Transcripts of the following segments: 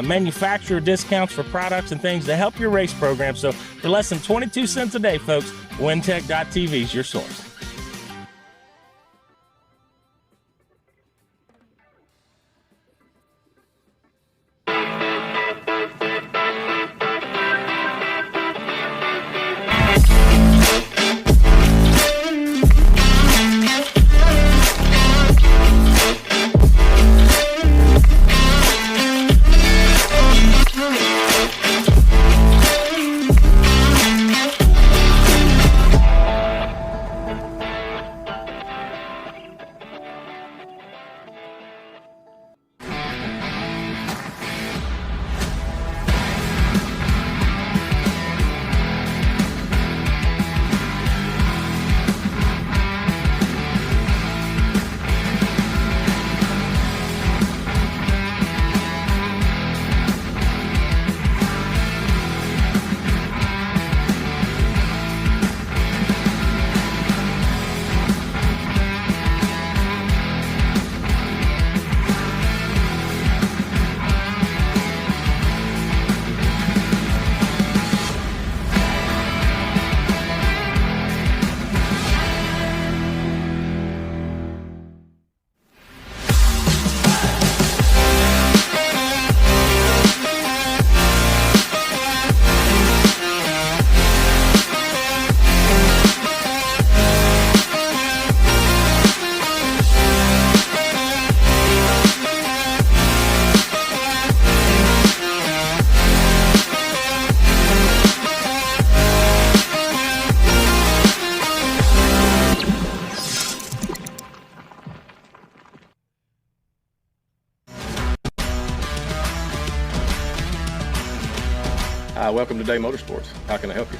manufacturer discounts for products and things to help your race program. So for less than 22 cents a day, folks, wintech.tv is your source. Hi, welcome to Day Motorsports. How can I help you?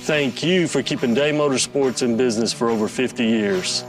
Thank you for keeping Day Motorsports in business for over 50 years.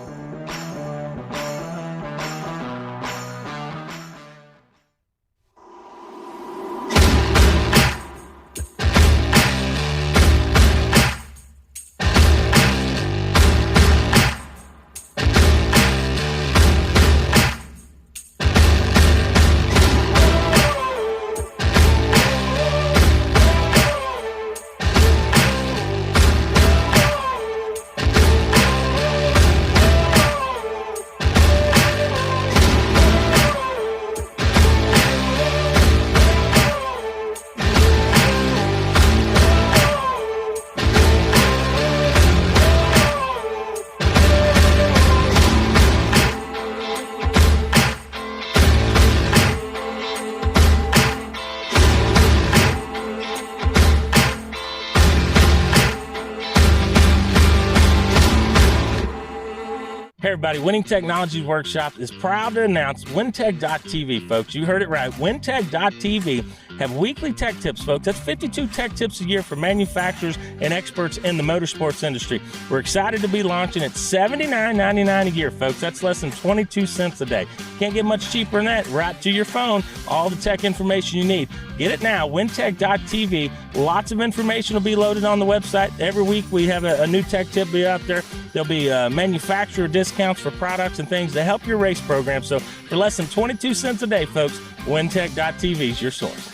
Hey everybody, Winning Technologies Workshop is proud to announce Wintech.tv, folks. You heard it right. Wintech.tv have weekly tech tips, folks. That's 52 tech tips a year for manufacturers and experts in the motorsports industry. We're excited to be launching at $79.99 a year, folks. That's less than 22 cents a day. Can't get much cheaper than that. Right to your phone, all the tech information you need. Get it now, Wintech.tv. Lots of information will be loaded on the website. Every week we have a new tech tip be out there. There'll be manufacturer discounts for products and things to help your race program. So for less than 22 cents a day, folks, Wintech.tv is your source.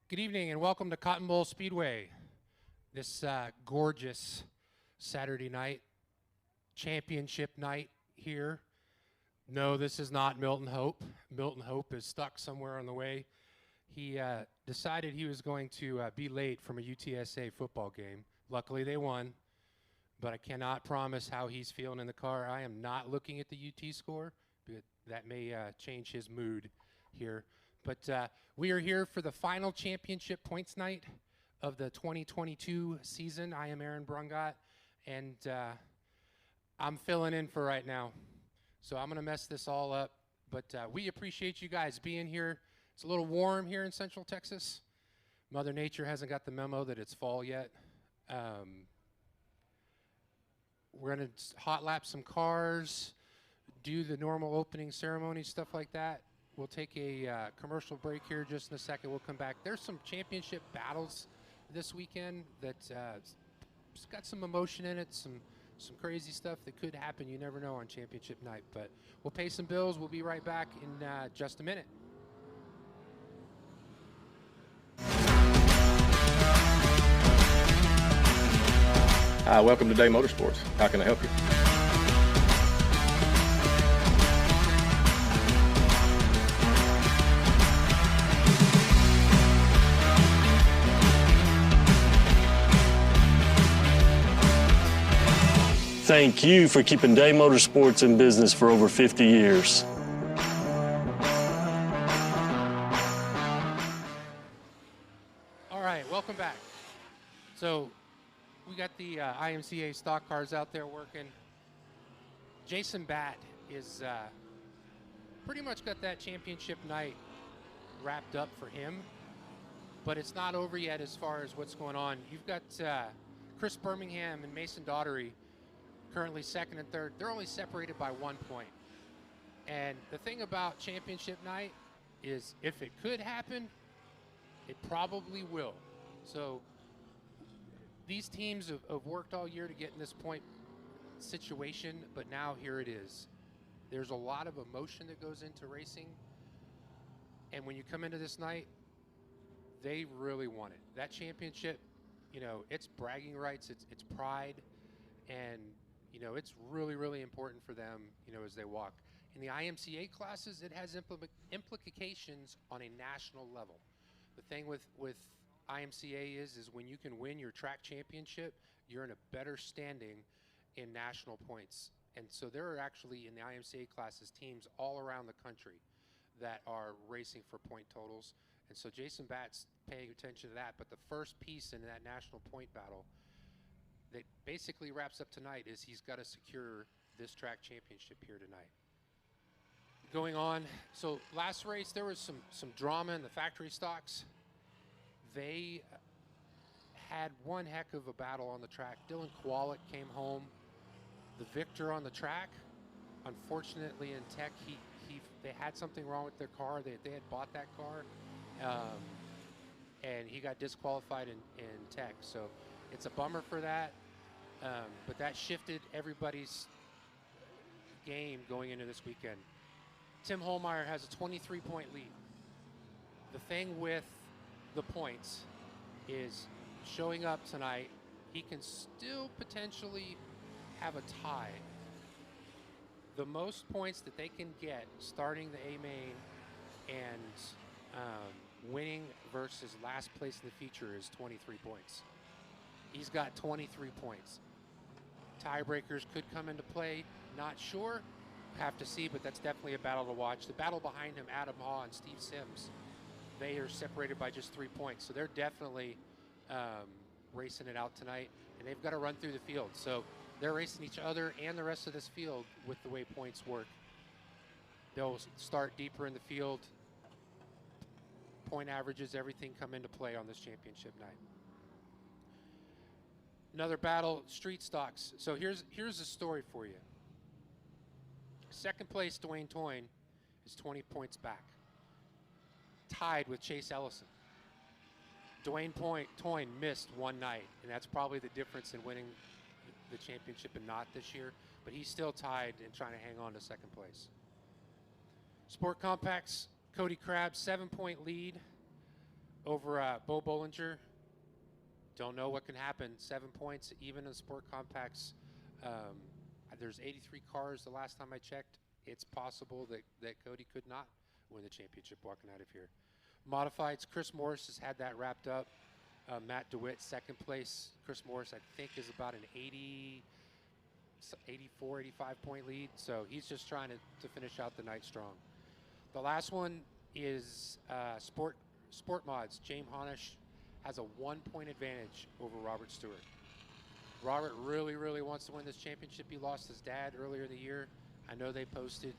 Good evening and welcome to Cotton Bowl Speedway. This gorgeous Saturday night, championship night here. No, this is not Milton Hope. Milton Hope is stuck somewhere on the way. He decided he was going to be late from a UTSA football game. Luckily they won, but I cannot promise how he's feeling in the car. I am not looking at the UT score, but that may change his mood here. But we are here for the final championship points night of the 2022 season. I am Aaron Brungot, and I'm filling in for right now. So I'm going to mess this all up, but we appreciate you guys being here. It's a little warm here in Central Texas. Mother Nature hasn't got the memo that it's fall yet. We're going to hot lap some cars, do the normal opening ceremony, stuff like that. We'll take a commercial break here just in a second. We'll come back. There's some championship battles this weekend that it's got some emotion in it, some crazy stuff that could happen. You never know on championship night. But we'll pay some bills. We'll be right back in just a minute. Hi, welcome to Day Motorsports. How can I help you? Thank you for keeping Day Motorsports in business for over 50 years. All right, welcome back. So we got the IMCA stock cars out there working. Jason Batt is pretty much got that championship night wrapped up for him, but it's not over yet as far as what's going on. You've got Chris Birmingham and Mason Daughtery currently second and third. They're only separated by 1 point. And the thing about championship night is if it could happen, it probably will. So these teams have worked all year to get in this point situation, but now here it is. There's a lot of emotion that goes into racing. And when you come into this night, they really want it. That championship, you know, it's bragging rights, it's pride, and you know, it's really, really important for them, you know, as they walk. In the IMCA classes, it has implications on a national level. The thing with IMCA is when you can win your track championship, you're in a better standing in national points. And so there are actually, in the IMCA classes, teams all around the country that are racing for point totals. And so Jason Batt's paying attention to that. But the first piece in that national point battle that basically wraps up tonight is he's got to secure this track championship here tonight. Going on, so last race there was some drama in the factory stocks. They had one heck of a battle on the track. Dylan Kowalik came home the victor on the track. Unfortunately in tech, they had something wrong with their car. They had bought that car, and he got disqualified in tech. So it's a bummer for that. But that shifted everybody's game going into this weekend. Tim Holmeyer has a 23-point lead. The thing with the points is showing up tonight, he can still potentially have a tie. The most points that they can get starting the A main and winning versus last place in the feature is 23 points. He's got 23 points. Tiebreakers could come into play, not sure. Have to see, but that's definitely a battle to watch. The battle behind him, Adam Haw and Steve Sims, they are separated by just 3 points. So they're definitely racing it out tonight, and they've got to run through the field. So they're racing each other and the rest of this field with the way points work. They'll start deeper in the field. Point averages, everything come into play on this championship night. Another battle, street stocks. So here's a story for you. Second place, Dwayne Toyne, is 20 points back, tied with Chase Ellison. Dwayne Toyne missed one night, and that's probably the difference in winning the championship and not this year, but he's still tied and trying to hang on to second place. Sport Compacts, Cody Crabb, 7-point lead over Bo Bollinger. Don't know what can happen. 7 points, even in Sport Compacts. There's 83 cars the last time I checked. It's possible that Cody could not win the championship walking out of here. Modifieds, Chris Morris has had that wrapped up. Matt DeWitt, second place. Chris Morris, I think, is about an 84, 85-point lead. So he's just trying to finish out the night strong. The last one is Sport Mods. James Honish has a 1-point advantage over Robert Stewart. Robert really, really wants to win this championship. He lost his dad earlier in the year. I know they posted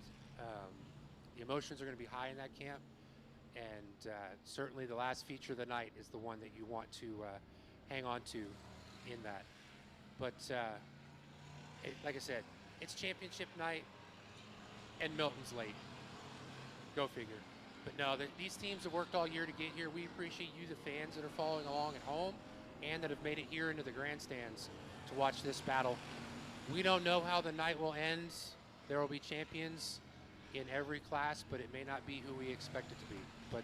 the emotions are going to be high in that camp. And certainly the last feature of the night is the one that you want to hang on to in that. But like I said, it's championship night, and Milton's late. Go figure. But no, these teams have worked all year to get here. We appreciate you, the fans that are following along at home and that have made it here into the grandstands to watch this battle. We don't know how the night will end. There will be champions in every class, but it may not be who we expect it to be. But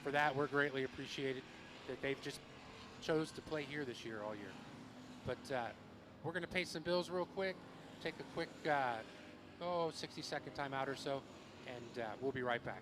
for that, we're greatly appreciated that they've just chose to play here this year all year. But we're going to pay some bills real quick, take a quick 60-second timeout or so, and we'll be right back.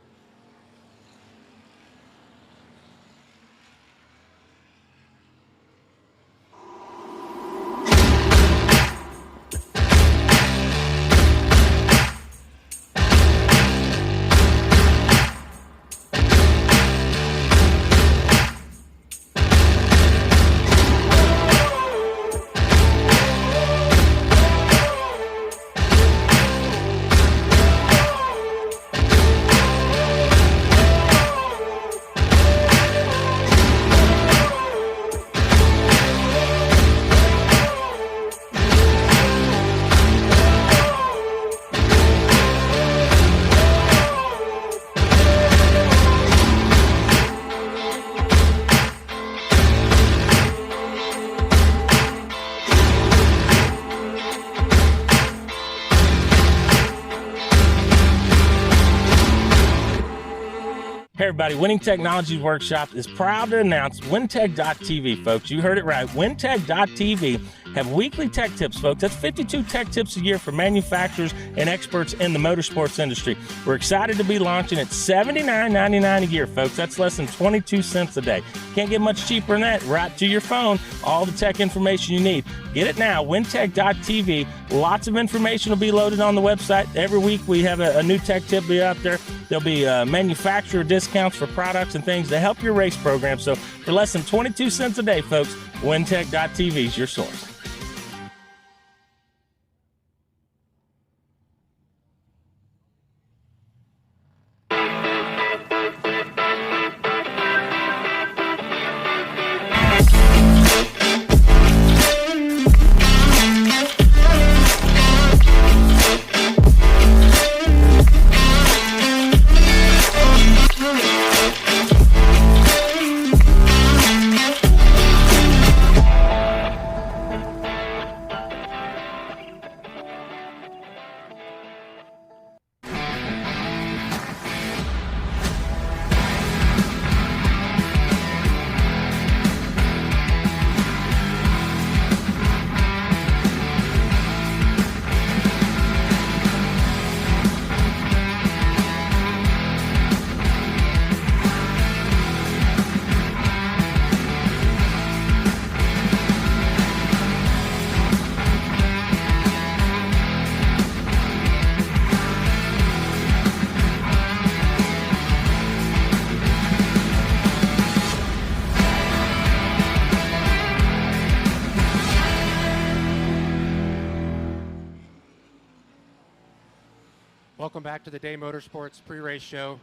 Hey everybody, Winning Technologies Workshop is proud to announce WinTech.tv, folks. You heard it right. WinTech.tv have weekly tech tips, folks. That's 52 tech tips a year for manufacturers and experts in the motorsports industry. We're excited to be launching at $79.99 a year, folks. That's less than 22 cents a day. Can't get much cheaper than that. Right to your phone, all the tech information you need. Get it now, WinTech.tv. Lots of information will be loaded on the website. Every week we have a new tech tip be out there. There'll be manufacturer discounts for products and things to help your race program. So for less than 22 cents a day, folks, WinTech.tv is your source. Welcome back to the Day Motorsports pre-race show.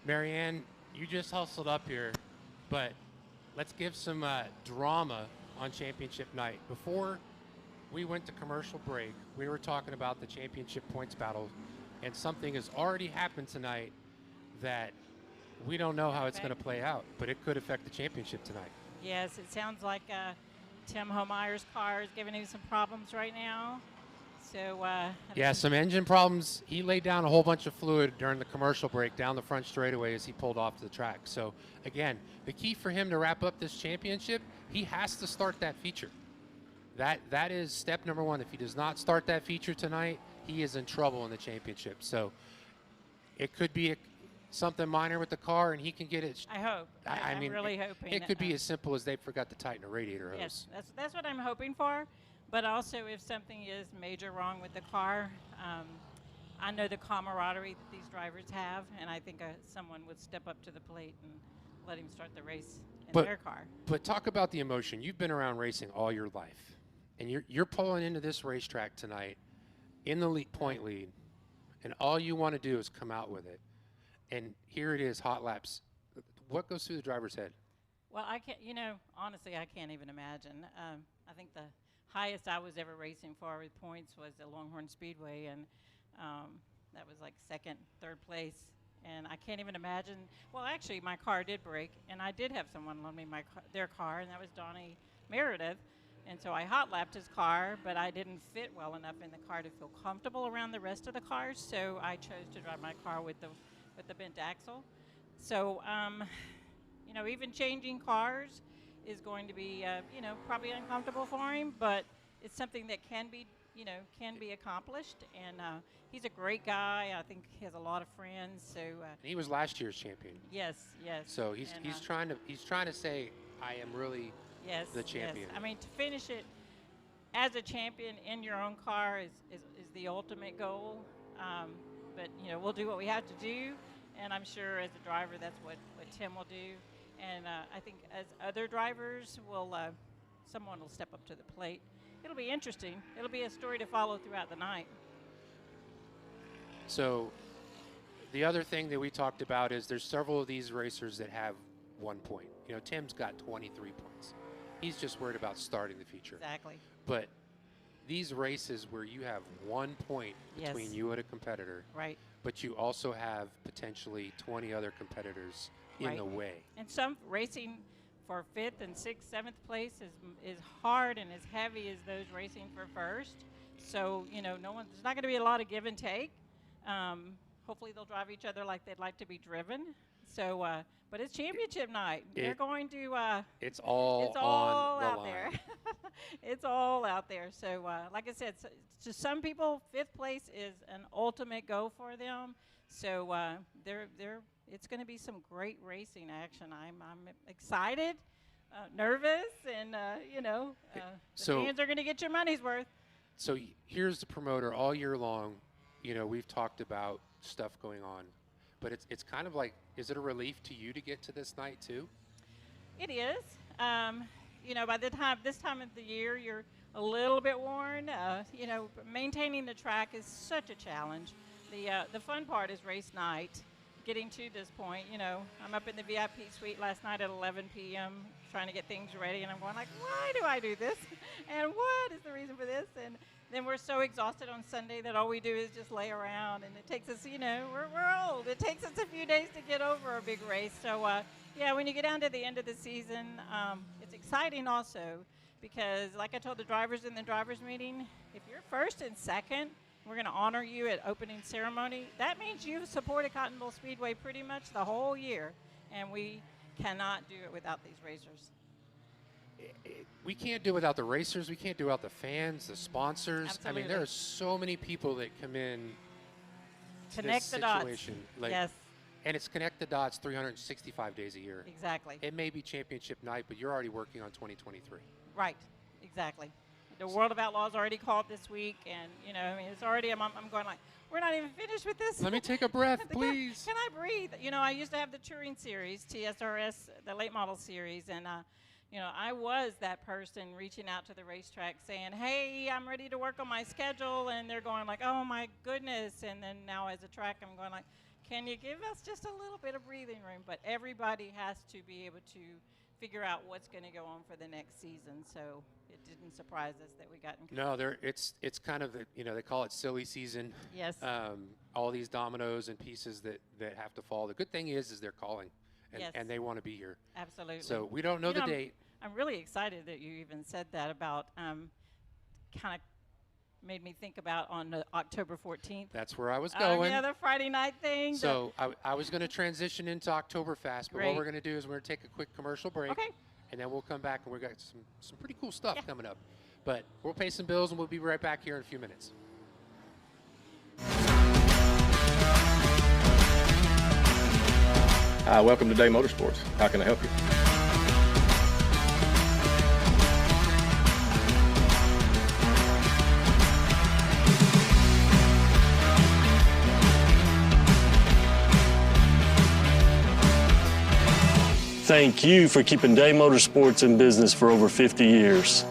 Marianne, you just hustled up here, but let's give some drama on championship night. Before we went to commercial break, we were talking about the championship points battle, and something has already happened tonight that we don't know how it's going to play out, but it could affect the championship tonight. Yes, it sounds like Tim Homeyer's car is giving him some problems right now. So yeah, some engine problems. He laid down a whole bunch of fluid during the commercial break down the front straightaway as he pulled off the track. So again, the key for him to wrap up this championship, he has to start that feature. That is step number one. If he does not start that feature tonight, he is in trouble in the championship. So it could be something minor with the car, and he can get it. I hope. I mean, really hoping. It could be as simple as they forgot to tighten a radiator hose. Yes, that's what I'm hoping for. But also, if something is major wrong with the car, I know the camaraderie that these drivers have, and I think someone would step up to the plate and let him start the race in their car. But talk about the emotion. You've been around racing all your life, and you're pulling into this racetrack tonight in the point lead, and all you want to do is come out with it. And here it is, hot laps. What goes through the driver's head? Well, I can't. Honestly, I can't even imagine. I think the highest I was ever racing for with points was the Longhorn Speedway, and that was like second, third place. And I can't even imagine. Well, actually, my car did break, and I did have someone loan me their car, and that was Donnie Meredith. And so I hot lapped his car, but I didn't fit well enough in the car to feel comfortable around the rest of the cars. So I chose to drive my car with the bent axle. So even changing cars is going to be probably uncomfortable for him, but it's something that can be accomplished. And he's a great guy. I think he has a lot of friends. So he was last year's champion. Yes. So he's trying to say, I am really the champion. Yes. I mean, to finish it as a champion in your own car is the ultimate goal. But we'll do what we have to do, and I'm sure as a driver that's what Tim will do. And I think as other drivers someone will step up to the plate. It'll be interesting. It'll be a story to follow throughout the night. So the other thing that we talked about is there's several of these racers that have 1 point. Tim's got 23 points. He's just worried about starting the feature. Exactly. But these races where you have 1 point between you and a competitor, right? But you also have potentially 20 other competitors in the way. And some racing for 5th and 6th, 7th place is hard and as heavy as those racing for first. So there's not going to be a lot of give and take. Hopefully they'll drive each other like they'd like to be driven. So, but it's championship night. They're going to. It's all on out the there. line. It's all out there. So, like I said, to some people, 5th place is an ultimate go for them. So, it's going to be some great racing action. I'm excited, nervous, and the fans are going to get your money's worth. So here's the promoter all year long. We've talked about stuff going on, but it's kind of like, is it a relief to you to get to this night too? It is. By this time of the year, you're a little bit worn. Maintaining the track is such a challenge. The fun part is race night. Getting to this point, I'm up in the VIP suite last night at 11 p.m. trying to get things ready, and I'm going like, why do I do this? And what is the reason for this? And then we're so exhausted on Sunday that all we do is just lay around, and it takes us, we're old. It takes us a few days to get over a big race. So, when you get down to the end of the season, it's exciting also because, like I told the drivers in the drivers meeting, if you're first and second, we're going to honor you at opening ceremony. That means you've supported Cotton Bowl Speedway pretty much the whole year, and we cannot do it without these racers. We can't do it without the racers. We can't do it without the fans, the sponsors. Absolutely. I mean, there are so many people that come in to Connect this the situation. dots. Yes. And it's connect the dots 365 days a year. Exactly. It may be championship night, but you're already working on 2023. Right. Exactly. The World of Outlaws already called this week, and it's already. I'm going like, we're not even finished with this. Let me take a breath, please. Can I breathe? I used to have the touring series, TSRS, the late model series, and I was that person reaching out to the racetrack saying, "Hey, I'm ready to work on my schedule," and they're going like, "Oh my goodness!" And then now as a track, I'm going like, "Can you give us just a little bit of breathing room?" But everybody has to be able to figure out what's going to go on for the next season. So it didn't surprise us that we got in. No, it's kind of they call it silly season. Yes. All these dominoes and pieces that have to fall. The good thing is they're calling, and they want to be here. Absolutely. So we don't know the date. I'm really excited that you even said that about kind of made me think about on October 14th. That's where I was going. The Friday night thing. So I was going to transition into Oktoberfest, but what we're going to do is we're going to take a quick commercial break. Okay. And then we'll come back and we've got some pretty cool stuff coming up. But we'll pay some bills and we'll be right back here in a few minutes. Hi, welcome to Day Motorsports. How can I help you? Thank you for keeping Day Motorsports in business for over 50 years.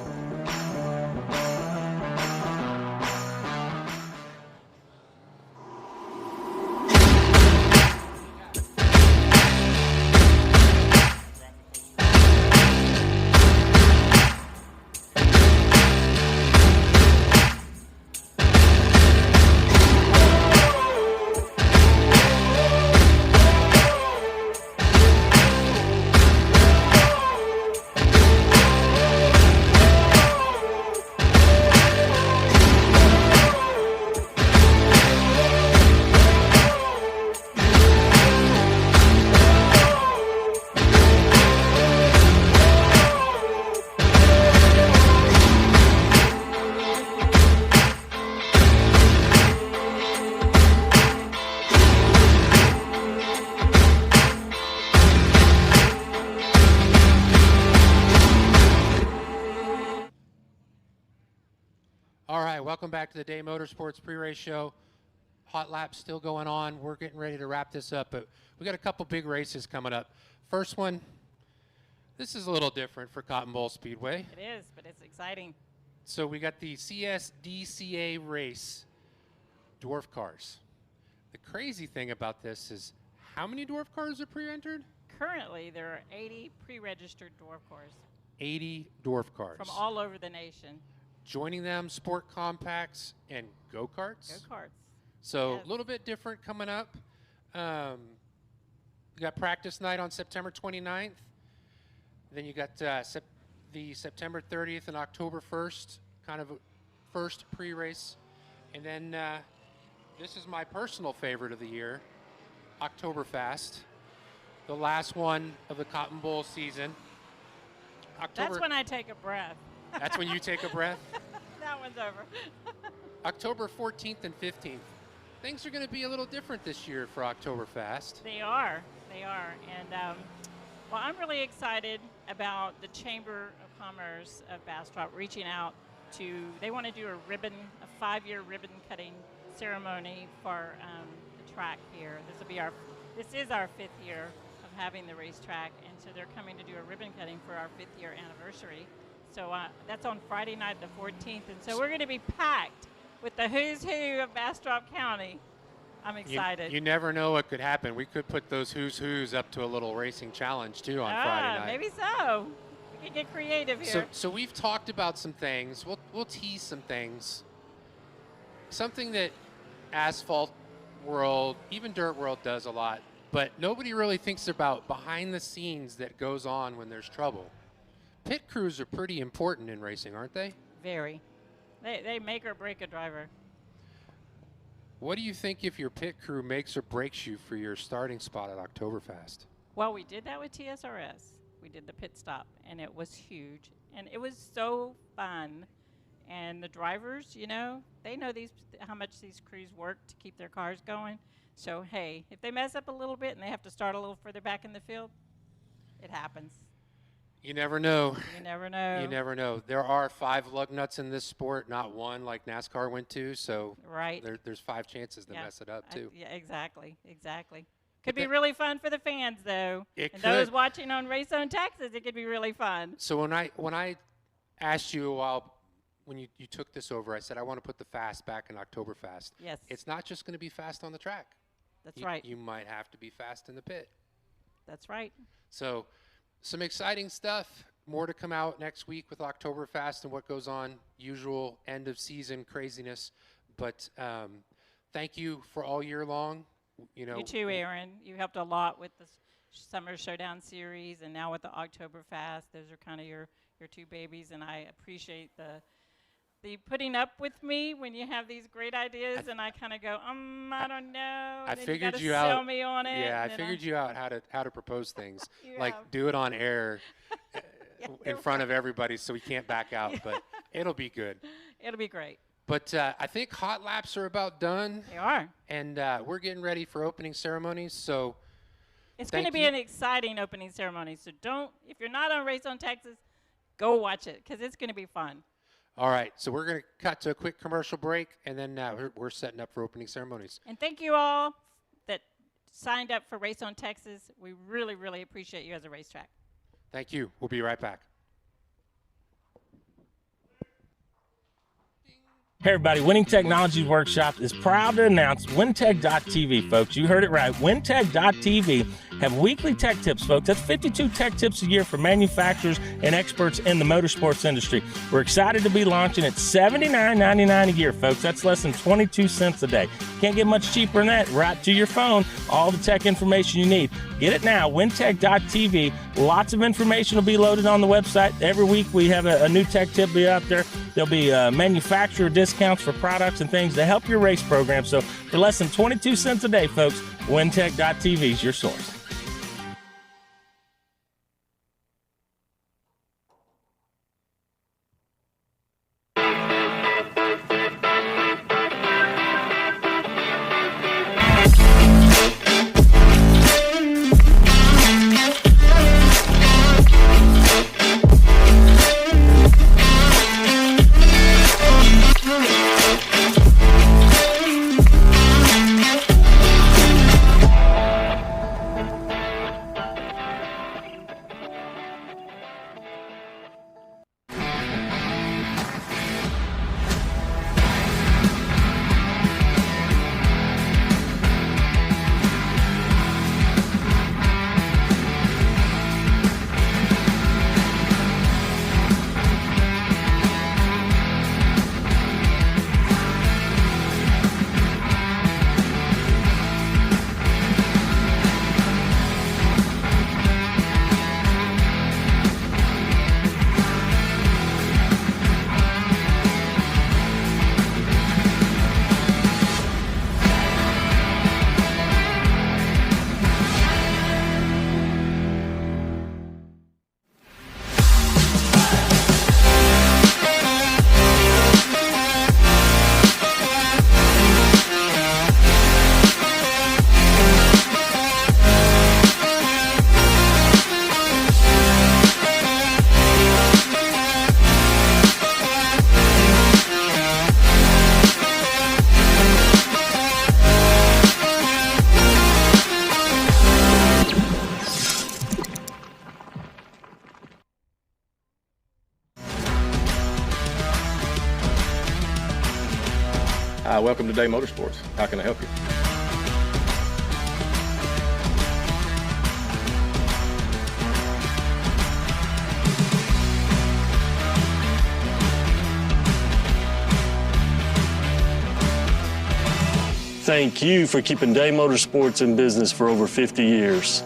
welcome back to the Day Motorsports pre-race show. Hot lap still going on. We're getting ready to wrap this up, but we got a couple big races coming up. First one, this is a little different for Cotton Bowl Speedway. It is, but it's exciting. So we got the CSDCA race dwarf cars. The crazy thing about this is how many dwarf cars are pre-entered? Currently, there are 80 pre-registered dwarf cars 80 dwarf cars. from all over the nation. Joining them, sport compacts and go-karts. Go-karts. So Yes. a little bit different coming up. We got practice night on September 29th. Then you got the September 30th and October 1st, kind of a first pre-race. And then this is my personal favorite of the year, Oktoberfest, the last one of the Cotton Bowl season. That's when I take a breath. That's when you take a breath? That one's over. October 14th and 15th. Things are going to be a little different this year for Oktoberfest. They are. They are. And, well, I'm really excited about the Chamber of Commerce of Bastrop reaching out to, they want to do a 5-year ribbon cutting ceremony for the track here. This is our 5th year of having the racetrack, and so they're coming to do a ribbon cutting for our 5th year anniversary. So that's on Friday night, the 14th, and so we're going to be packed with the who's who of Bastrop County. I'm excited. You never know what could happen. We could put those who's up to a little racing challenge too on Friday night. Maybe so. We can get creative here. So we've talked about some things. We'll tease some things. Something that asphalt world, even dirt world does a lot, but nobody really thinks about behind the scenes that goes on when there's trouble. Pit crews are pretty important in racing, aren't they? Very. They make or break a driver. What do you think if your pit crew makes or breaks you for your starting spot at Oktoberfest? Well, we did that with TSRS. We did the pit stop, and it was huge. And it was so fun. And the drivers, you know, they know how much these crews work to keep their cars going. So, hey, if they mess up a little bit and they have to start a little further back in the field, it happens. You never know. You never know. You never know. There are 5 lug nuts in this sport, not 1 like NASCAR went to. So right. There's 5 chances to mess it up too. Yeah, exactly. Could be really fun for the fans, though. It and could. those watching on Race Zone Texas, it could be really fun. So when I asked you a while when you took this over, I said I want to put the fast back in Oktoberfest. Yes. It's not just going to be fast on the track. That's right. You might have to be fast in the pit. That's right. So some exciting stuff. More to come out next week with Oktoberfest and what goes on, usual end of season craziness. But thank you for all year long. You too, Aaron. You helped a lot with the Summer Showdown series and now with the Oktoberfest. Those are kind of your 2 babies, and I appreciate the putting up with me when you have these great ideas, and I kind of go, I don't know. I figured you out. Sell me on it. Yeah, I figured you out how to propose things. Like have. do it on air in front of everybody, so we can't back out. But it'll be good. It'll be great. But I think hot laps are about done. They are. And we're getting ready for opening ceremonies. So it's going to be an exciting opening ceremony. So if you're not on Race on Texas, go watch it because it's going to be fun. All right, so we're going to cut to a quick commercial break, and then we're setting up for opening ceremonies. And thank you all that signed up for Race on Texas. We really, really appreciate you as a racetrack. Thank you. We'll be right back. Hey everybody, Winning Technologies Workshop is proud to announce WinTech.tv, folks. You heard it right. WinTech.tv have weekly tech tips, folks. That's 52 tech tips a year for manufacturers and experts in the motorsports industry. We're excited to be launching at $79.99 a year, folks. That's less than 22 cents a day. Can't get much cheaper than that. Right to your phone, all the tech information you need. Get it now, WinTech.tv. Lots of information will be loaded on the website. Every week we have a new tech tip be out there. There'll be manufacturer discounts for products and things to help your race program. So for less than 22 cents a day, folks, WinTech.tv is your source. Welcome to Day Motorsports. How can I help you? Thank you for keeping Day Motorsports in business for over 50 years.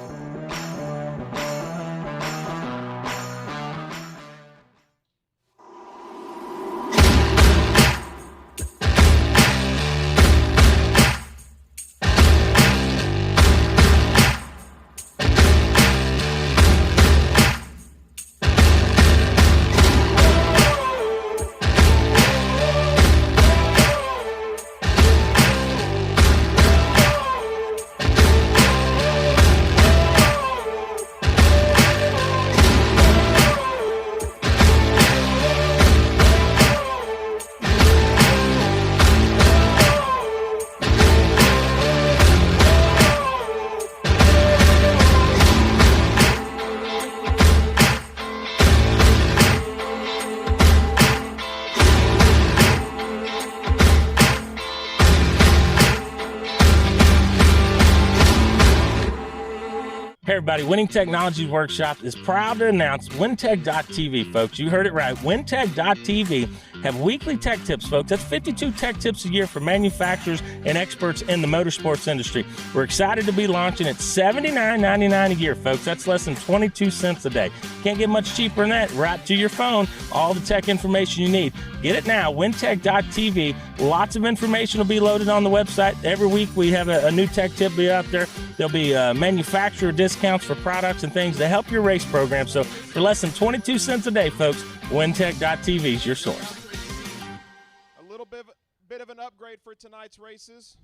Hey everybody, Winning Technologies Workshop is proud to announce WinTech.tv, folks. You heard it right. WinTech.tv have weekly tech tips, folks. That's 52 tech tips a year for manufacturers and experts in the motorsports industry. We're excited to be launching at $79.99 a year, folks. That's less than 22 cents a day. Can't get much cheaper than that. Right to your phone, all the tech information you need. Get it now, WinTech.tv. Lots of information will be loaded on the website. Every week we have a new tech tip be out there. There'll be manufacturer discounts for products and things to help your race program. So for less than 22 cents a day, folks, WinTech.tv is your source. A little bit of an upgrade for tonight's races.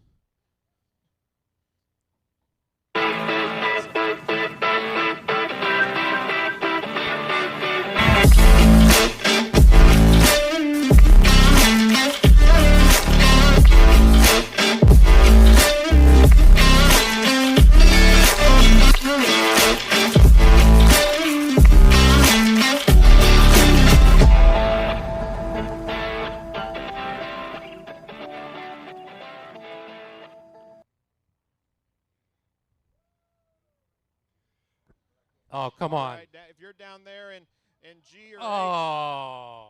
Oh, come on. Right, if you're down there in G or H. Oh.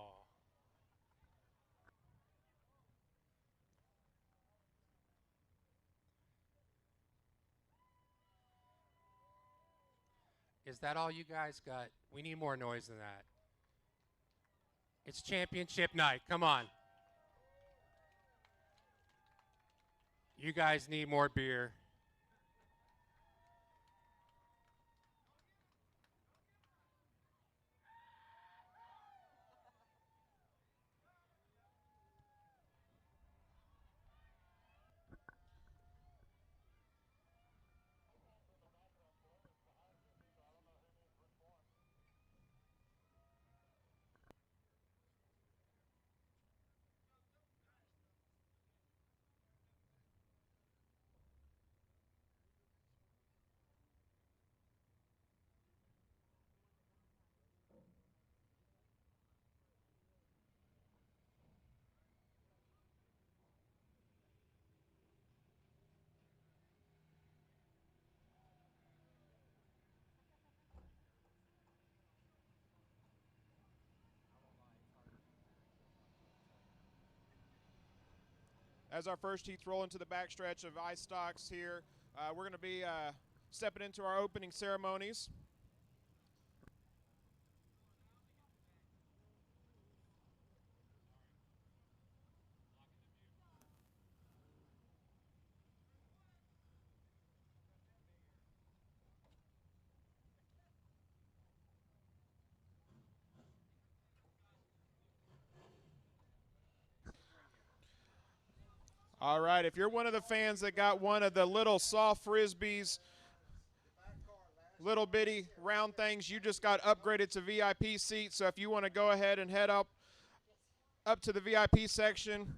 Is that all you guys got? We need more noise than that. It's championship night. Come on. You guys need more beer. As our first heats roll into the backstretch of ice stocks here, we're going to be stepping into our opening ceremonies. All right, if you're one of the fans that got one of the little soft Frisbees, little bitty round things, you just got upgraded to VIP seats. So if you want to go ahead and head up to the VIP section,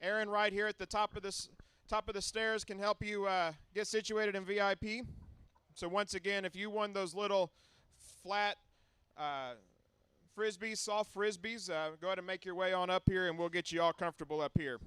Aaron right here at the top of the stairs can help you get situated in VIP. So once again, if you won those little flat frisbees, soft frisbees. Go ahead and make your way on up here, and we'll get you all comfortable up here.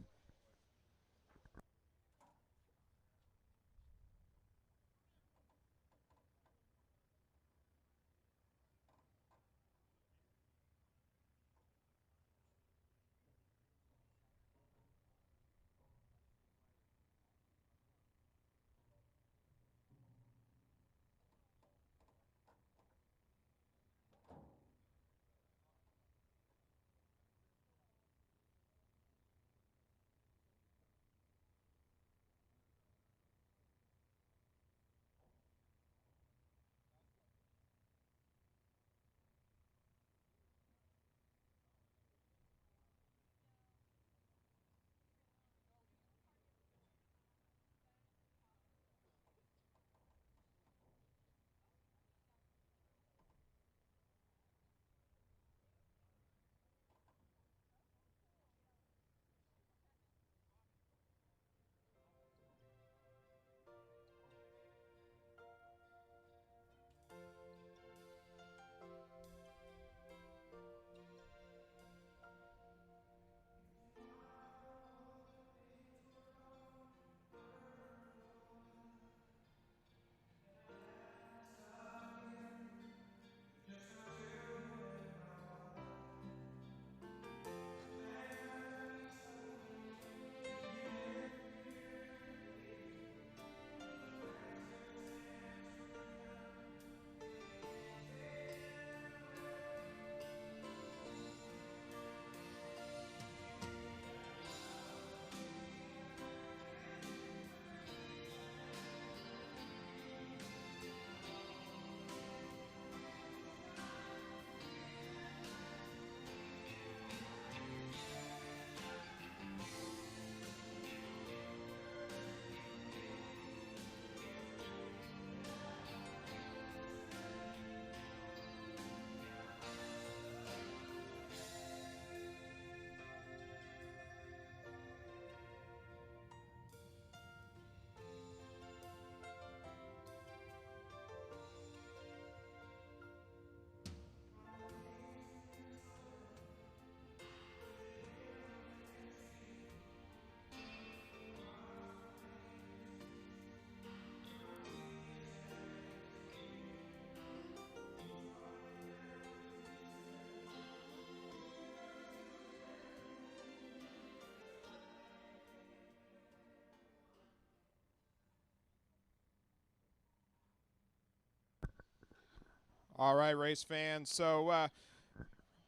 All right, race fans. So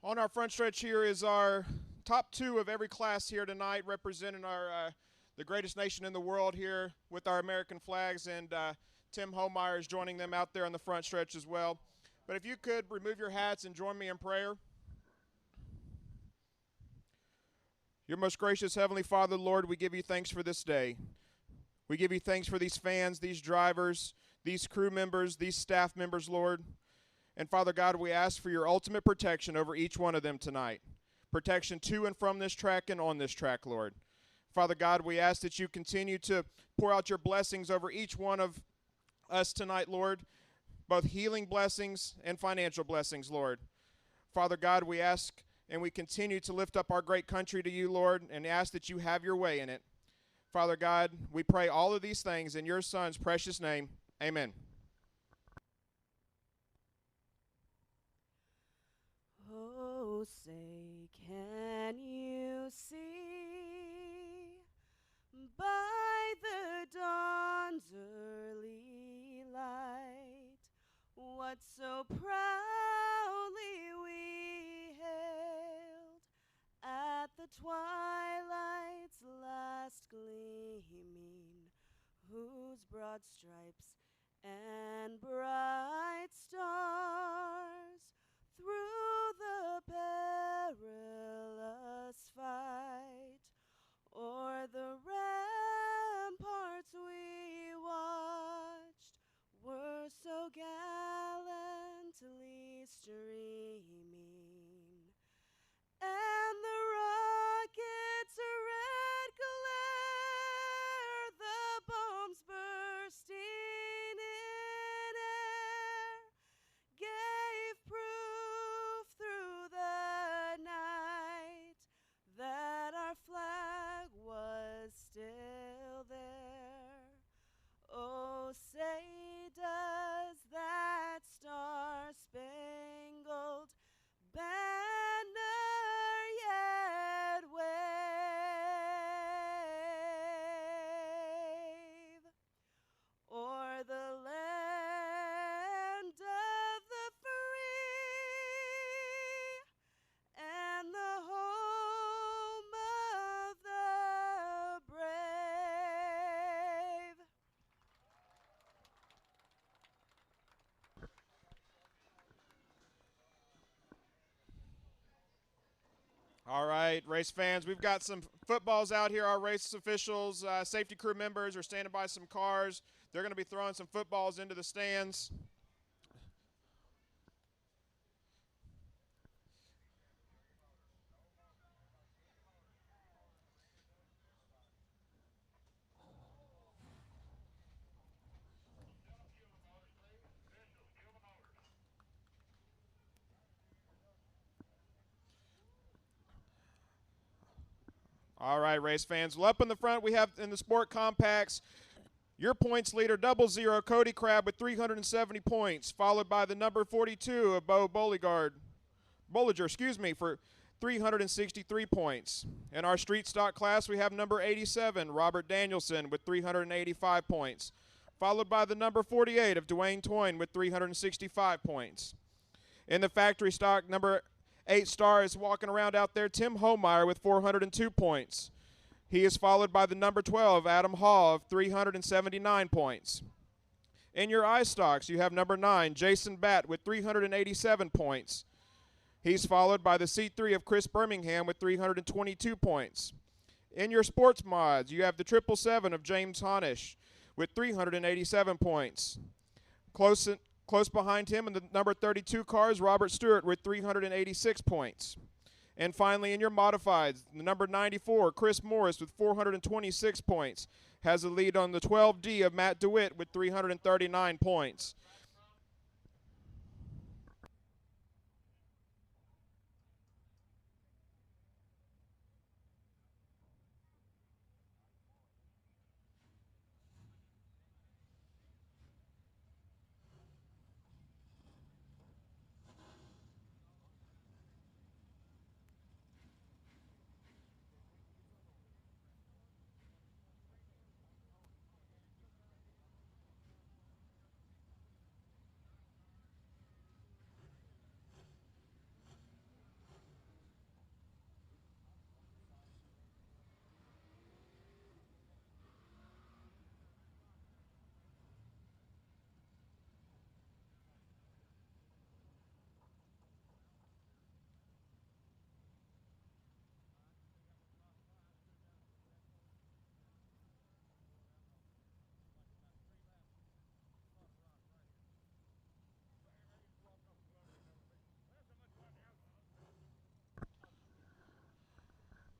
on our front stretch here is our top two of every class here tonight, representing our the greatest nation in the world here with our American flags, and Tim Homeyer is joining them out there on the front stretch as well. But if you could remove your hats and join me in prayer. Your most gracious Heavenly Father, Lord, we give you thanks for this day. We give you thanks for these fans, these drivers, these crew members, these staff members, Lord. And Father God, we ask for your ultimate protection over each one of them tonight. Protection to and from this track and on this track, Lord. Father God, we ask that you continue to pour out your blessings over each one of us tonight, Lord. Both healing blessings and financial blessings, Lord. Father God, we ask and we continue to lift up our great country to you, Lord, and ask that you have your way in it. Father God, we pray all of these things in your Son's precious name. Amen. Oh, say, can you see by the dawn's early light what so proudly we hailed at the twilight's last gleaming, whose broad stripes and bright stars through the perilous fight o'er the ramparts we watched were so gallantly streaming, and the rocket's red glare, the bombs bursting in air, right, race fans, we've got some footballs out here. Our race officials, safety crew members are standing by some cars. They're going to be throwing some footballs into the stands. All right, race fans. Well, up in the front, we have in the sport compacts, your points leader, 00, Cody Crabb with 370 points, followed by the number 42 of Bo Bolliger, for 363 points. In our street stock class, we have number 87, Robert Danielson, with 385 points, followed by the number 48 of Dwayne Toyne with 365 points. In the factory stock, number 8 star is walking around out there, Tim Homeyer with 402 points. He is followed by the number 12, Adam Hall, of 379 points. In your eye stocks, you have number 9, Jason Batt, with 387 points. He's followed by the C3 of Chris Birmingham with 322 points. In your sports mods, you have the 777 of James Honish with 387 points. Close behind him in the number 32 car is Robert Stewart with 386 points. And finally, in your modifieds, the number 94, Chris Morris with 426 points, has a lead on the 12D of Matt DeWitt with 339 points.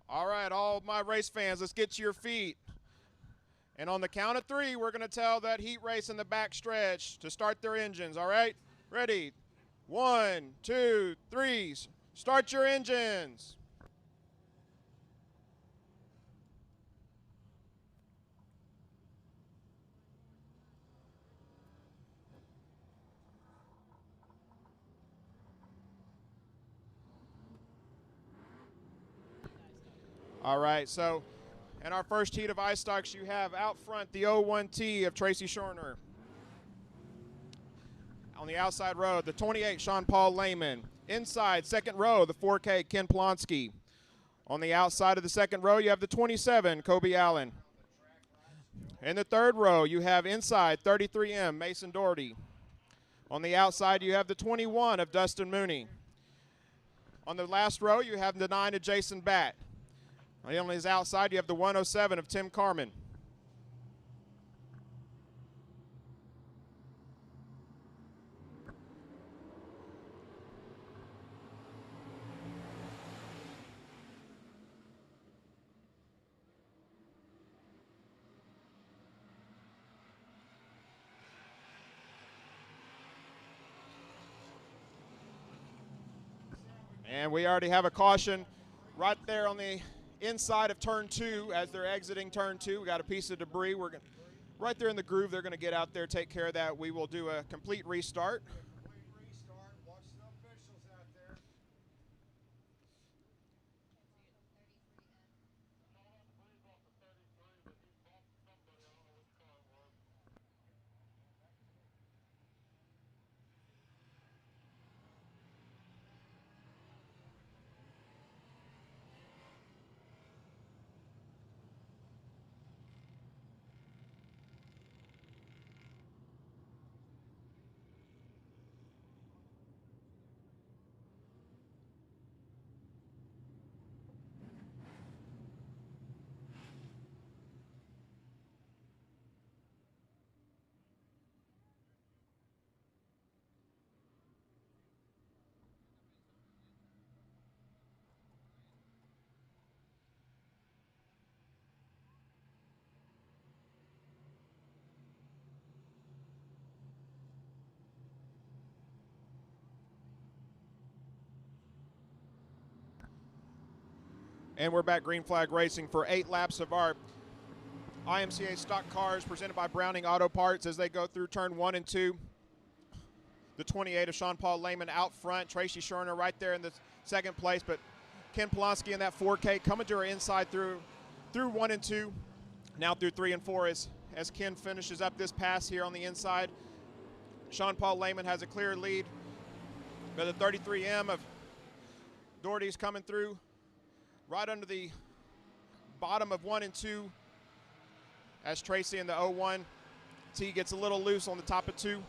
All right, all my race fans, let's get to your feet. And on the count of 3, we're going to tell that heat race in the back stretch to start their engines, all right? Ready? 1, 2, 3. Start your engines. All right, so in our first heat of ice stocks, you have out front the 01T of Tracy Shorner. On the outside row, the 28, Sean Paul Lehman. Inside, second row, the 4K, Ken Plonsky. On the outside of the second row, you have the 27, Kobe Allen. In the third row, you have inside 33M, Mason Doherty. On the outside, you have the 21 of Dustin Mooney. On the last row, you have the 9 of Jason Batt. On his outside, you have the 107 of Tim Carman. And we already have a caution right there on the inside of turn 2 as they're exiting turn 2. We got a piece of debris. We're gonna, right there in the groove. They're going to get out there, take care of that. We will do a complete restart. Watch the officials out there. And we're back green flag racing for 8 laps of our IMCA stock cars presented by Browning Auto Parts as they go through turn 1 and 2. The 28 of Sean Paul Lehman out front. Tracy Scherner right there in the second place, but Ken Polonsky in that 4K coming to her inside through 1 and 2, now through 3 and 4 as Ken finishes up this pass here on the inside. Sean Paul Lehman has a clear lead, but the 33M of Doherty's coming through right under the bottom of 1 and 2 as Tracy in the 01 T gets a little loose on the top of 2.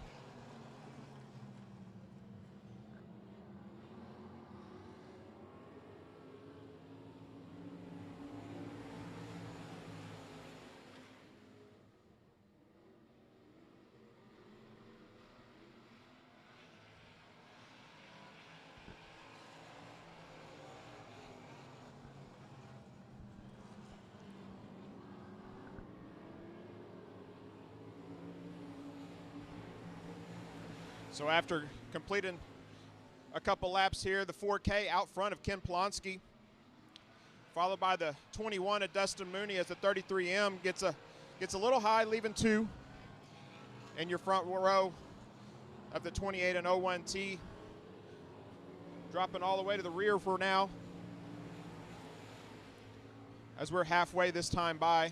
So after completing a couple laps here, the 4K out front of Ken Polonsky, followed by the 21 of Dustin Mooney as the 33M gets a little high, leaving 2. And your front row of the 28 and 01T dropping all the way to the rear for now as we're halfway this time by.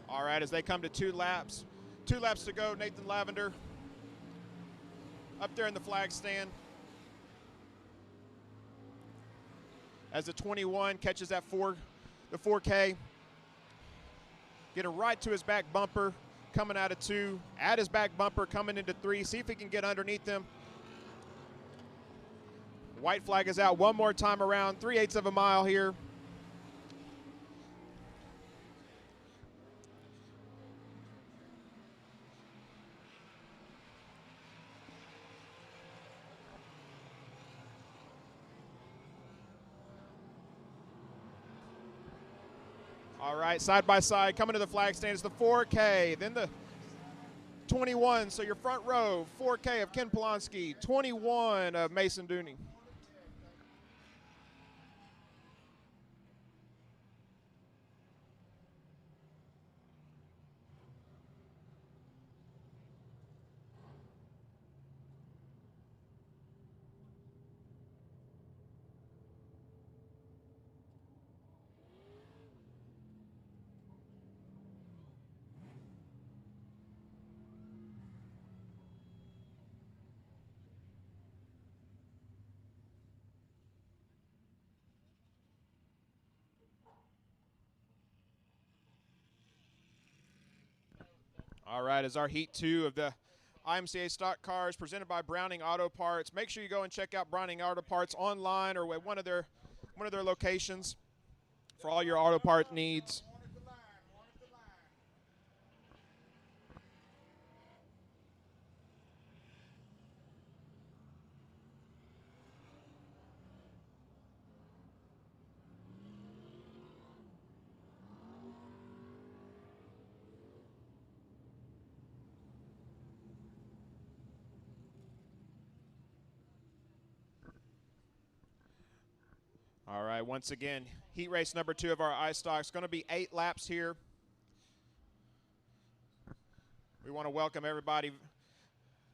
All right, as they come to 2 laps to go, Nathan Lavender up there in the flag stand as the 21 catches that the 4K, get it right to his back bumper coming out of 2, at his back bumper coming into 3, see if he can get underneath them. White flag is out one more time around, 3/8 of a mile here. All right, side by side, coming to the flag stand is the 4K, then the 21. So your front row, 4K of Ken Polonsky, 21 of Mason Dooney. All right, as our Heat 2 of the IMCA stock cars presented by Browning Auto Parts. Make sure you go and check out Browning Auto Parts online or at one of their locations for all your auto part needs. All right, once again, heat race number 2 of our iStocks. Going to be 8 laps here. We want to welcome everybody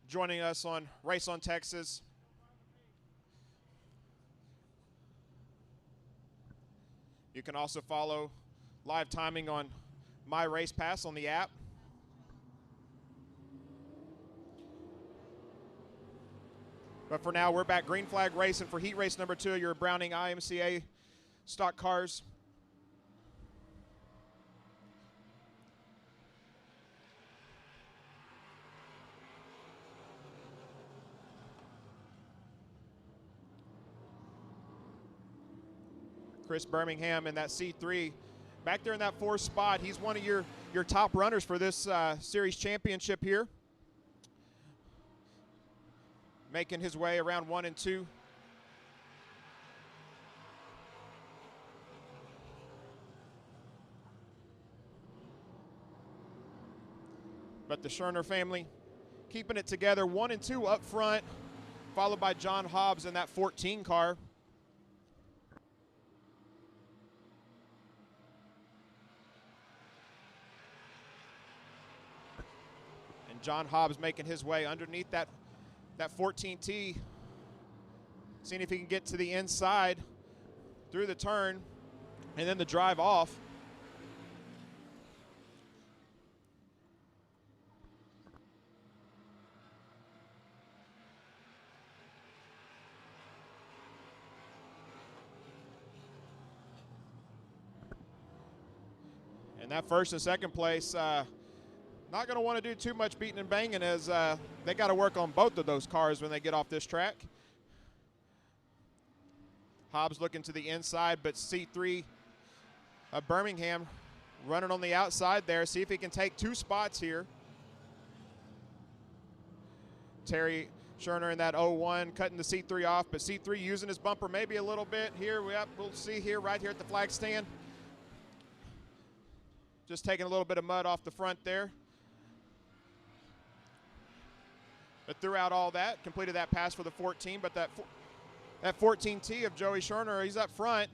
joining us on Race on Texas. You can also follow live timing on My Race Pass on the app. But for now, we're back green flag racing for heat race number 2 of your Browning IMCA stock cars. Chris Birmingham in that C3. Back there in that 4th spot, he's one of your top runners for this series championship here. Making his way around 1 and 2. But the Scherner family keeping it together, 1 and 2 up front, followed by John Hobbs in that 14 car. And John Hobbs making his way underneath that 14T, seeing if he can get to the inside through the turn and then the drive off. And that first and second place, not going to want to do too much beating and banging, as they got to work on both of those cars when they get off this track. Hobbs looking to the inside, but C3 of Birmingham running on the outside there. See if he can take 2 spots here. Terry Scherner in that 01 cutting the C3 off, but C3 using his bumper maybe a little bit here. We'll see here right here at the flag stand. Just taking a little bit of mud off the front there. But throughout all that, completed that pass for the 14, but that 14T of Joey Scherner, he's up front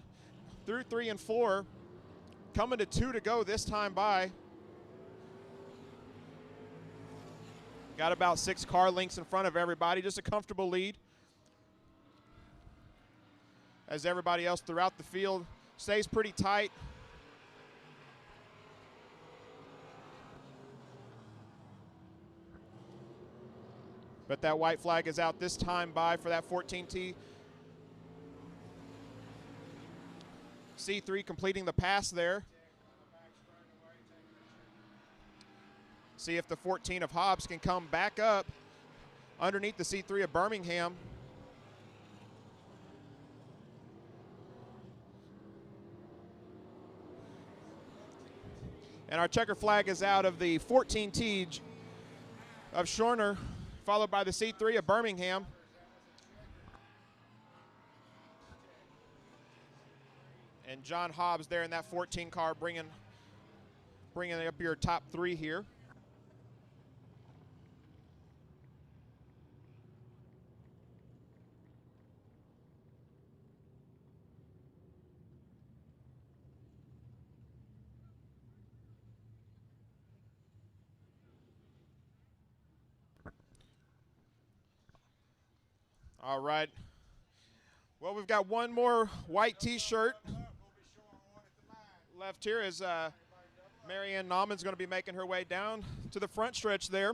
through 3 and 4, coming to 2 to go this time by. Got about 6 car lengths in front of everybody, just a comfortable lead. As everybody else throughout the field stays pretty tight. But that white flag is out this time by for that 14T. C3 completing the pass there. See if the 14 of Hobbs can come back up underneath the C3 of Birmingham. And our checker flag is out of the 14T of Scherner, followed by the C3 of Birmingham. And John Hobbs there in that 14 car bringing up your top 3 here. All right. Well, we've got one more white T-shirt left here as Marianne Nauman's going to be making her way down to the front stretch there.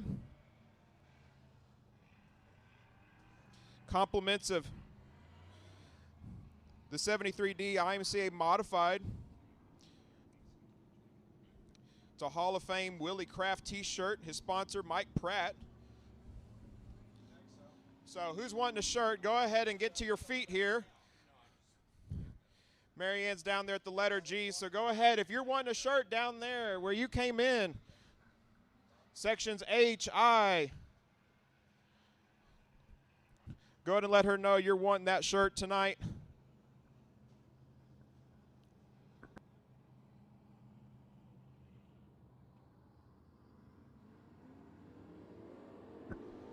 Compliments of the 73D IMCA Modified. It's a Hall of Fame Willie Kraft T-shirt. His sponsor, Mike Pratt. So who's wanting a shirt? Go ahead and get to your feet here. Marianne's down there at the letter G, so go ahead. If you're wanting a shirt down there where you came in, sections H, I, go ahead and let her know you're wanting that shirt tonight.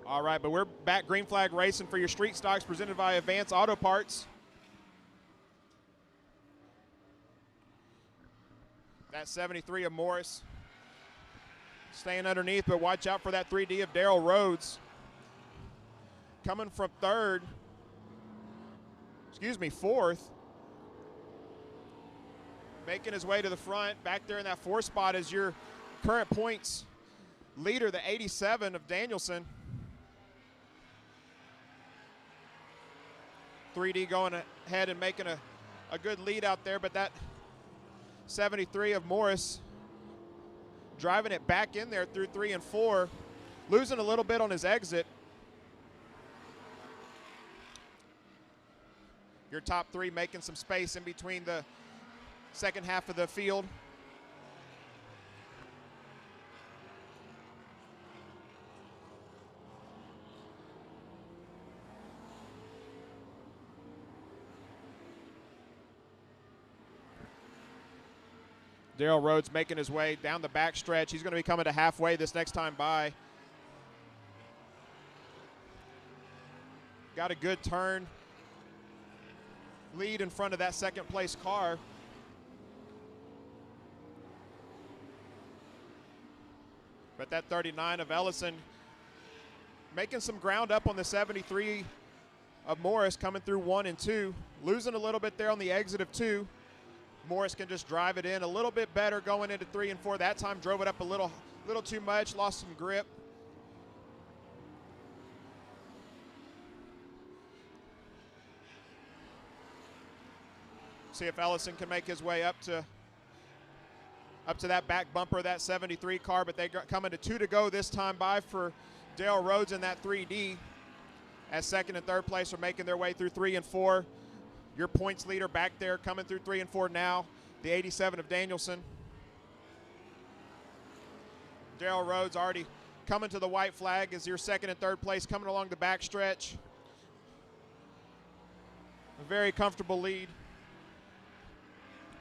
All right, but we're back green flag racing for your street stocks presented by Advance Auto Parts. That 73 of Morris staying underneath, but watch out for that 3D of Darrell Rhodes. Coming from fourth. Making his way to the front. Back there in that 4th spot is your current points leader, the 87 of Danielson. 3D going ahead and making a good lead out there, but that 73 of Morris driving it back in there through 3 and 4, losing a little bit on his exit. Your top three making some space in between the second half of the field. Daryl Rhodes making his way down the back stretch. He's going to be coming to halfway this next time by. Got a good turn. Lead in front of that second place car. But that 39 of Ellison making some ground up on the 73 of Morris, coming through 1 and 2. Losing a little bit there on the exit of 2. Morris can just drive it in a little bit better going into 3 and 4. That time drove it up a little too much, lost some grip. See if Ellison can make his way up to that back bumper of that 73 car, but they got coming to 2 to go this time by for Dale Rhodes in that 3D, as second and third place are making their way through 3 and 4. Your points leader back there coming through 3 and 4 now, the 87 of Danielson. Dale Rhodes already coming to the white flag as your second and third place coming along the back stretch. A very comfortable lead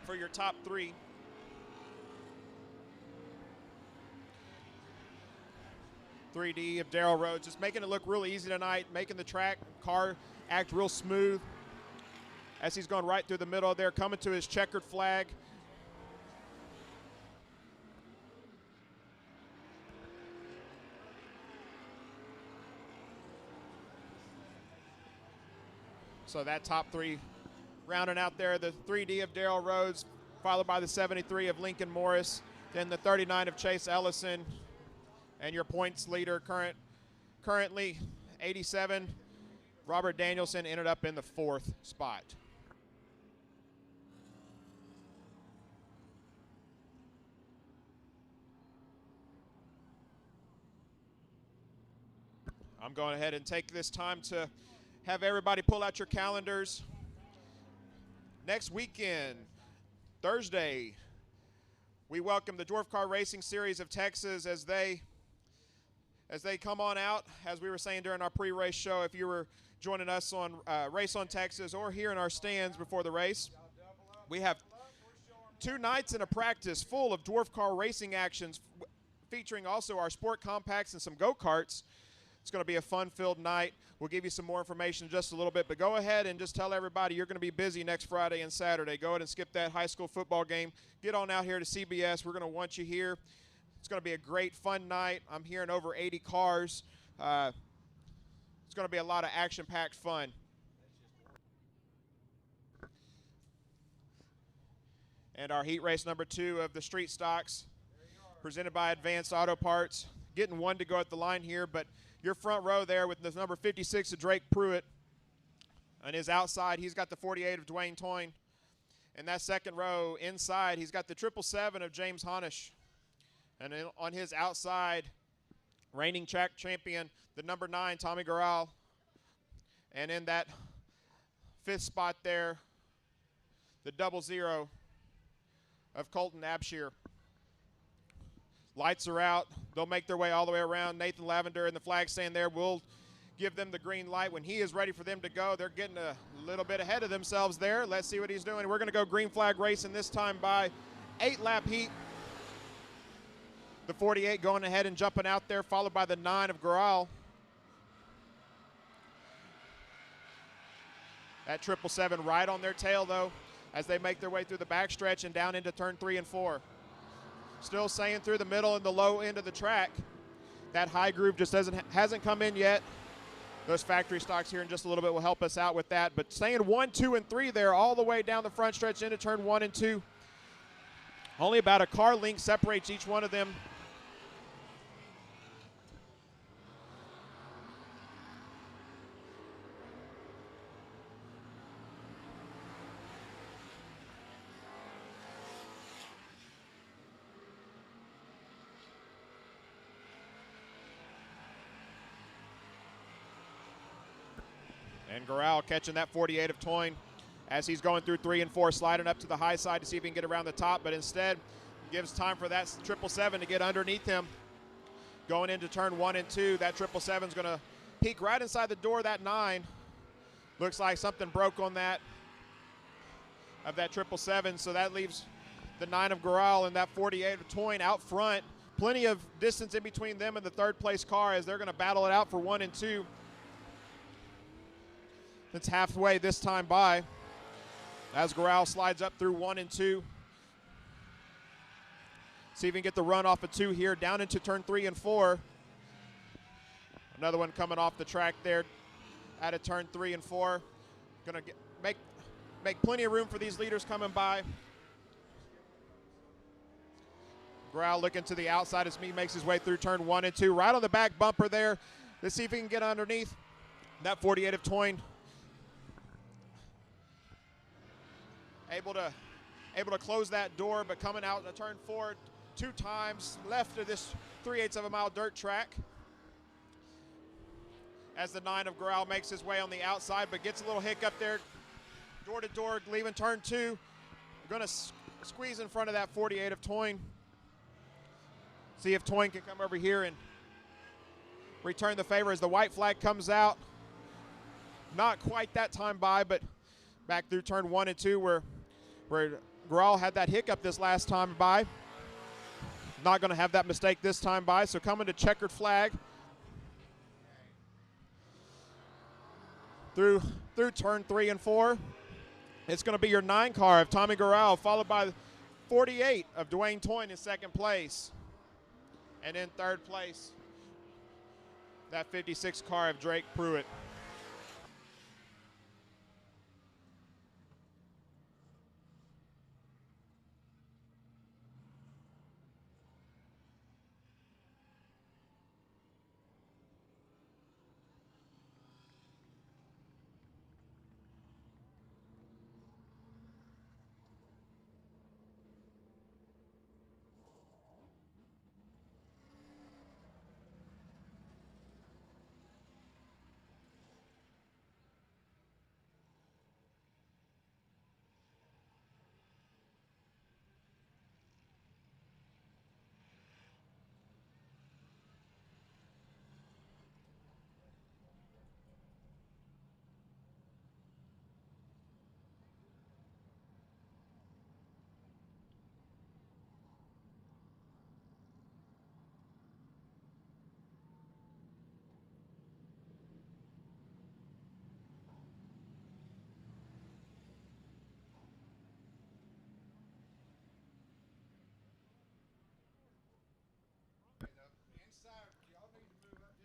for your top three. .3D of Darrell Rhodes, just making it look really easy tonight, making the car act real smooth as he's going right through the middle there, coming to his checkered flag. So that top three rounding out there, the 3D of Darrell Rhodes, followed by the 73 of Lincoln Morris, then the 39 of Chase Ellison, and your points leader currently 87, Robert Danielson, ended up in the 4th spot. I'm going ahead and take this time to have everybody pull out your calendars. Next weekend, Thursday, we welcome the Dwarf Car Racing Series of Texas as they come on out. As we were saying during our pre-race show, if you were joining us on Race on Texas or here in our stands before the race, we have 2 nights in a practice full of dwarf car racing actions, featuring also our sport compacts and some go-karts. It's going to be a fun-filled night. We'll give you some more information in just a little bit, but go ahead and just tell everybody you're going to be busy next Friday and Saturday. Go ahead and skip that high school football game. Get on out here to CBS. We're going to want you here. It's going to be a great, fun night. I'm hearing over 80 cars. It's going to be a lot of action-packed fun. And our heat race number 2 of the street stocks, presented by Advanced Auto Parts. Getting 1 to go at the line here, but your front row there with the number 56 of Drake Pruitt. On his outside, he's got the 48 of Dwayne Toyne. And that second row inside, he's got the 777 of James Honish. And on his outside, reigning track champion, the number 9, Tommy Garral. And in that 5th spot there, the 00 of Colton Abshire. Lights are out. They'll make their way all the way around. Nathan Lavender and the flag stand there will give them the green light. When he is ready for them to go, they're getting a little bit ahead of themselves there. Let's see what he's doing. We're going to go green flag racing this time by 8-lap heat. The 48 going ahead and jumping out there, followed by the 9 of Garral. That 777 right on their tail, though, as they make their way through the backstretch and down into turn 3 and 4. Still staying through the middle and the low end of the track. That high groove just hasn't come in yet. Those factory stocks here in just a little bit will help us out with that. But staying 1, 2, and 3 there all the way down the front stretch into turn 1 and 2. Only about a car length separates each one of them. And Garral catching that 48 of Toyne. as he's going through 3 and 4, sliding up to the high side to see if he can get around the top, but instead gives time for that 777 to get underneath him. Going into turn 1 and 2, that 777 is going to peek right inside the door of that 9. Looks like something broke on that of that 777, so that leaves the 9 of Goral and that 48 of Toyne out front. Plenty of distance in between them and the third place car as they're going to battle it out for 1 and 2. It's halfway this time by as Goral slides up through 1 and 2. See if he can get the run off of 2 here, down into turn 3 and 4. Another one coming off the track there out of turn 3 and 4. Gonna make plenty of room for these leaders coming by. Goral looking to the outside as he makes his way through turn 1 and 2. Right on the back bumper there. Let's see if he can get underneath that 48 of Toyne. Able to close that door, but coming out to turn 4 2 times left of this 3/8 of a mile dirt track. As the 9 of Goral makes his way on the outside, but gets a little hiccup there. Door to door, leaving turn 2. Going to squeeze in front of that 48 of Toyne. See if Toyne can come over here and return the favor as the white flag comes out. Not quite that time by, but back through turn 1 and 2 where Goral had that hiccup this last time by. Not going to have that mistake this time by, so coming to checkered flag. Through turn 3 and 4. It's going to be your 9 car of Tommy Goral, followed by 48 of Dwayne Toyne in second place. And in third place, that 56 car of Drake Pruitt.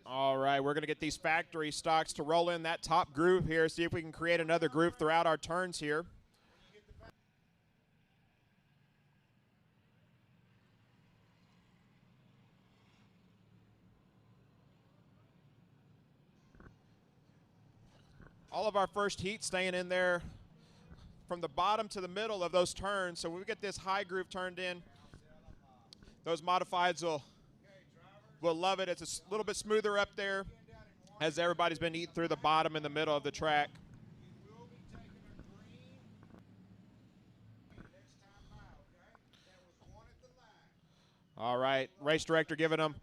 All right, we're going to get these factory stocks to roll in that top groove here, see if we can create another groove throughout our turns here. All of our first heat staying in there from the bottom to the middle of those turns, so when we get this high groove turned in, those modifieds will love it. It's a little bit smoother up there as everybody's been eating through the bottom and the middle of the track. All right, race director giving them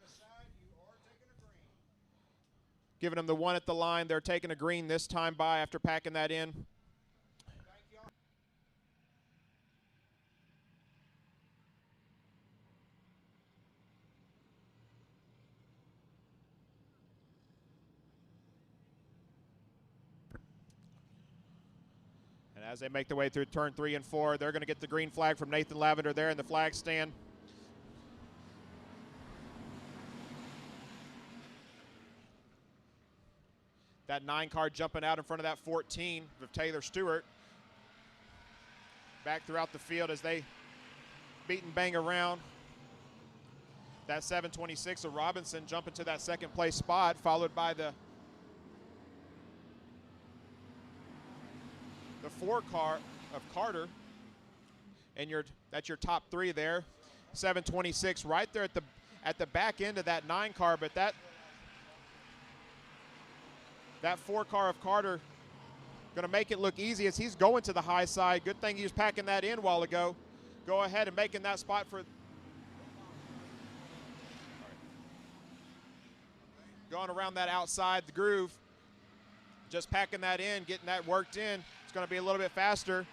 the one at the line. They're taking a green this time by after packing that in. And as they make their way through turn 3 and 4, they're going to get the green flag from Nathan Lavender there in the flag stand. That 9 car jumping out in front of that 14 of Taylor Stewart. Back throughout the field as they beat and bang around. That 726 of Robinson jumping to that second place spot, followed by the 4 car of Carter. And that's your top 3 there. 726 right there at the back end of that 9 car, but that 4 car of Carter Going to make it look easy as he's going to the high side. Good thing he was packing that in a while ago. Go ahead and making that spot for. Going around that outside the groove. Just packing that in, getting that worked in. It's going to be a little bit faster.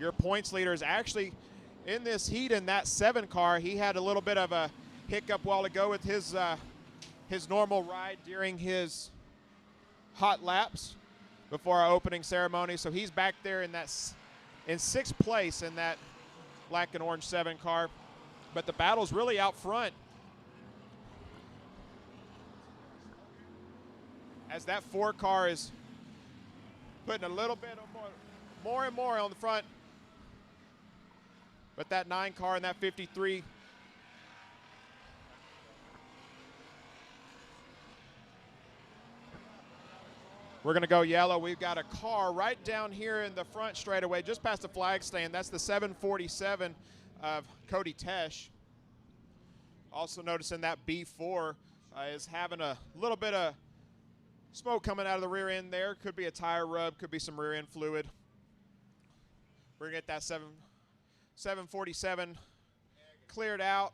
Your points leader is actually in this heat in that 7 car. He had a little bit of a hiccup while ago with his normal ride during his hot laps before our opening ceremony. So he's back there in 6th place in that black and orange 7 car. But the battle's really out front. As that 4 car is putting a little bit of more and more on the front. But that 9 car and that 53. We're going to go yellow. We've got a car right down here in the front straightaway, just past the flag stand. That's the 747 of Cody Tesh. Also noticing that B4 is having a little bit of smoke coming out of the rear end there. Could be a tire rub, could be some rear end fluid. We're going to get that 747 cleared out.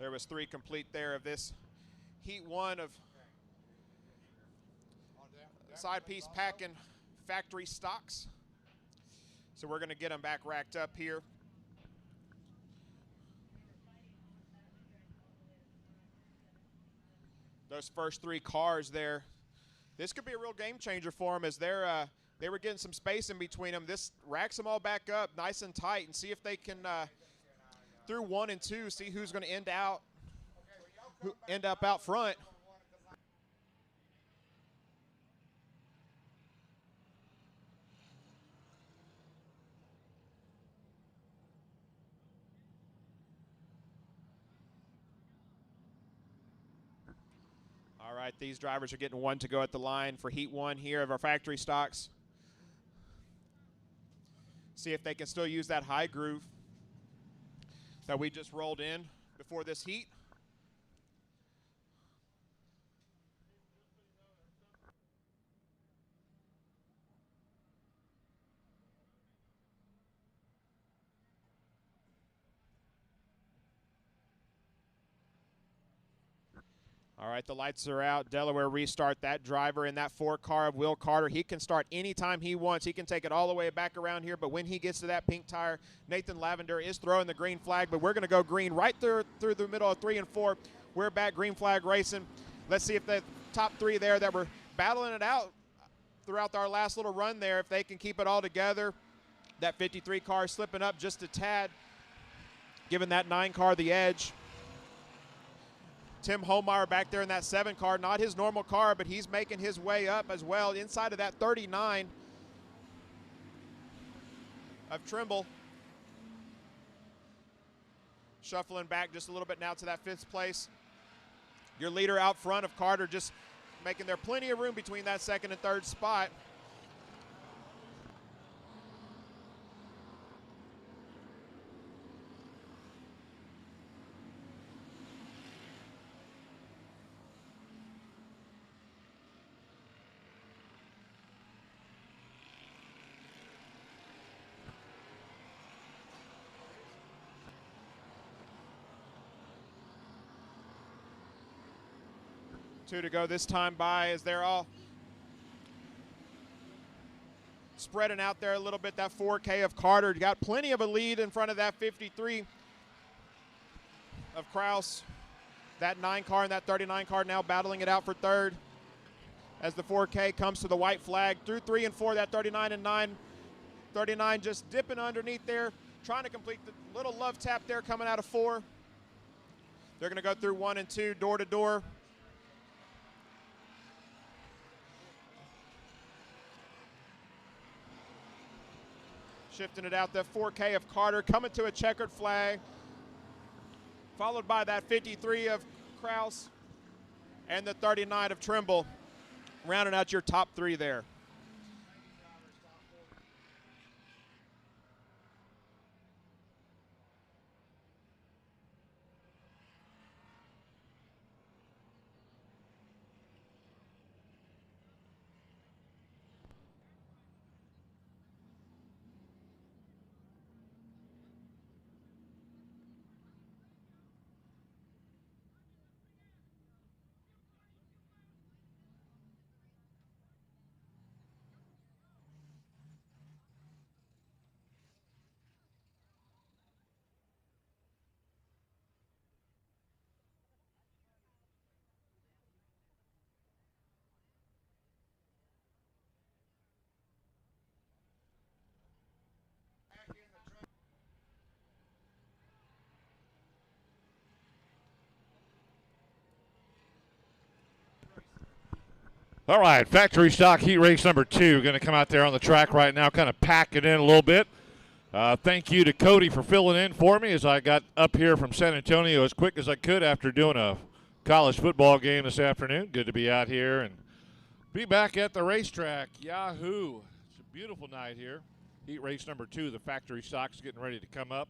There was 3 complete there of this heat 1 of side piece packing factory stocks. So we're going to get them back racked up here. Those first 3 cars there, this could be a real game changer for them as they were getting some space in between them. This racks them all back up nice and tight and see if they can through 1 and 2, see who's going to end up out front. All right, these drivers are getting 1 to go at the line for heat 1 here of our factory stocks. See if they can still use that high groove that we just rolled in before this heat. All right, the lights are out. Delaware restart that driver in that 4 car of Will Carter. He can start anytime he wants. He can take it all the way back around here, but when he gets to that pink tire, Nathan Lavender is throwing the green flag, but we're going to go green right through the middle of 3 and 4. We're back green flag racing. Let's see if the top 3 there that were battling it out throughout our last little run there, if they can keep it all together. That 53 car slipping up just a tad, giving that 9 car the edge. Tim Holmeyer back there in that 7 car, not his normal car, but he's making his way up as well inside of that 39 of Trimble. Shuffling back just a little bit now to that 5th place. Your leader out front of Carter just making there plenty of room between that 2nd and 3rd spot. Two to go this time by as they're all spreading out there a little bit. That 4K of Carter got plenty of a lead in front of that 53 of Kraus. That 9 car and that 39 car now battling it out for 3rd as the 4K comes to the white flag through 3 and 4. That 39 and 9. 39 just dipping underneath there, trying to complete the little love tap there coming out of 4. They're going to go through 1 and 2 door to door. Shifting it out, the 4K of Carter coming to a checkered flag, followed by that 53 of Kraus and the 39 of Trimble, rounding out your top 3 there. All right, factory stock heat race number 2 going to come out there on the track right now, kind of pack it in a little bit. Thank you to Cody for filling in for me as I got up here from San Antonio as quick as I could after doing a college football game this afternoon. Good to be out here and be back at the racetrack. Yahoo! It's a beautiful night here. Heat race number 2, the factory stock's getting ready to come up.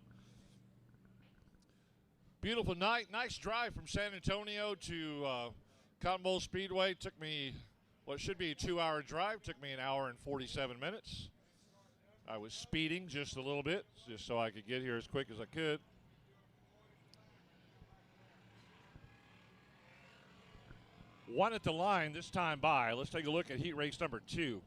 Beautiful night. Nice drive from San Antonio to Cotton Bowl Speedway. Took me what should be a 2-hour drive. Took me an hour and 47 minutes. I was speeding just a little bit, just so I could get here as quick as I could. One at the line this time by. Let's take a look at heat race number 2.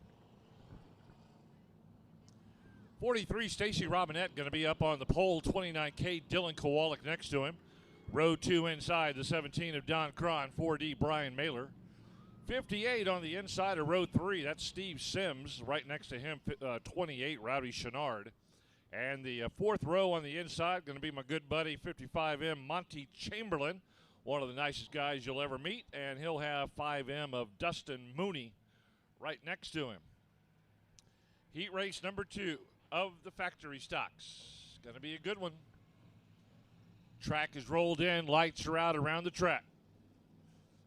43, Stacy Robinette going to be up on the pole. 29K, Dylan Kowalik next to him. Row 2 inside, the 17 of Don Cron. 4D, Brian Mailer. 58 on the inside of row 3. That's Steve Sims. Right next to him, 28, Rowdy Chenard. And the 4th row on the inside going to be my good buddy, 55M, Monty Chamberlain. One of the nicest guys you'll ever meet. And he'll have 5M of Dustin Mooney right next to him. Heat race number 2 of the factory stocks. Going to be a good one. Track is rolled in. Lights are out around the track.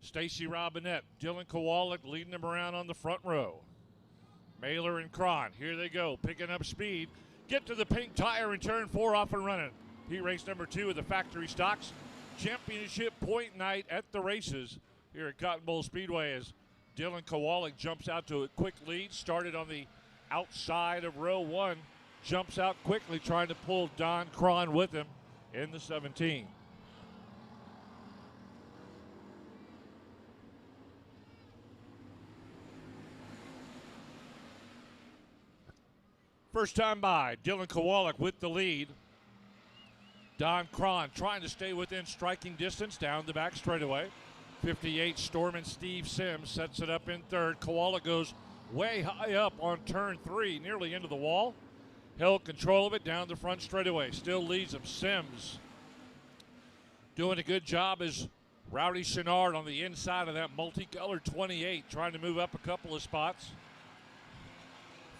Stacy Robinette, Dylan Kowalik leading them around on the front row. Mailer and Cron, here they go, picking up speed. Get to the pink tire in turn 4, off and running. Heat race number 2 of the factory stocks. Championship point night at the races here at Cotton Bowl Speedway as Dylan Kowalik jumps out to a quick lead. Started on the outside of row 1. Jumps out quickly trying to pull Don Cron with him in the 17. First time by, Dylan Kowalik with the lead. Don Cron trying to stay within striking distance down the back straightaway. 58, Stormin' Steve Sims sets it up in 3rd. Kowalik goes way high up on turn 3, nearly into the wall. Held control of it down the front straightaway. Still leads him. Sims doing a good job as Rowdy Chenard on the inside of that multicolored 28, trying to move up a couple of spots.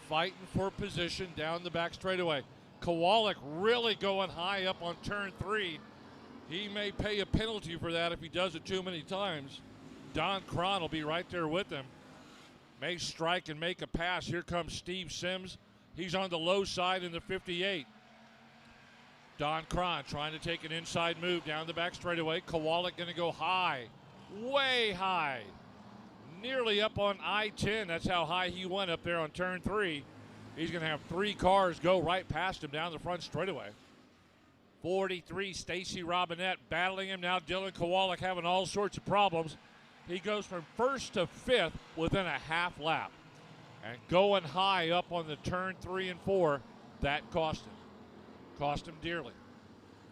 Fighting for position down the back straightaway. Kowalik really going high up on turn 3. He may pay a penalty for that if he does it too many times. Don Cron will be right there with him. May strike and make a pass. Here comes Steve Sims. He's on the low side in the 58. Don Cron trying to take an inside move down the back straightaway. Kowalik going to go high, way high, nearly up on I-10. That's how high he went up there on turn 3. He's going to have 3 cars go right past him down the front straightaway. 43, Stacy Robinette battling him. Now Dylan Kowalik having all sorts of problems. He goes from 1st to 5th within a half lap. And going high up on the turn 3 and 4, that cost him. Cost him dearly.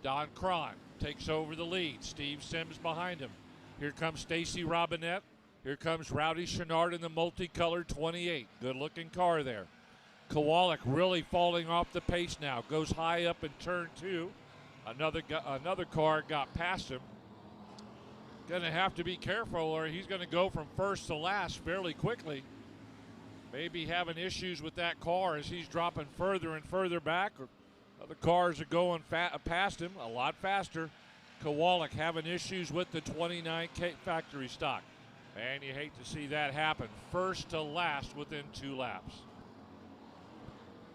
Don Cron takes over the lead. Steve Sims behind him. Here comes Stacy Robinette. Here comes Rowdy Chenard in the multicolored 28. Good-looking car there. Kowalik really falling off the pace now. Goes high up in turn 2. Another car got past him. Going to have to be careful or he's going to go from 1st to last fairly quickly. Maybe having issues with that car as he's dropping further and further back. Or other cars are going past him a lot faster. Kowalik having issues with the 29K factory stock. And you hate to see that happen. 1st to last within 2 laps.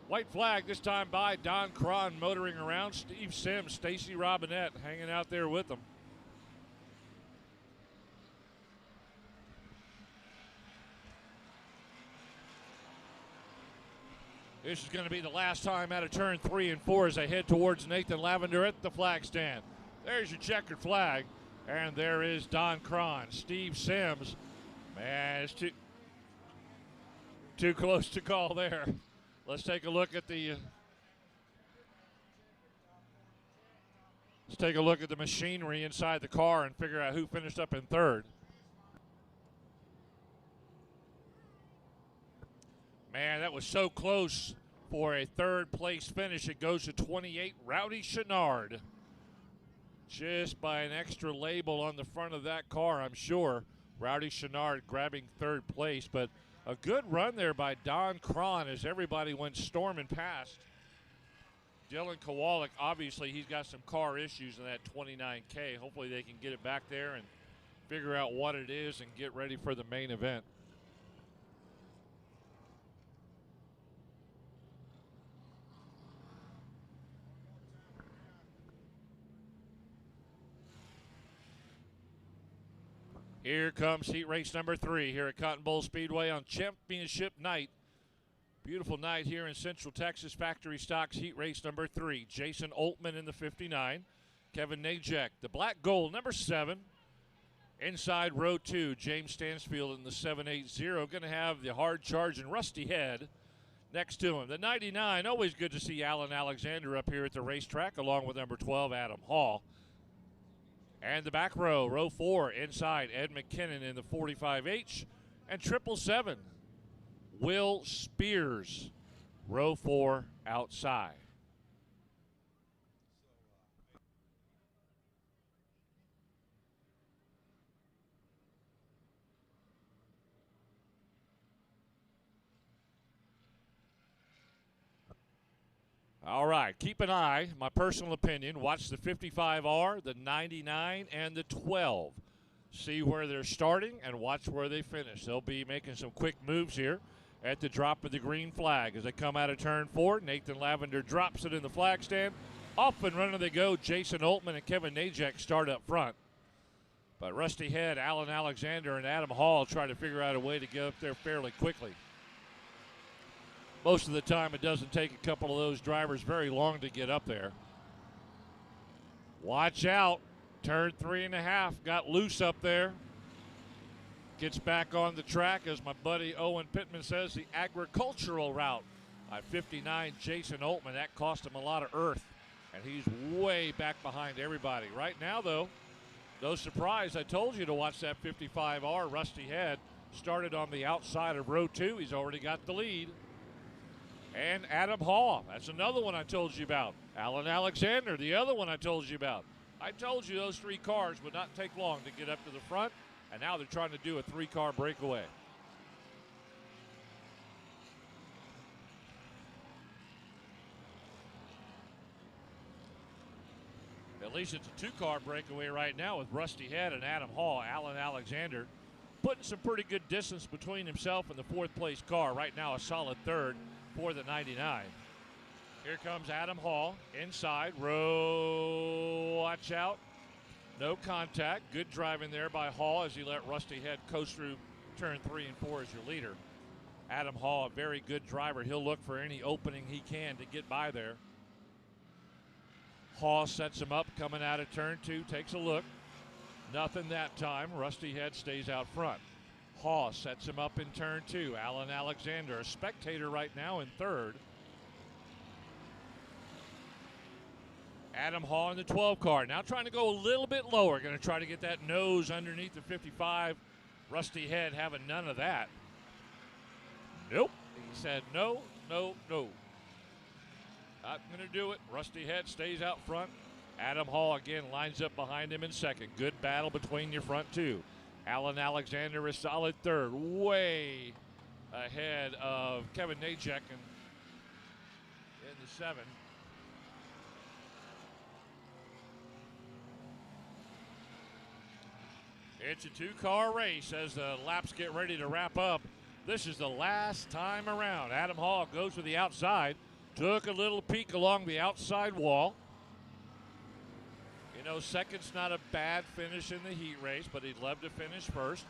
White flag this time by Don Cron motoring around. Steve Sims, Stacy Robinette hanging out there with them. This is going to be the last time out of turn 3 and 4 as they head towards Nathan Lavender at the flag stand. There's your checkered flag. And there is Don Cron. Steve Sims. Man, it's too close to call there. Let's take a look at the machinery inside the car and figure out who finished up in 3rd. Man, that was so close for a 3rd place finish. It goes to 28, Rowdy Chenard. Just by an extra label on the front of that car, I'm sure. Rowdy Chenard grabbing third place, but a good run there by Don Cron as everybody went storming past. Dylan Kowalik, obviously he's got some car issues in that 29K. Hopefully they can get it back there and figure out what it is and get ready for the main event. Here comes heat race number 3 here at Cotton Bowl Speedway on championship night. Beautiful night here in Central Texas. Factory Stocks heat race number 3. Jason Oltman in the 59. Kevin Najek, the black gold, number 7. Inside row 2, James Stansfield in the 780. Going to have the hard charge and Rusty Head next to him. The 99, always good to see Alan Alexander up here at the racetrack, along with number 12, Adam Hall. And the back row, row 4, inside, Ed McKinnon in the 45H. And 777, Will Spears, row 4, outside. All right, keep an eye, my personal opinion, watch the 55R, the 99, and the 12. See where they're starting and watch where they finish. They'll be making some quick moves here at the drop of the green flag. As they come out of turn 4, Nathan Lavender drops it in the flag stand. Off and running they go. Jason Oltman and Kevin Najek start up front. But Rusty Head, Alan Alexander, and Adam Hall try to figure out a way to get up there fairly quickly. Most of the time, it doesn't take a couple of those drivers very long to get up there. Watch out. Turn 3.5. Got loose up there. Gets back on the track, as my buddy Owen Pittman says, the agricultural route. By 59, Jason Oltman. That cost him a lot of earth. And he's way back behind everybody. Right now, though, no surprise. I told you to watch that 55R. Rusty Head started on the outside of row 2. He's already got the lead. And Adam Hall, that's another one I told you about. Alan Alexander, the other one I told you about. I told you those 3 cars would not take long to get up to the front, and now they're trying to do a 3-car breakaway. At least it's a 2-car breakaway right now with Rusty Head and Adam Hall. Alan Alexander putting some pretty good distance between himself and the 4th place car. Right now a solid 3rd for the 99. Here comes Adam Hall inside row. Watch out. No contact. Good driving there by Hall as he let Rusty Head coast through turn 3 and 4 as your leader. Adam Hall, a very good driver. He'll look for any opening he can to get by there. Hall sets him up coming out of turn 2, takes a look. Nothing that time. Rusty Head stays out front. Hall sets him up in turn 2. Alan Alexander, a spectator right now in 3rd. Adam Hall in the 12 car. Now trying to go a little bit lower. Going to try to get that nose underneath the 55. Rusty Head having none of that. Nope. He said no, no, no. Not going to do it. Rusty Head stays out front. Adam Hall again lines up behind him in 2nd. Good battle between your front 2. Alan Alexander is solid 3rd. Way ahead of Kevin Najek in the 7. It's a 2-car race as the laps get ready to wrap up. This is the last time around. Adam Hall goes to the outside. Took a little peek along the outside wall. You know, second's not a bad finish in the heat race, but he'd love to finish first.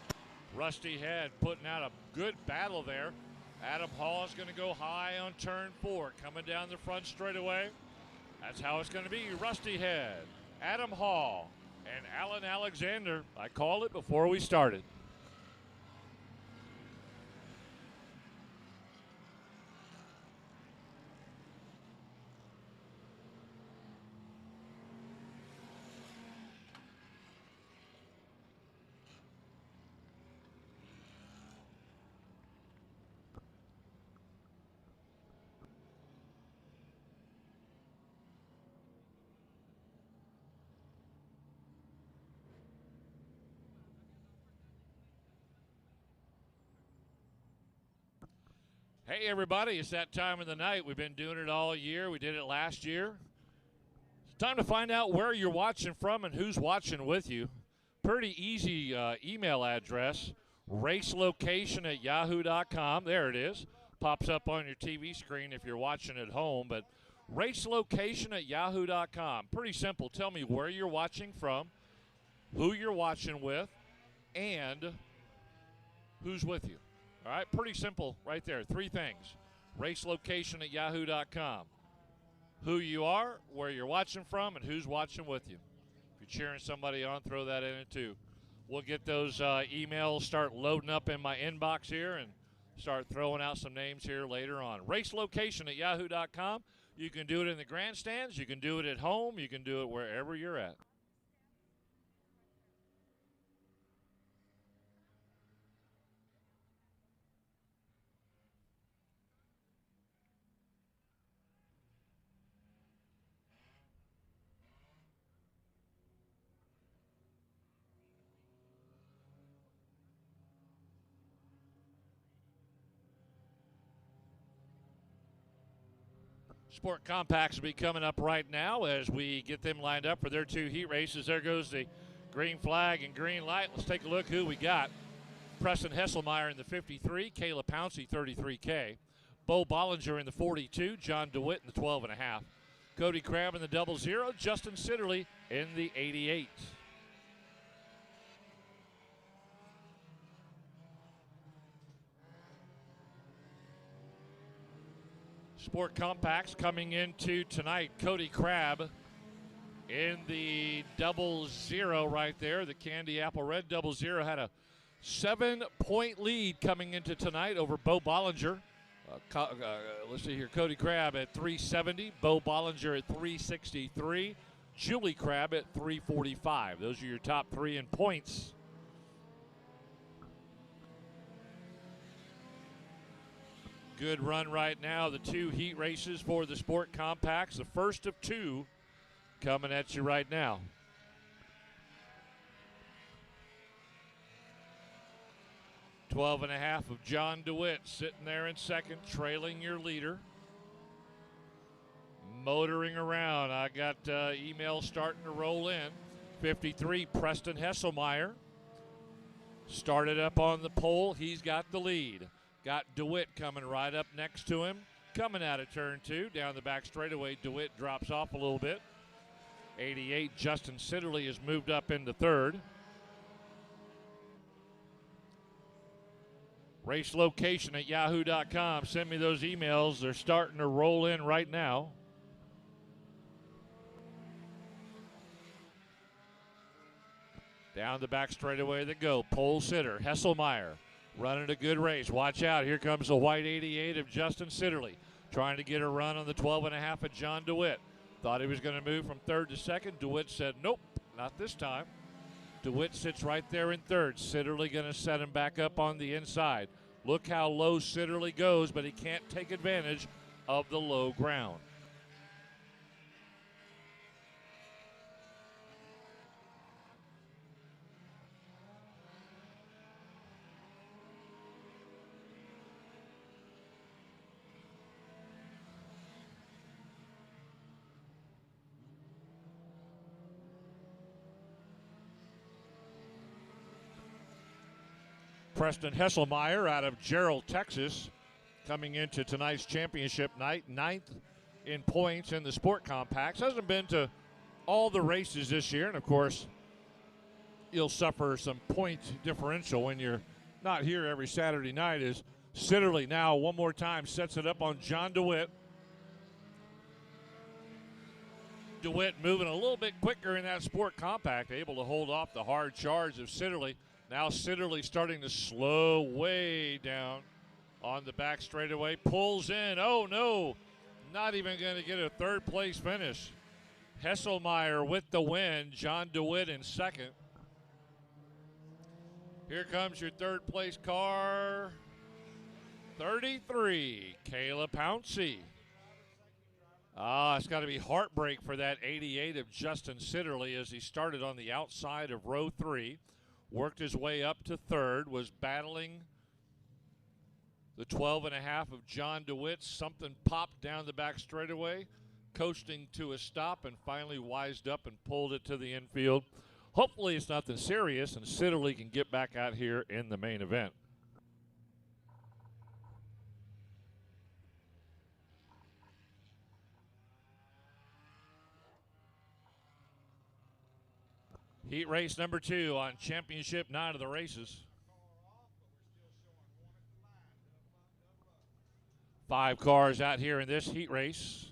Rusty Head putting out a good battle there. Adam Hall is going to go high on turn 4, coming down the front straightaway. That's how it's going to be. Rusty Head, Adam Hall, and Alan Alexander. I called it before we started. Hey, everybody, it's that time of the night. We've been doing it all year. We did it last year. It's time to find out where you're watching from and who's watching with you. Pretty easy email address, racelocation@yahoo.com. There it is. Pops up on your TV screen if you're watching at home, but racelocation@yahoo.com. Pretty simple. Tell me where you're watching from, who you're watching with, and who's with you. All right, pretty simple right there. 3 things. Racelocation@yahoo.com. Who you are, where you're watching from, and who's watching with you. If you're cheering somebody on, throw that in it too. We'll get those emails start loading up in my inbox here and start throwing out some names here later on. Racelocation@yahoo.com. You can do it in the grandstands. You can do it at home. You can do it wherever you're at. Sport Compacts will be coming up right now as we get them lined up for their 2 heat races. There goes the green flag and green light. Let's take a look who we got. Preston Hesselmeyer in the 53, Kayla Pouncey 33K, Bo Bollinger in the 42, John DeWitt in the 12.5, Cody Crabb in the 00, Justin Sitterly in the 88. Sport Compacts coming into tonight. Cody Crabb in the 00 right there. The Candy Apple Red 00 had a 7-point lead coming into tonight over Bo Bollinger. Let's see here. Cody Crabb at 370. Bo Bollinger at 363. Julie Crabb at 345. Those are your top 3 in points. Good run right now. The 2 heat races for the Sport Compacts. The first of 2 coming at you right now. $12.5 of John DeWitt sitting there in second, trailing your leader. Motoring around. I got emails starting to roll in. 53, Preston Hesselmeyer. Started up on the pole. He's got the lead. Got DeWitt coming right up next to him. Coming out of turn 2. Down the back straightaway, DeWitt drops off a little bit. 88, Justin Sitterly has moved up into third. Racelocation@yahoo.com. Send me those emails. They're starting to roll in right now. Down the back straightaway they go. Pole sitter, Hesselmeyer. Running a good race. Watch out. Here comes the white 88 of Justin Sitterly. Trying to get a run on the 12.5 of John DeWitt. Thought he was going to move from third to second. DeWitt said, nope, not this time. DeWitt sits right there in third. Sitterly going to set him back up on the inside. Look how low Sitterly goes, but he can't take advantage of the low ground. Preston Hesselmeyer out of Gerald, Texas, coming into tonight's championship night, 9th in points in the Sport Compacts. Hasn't been to all the races this year, and of course, you'll suffer some point differential when you're not here every Saturday night. As Sitterly now one more time sets it up on John DeWitt. DeWitt moving a little bit quicker in that Sport Compact, able to hold off the hard charge of Sitterly. Now Sitterly starting to slow way down on the back straightaway. Pulls in. Oh, no. Not even going to get a third place finish. Hesselmeyer with the win. John DeWitt in second. Here comes your third place car. 33, Kayla Pouncey. It's got to be heartbreak for that 88 of Justin Sitterly as he started on the outside of row 3. Worked his way up to third, was battling The 12.5 of John DeWitt. Something popped down the back straightaway, coasting to a stop, and finally wised up and pulled it to the infield. Hopefully it's nothing serious, and Siddeley can get back out here in the main event. Heat race number 2 on championship night of the races. 5 cars out here in this heat race.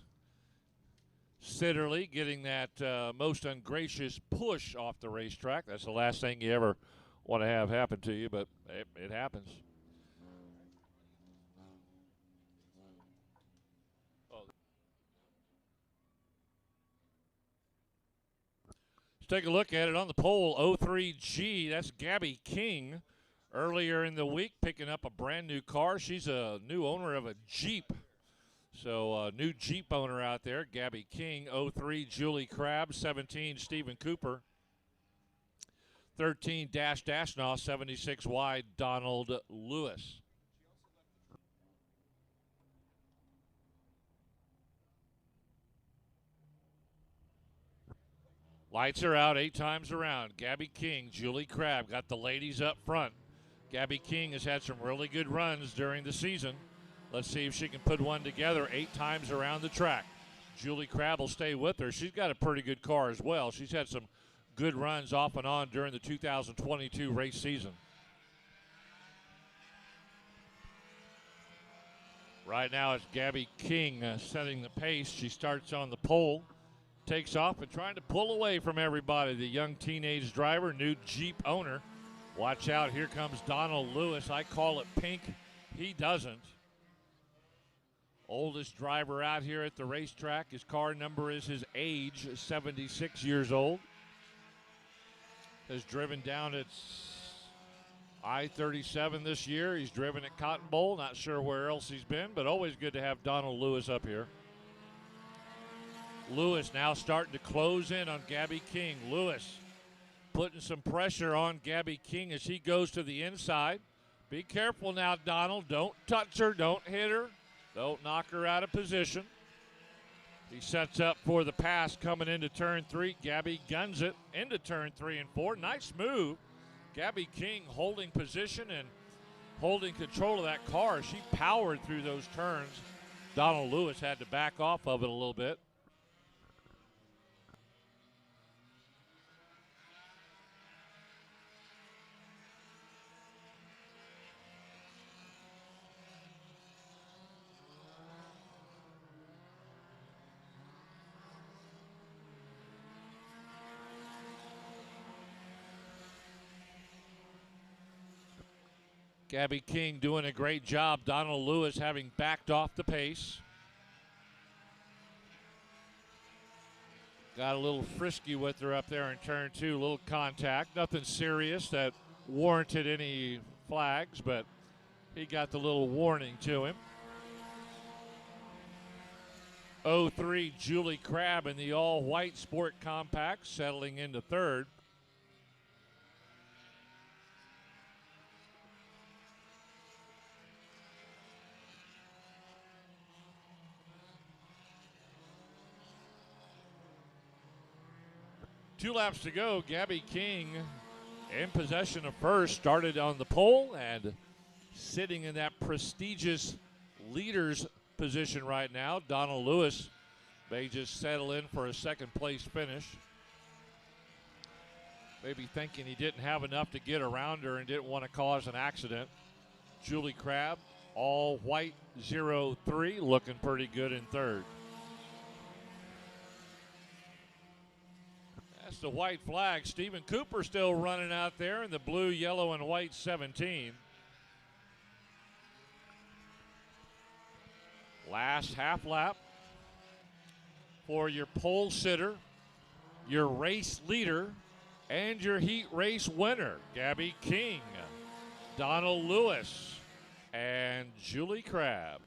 Siddeley getting that most ungracious push off the racetrack. That's the last thing you ever want to have happen to you, but it happens. Let's take a look at it on the pole. 03G, that's Gabby King. Earlier in the week, picking up a brand new car. She's a new owner of a Jeep. So new Jeep owner out there, Gabby King. 03, Julie Crabb. 17, Stephen Cooper. 13, Dash Dashnaw. 76 wide, Donald Lewis. Lights are out 8 times around. Gabby King, Julie Crabb got the ladies up front. Gabby King has had some really good runs during the season. Let's see if she can put one together 8 times around the track. Julie Crabb will stay with her. She's got a pretty good car as well. She's had some good runs off and on during the 2022 race season. Right now it's Gabby King setting the pace. She starts on the pole, takes off and trying to pull away from everybody. The young teenage driver, new Jeep owner. Watch out, here comes Donald Lewis. I call it pink. He doesn't. Oldest driver out here at the racetrack. His car number is his age, 76 years old. Has driven down at I-37 this year. He's driven at Cotton Bowl. Not sure where else he's been, but always good to have Donald Lewis up here. Lewis now starting to close in on Gabby King. Lewis putting some pressure on Gabby King as he goes to the inside. Be careful now, Donald. Don't touch her. Don't hit her. Don't knock her out of position. He sets up for the pass coming into turn 3. Gabby guns it into turn 3 and 4. Nice move. Gabby King holding position and holding control of that car. She powered through those turns. Donald Lewis had to back off of it a little bit. Gabby King doing a great job. Donald Lewis having backed off the pace. Got a little frisky with her up there in turn 2. A little contact. Nothing serious that warranted any flags, but he got the little warning to him. 03 Julie Crabb in the all-white Sport Compact settling into third. Two laps to go. Gabby King in possession of first. Started on the pole and sitting in that prestigious leader's position right now. Donald Lewis may just settle in for a second place finish. Maybe thinking he didn't have enough to get around her and didn't want to cause an accident. Julie Crabb, all white 03, looking pretty good in third. That's the white flag. Stephen Cooper still running out there in the blue, yellow, and white 17. Last half lap for your pole sitter, your race leader, and your heat race winner, Gabby King, Donald Lewis, and Julie Crabb.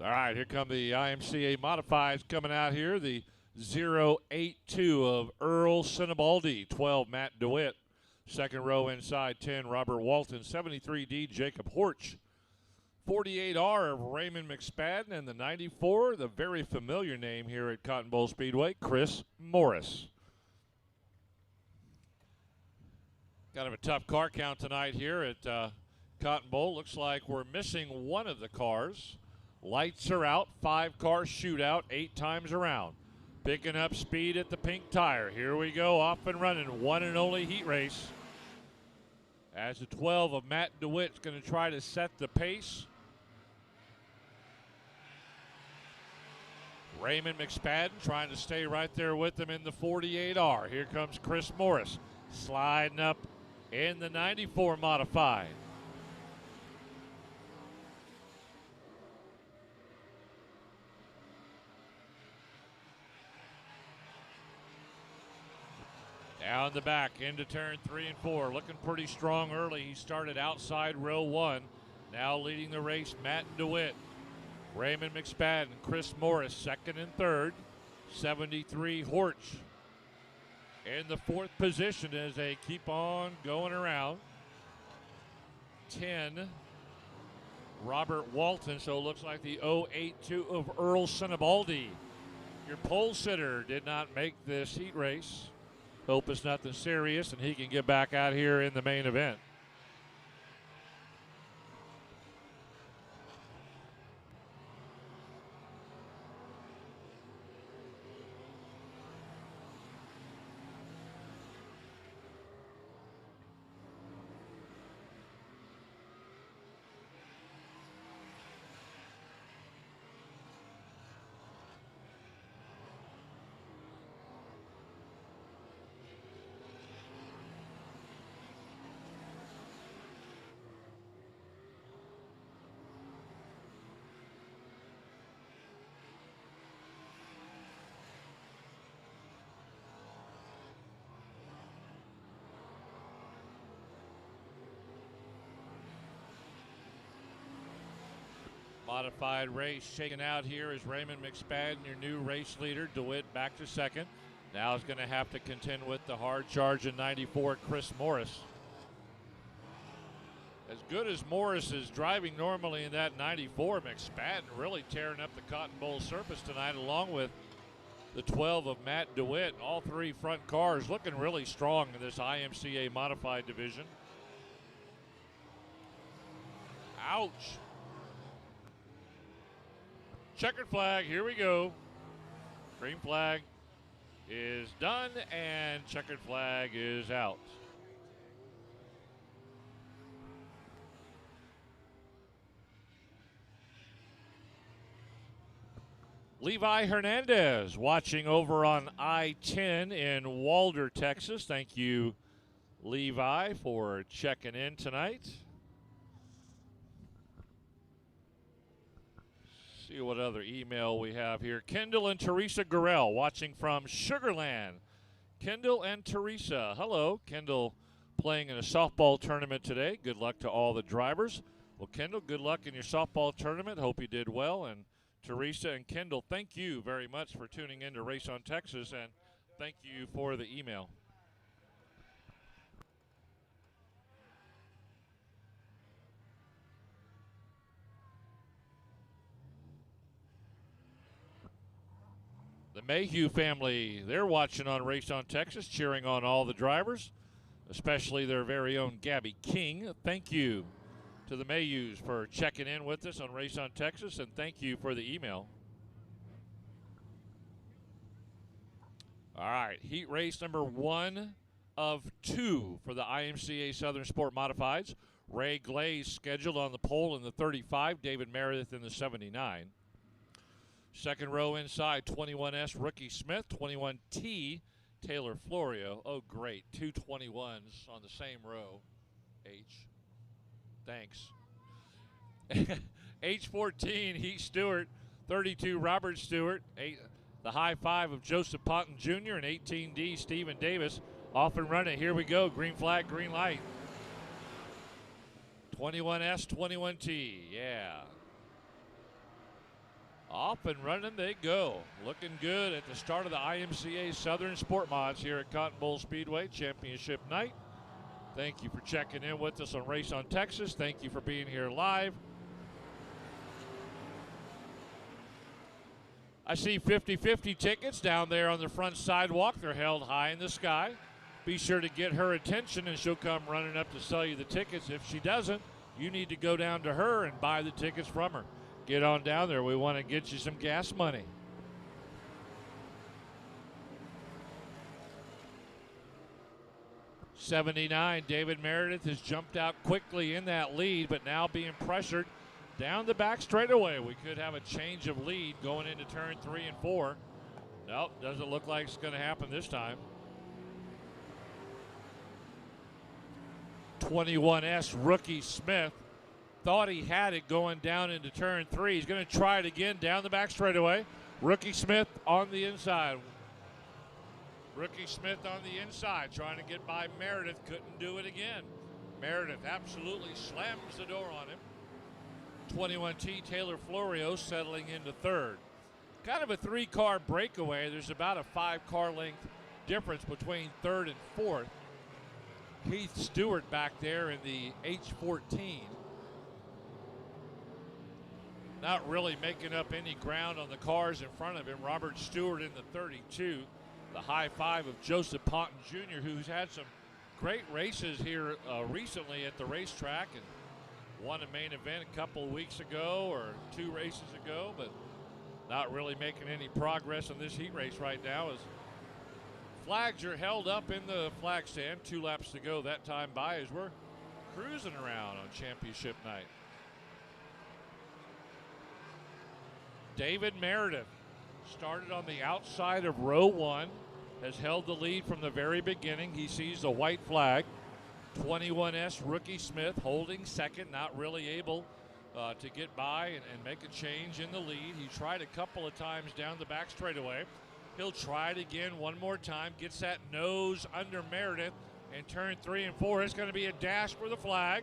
All right, here come the IMCA modifieds coming out here. The 082 of Earl Sinibaldi, 12 Matt DeWitt. Second row inside 10 Robert Walton, 73D Jacob Horch. 48R of Raymond McSpadden, and the 94, the very familiar name here at Cotton Bowl Speedway, Chris Morris. Kind of a tough car count tonight here at Cotton Bowl. Looks like we're missing one of the cars. Lights are out, 5-car shootout, 8 times around. Picking up speed at the pink tire. Here we go, off and running, one and only heat race. As the 12 of Matt DeWitt's going to try to set the pace. Raymond McSpadden trying to stay right there with him in the 48R. Here comes Chris Morris sliding up in the 94 modified. Down the back into turn 3 and 4. Looking pretty strong early. He started outside row 1. Now leading the race, Matt DeWitt. Raymond McSpadden, Chris Morris, second and third. 73 Horch in the 4th position as they keep on going around. 10, Robert Walton. So it looks like the 082 of Earl Sinibaldi. Your pole sitter did not make this heat race. Hope it's nothing serious and he can get back out here in the main event. Modified race shaken out here is Raymond McSpadden, your new race leader. DeWitt back to second. Now is going to have to contend with the hard charge in 94, Chris Morris. As good as Morris is driving normally in that 94, McSpadden really tearing up the Cotton Bowl surface tonight, along with the 12 of Matt DeWitt. All 3 front cars looking really strong in this IMCA modified division. Ouch. Checkered flag, here we go. Green flag is done and checkered flag is out. Levi Hernandez watching over on I-10 in Walder, Texas. Thank you, Levi, for checking in tonight. See what other email we have here. Kendall and Teresa Gurrell watching from Sugarland. Kendall and Teresa. Hello. Kendall playing in a softball tournament today. Good luck to all the drivers. Well, Kendall, good luck in your softball tournament. Hope you did well. And Teresa and Kendall, thank you very much for tuning in to Race on Texas, and thank you for the email. The Mayhew family, they're watching on Race on Texas, cheering on all the drivers, especially their very own Gabby King. Thank you to the Mayhews for checking in with us on Race on Texas, and thank you for the email. All right, heat race number 1 of 2 for the IMCA Southern Sport Modifieds. Ray Glaze scheduled on the pole in the 35, David Meredith in the 79. Second row inside, 21S Rookie Smith, 21T Taylor Florio. Oh, great, 2 21s on the same row. H. Thanks. H14 Heath Stewart, 32 Robert Stewart, the high 5 of Joseph Ponton Jr. and 18D Stephen Davis. Off and running. Here we go. Green flag, green light. 21S, 21T. Yeah. Off and running they go. Looking good at the start of the IMCA Southern Sport Mods here at Cotton Bowl Speedway Championship night. Thank you for checking in with us on Race on Texas. Thank you for being here live. I see 50-50 tickets down there on the front sidewalk. They're held high in the sky. Be sure to get her attention and she'll come running up to sell you the tickets. If she doesn't, you need to go down to her and buy the tickets from her. Get on down there. We want to get you some gas money. '79, David Meredith has jumped out quickly in that lead, but now being pressured down the back straightaway. We could have a change of lead going into turn 3 and 4. Nope, doesn't look like it's going to happen this time. 21S Rookie Smith thought he had it going down into turn 3. He's going to try it again down the back straightaway. Rookie Smith on the inside. Rookie Smith on the inside trying to get by Meredith. Couldn't do it again. Meredith absolutely slams the door on him. 21T Taylor Florio settling into third. Kind of a 3-car breakaway. There's about a 5-car length difference between third and fourth. Keith Stewart back there in the H14. Not really making up any ground on the cars in front of him. Robert Stewart in the 32. The high five of Joseph Ponton Jr., who's had some great races here recently at the racetrack and won a main event a couple of weeks ago or 2 races ago, but not really making any progress in this heat race right now as flags are held up in the flag stand. 2 laps to go that time by as we're cruising around on championship night. David Meredith started on the outside of row 1, has held the lead from the very beginning. He sees the white flag. 21S Rookie Smith holding second, not really able to get by and make a change in the lead. He tried a couple of times down the back straightaway. He'll try it again one more time, gets that nose under Meredith, and turn 3 and 4. It's going to be a dash for the flag.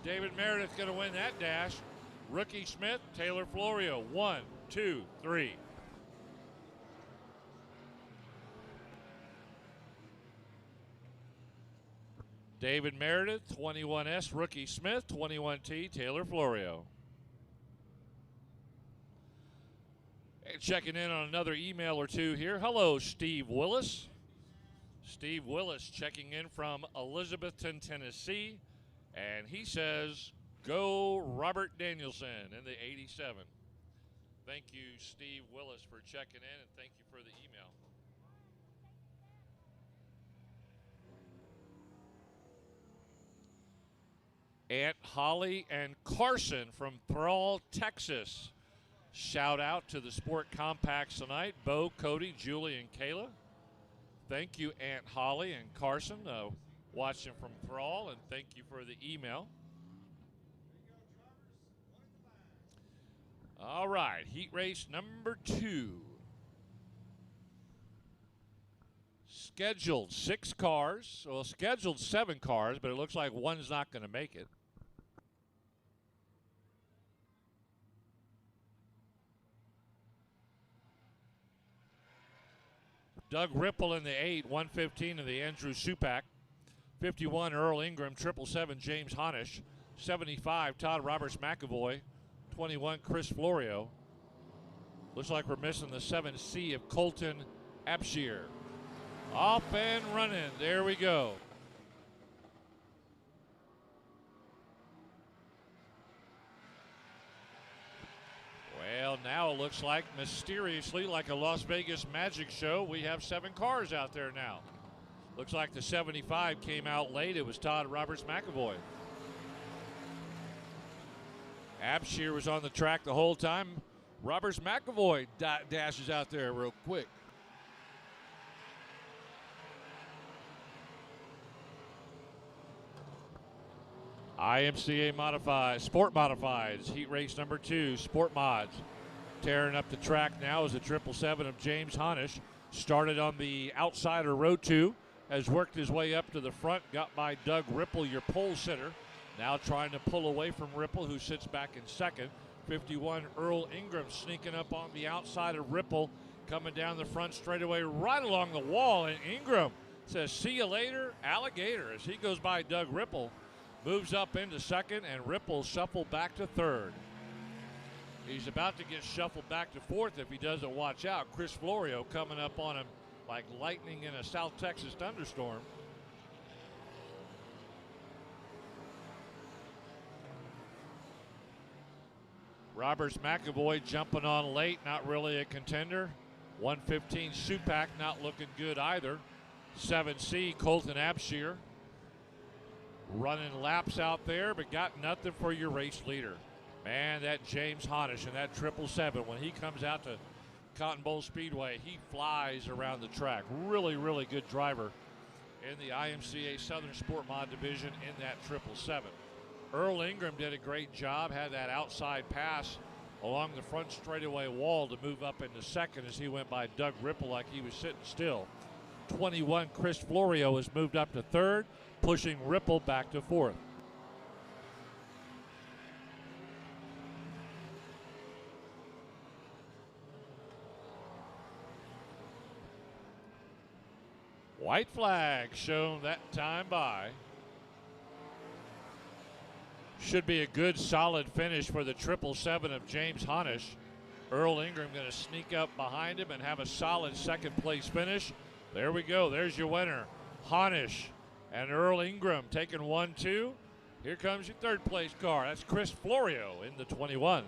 David Meredith going to win that dash. Rookie Smith, Taylor Florio, 1, 2, 3. David Meredith, 21S, Rookie Smith, 21T, Taylor Florio. And checking in on another email or two here. Hello, Steve Willis. Steve Willis checking in from Elizabethton, Tennessee. And he says, go Robert Danielson in the 87. Thank you, Steve Willis, for checking in, and thank you for the email. Aunt Holly and Carson from Thrall, Texas. Shout out to the Sport Compacts tonight. Bo, Cody, Julie, and Kayla. Thank you, Aunt Holly and Carson, watching from Thrall, and thank you for the email. All right, heat race number 2. Scheduled 6 cars. Well, scheduled 7 cars, but it looks like one's not going to make it. Doug Ripple in the 8, 115 of the Andrew Supak. 51, Earl Ingram, 777, James Honish. 75, Todd Roberts McAvoy. 21, Chris Florio. Looks like we're missing the 7C of Colton Abshir. Off and running. There we go. Well, now it looks like mysteriously, like a Las Vegas magic show, we have 7 cars out there now. Looks like the 75 came out late. It was Todd Roberts McAvoy. Abshir was on the track the whole time. Roberts McAvoy dashes out there real quick. IMCA Modified, Sport Modifieds, heat race number 2, Sport Mods. Tearing up the track now is the 777 of James Honish. Started on the outside of row 2, has worked his way up to the front, got by Doug Ripple, your pole sitter. Now trying to pull away from Ripple, who sits back in second. 51, Earl Ingram sneaking up on the outside of Ripple, coming down the front straightaway right along the wall, and Ingram says, "See you later, alligator," as he goes by Doug Ripple, moves up into second, and Ripple shuffled back to third. He's about to get shuffled back to fourth if he doesn't watch out. Chris Florio coming up on him like lightning in a South Texas thunderstorm. Roberts McAvoy jumping on late, not really a contender. 115 Supak not looking good either. 7C Colton Abshire running laps out there, but got nothing for your race leader. Man, that James Honish and that 777, when he comes out to Cotton Bowl Speedway, he flies around the track. Really, really good driver in the IMCA Southern Sport Mod division in that 777. Earl Ingram did a great job, had that outside pass along the front straightaway wall to move up into second as he went by Doug Ripple like he was sitting still. 21 Chris Florio has moved up to third, pushing Ripple back to fourth. White flag shown that time by. Should be a good solid finish for the 777 of James Honish. Earl Ingram going to sneak up behind him and have a solid second place finish. There we go. There's your winner. Honish and Earl Ingram taking 1-2. Here comes your third place car. That's Chris Florio in the 21.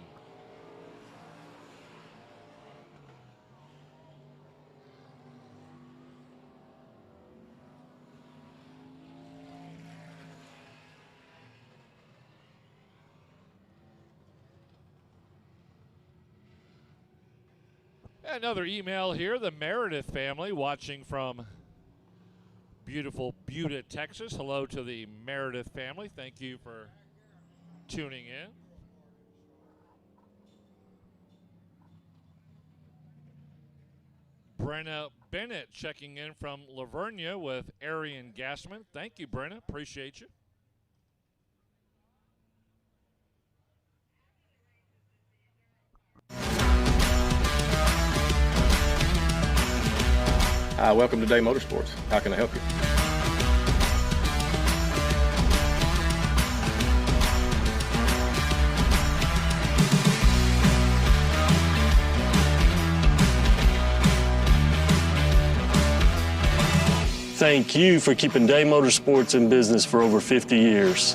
Another email here, the Meredith family watching from beautiful Buda, Texas. Hello to the Meredith family. Thank you for tuning in. Brenna Bennett checking in from Lavernia with Arian Gassman. Thank you, Brenna. Appreciate you. Hi, welcome to Day Motorsports. How can I help you? Thank you for keeping Day Motorsports in business for over 50 years.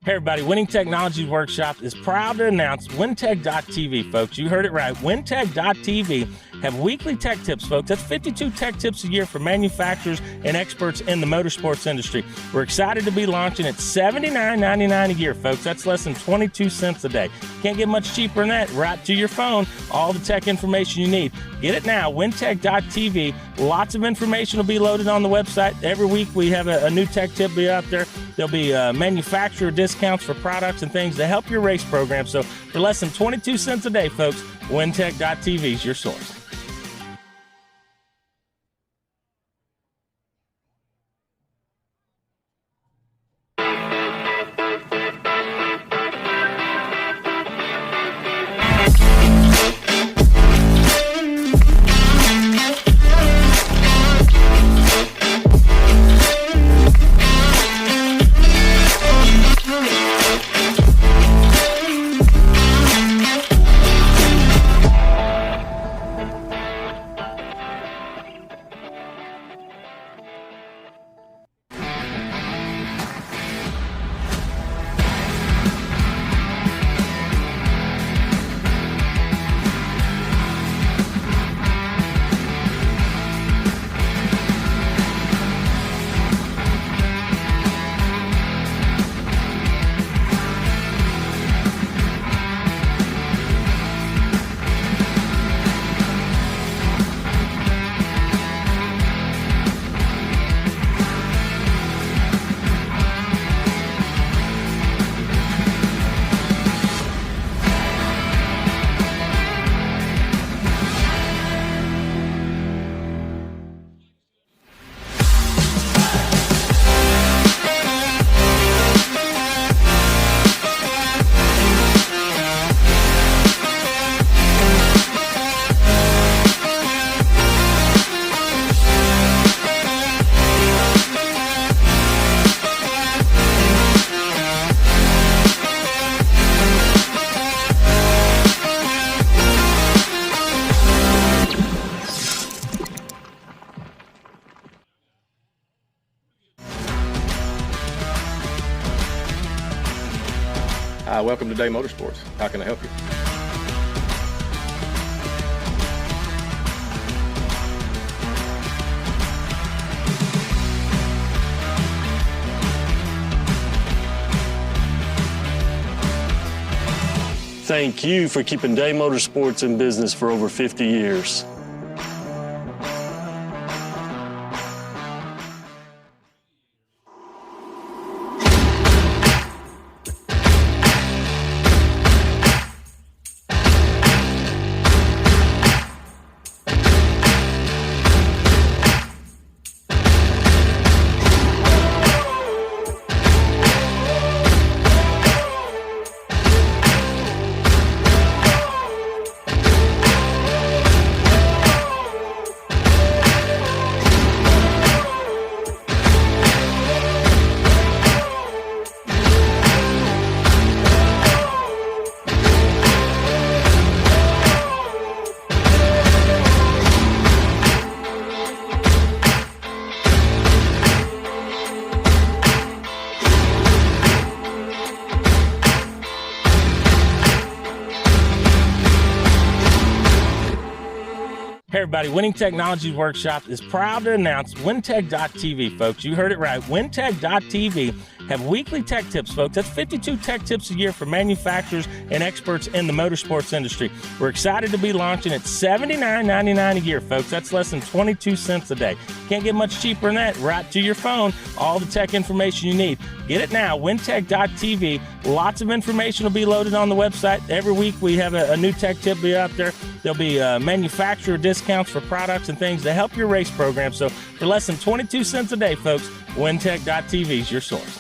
Hey everybody, Winning Technologies Workshop is proud to announce WinTech.tv, folks. You heard it right. WinTech.tv have weekly tech tips, folks. That's 52 tech tips a year for manufacturers and experts in the motorsports industry. We're excited to be launching at $79.99 a year, folks. That's less than 22 cents a day. Can't get much cheaper than that. Right to your phone, all the tech information you need. Get it now, WinTech.tv. Lots of information will be loaded on the website. Every week we have a new tech tip be out there. There'll be manufacturer discounts for products and things to help your race program. So for less than 22 cents a day, folks, WinTech.tv is your source. Hi, welcome to Day Motorsports. How can I help you? Thank you for keeping Day Motorsports in business for over 50 years. Hey everybody, Winning Technologies Workshop is proud to announce WinTech.tv, folks. You heard it right. WinTech.tv have weekly tech tips, folks. That's 52 tech tips a year for manufacturers and experts in the motorsports industry. We're excited to be launching at $79.99 a year, folks. That's less than 22 cents a day. Can't get much cheaper than that. Right to your phone, all the tech information you need. Get it now, WinTech.tv. Lots of information will be loaded on the website. Every week we have a new tech tip be out there. There'll be manufacturer discounts for products and things to help your race program. So for less than 22 cents a day, folks, WinTech.tv is your source.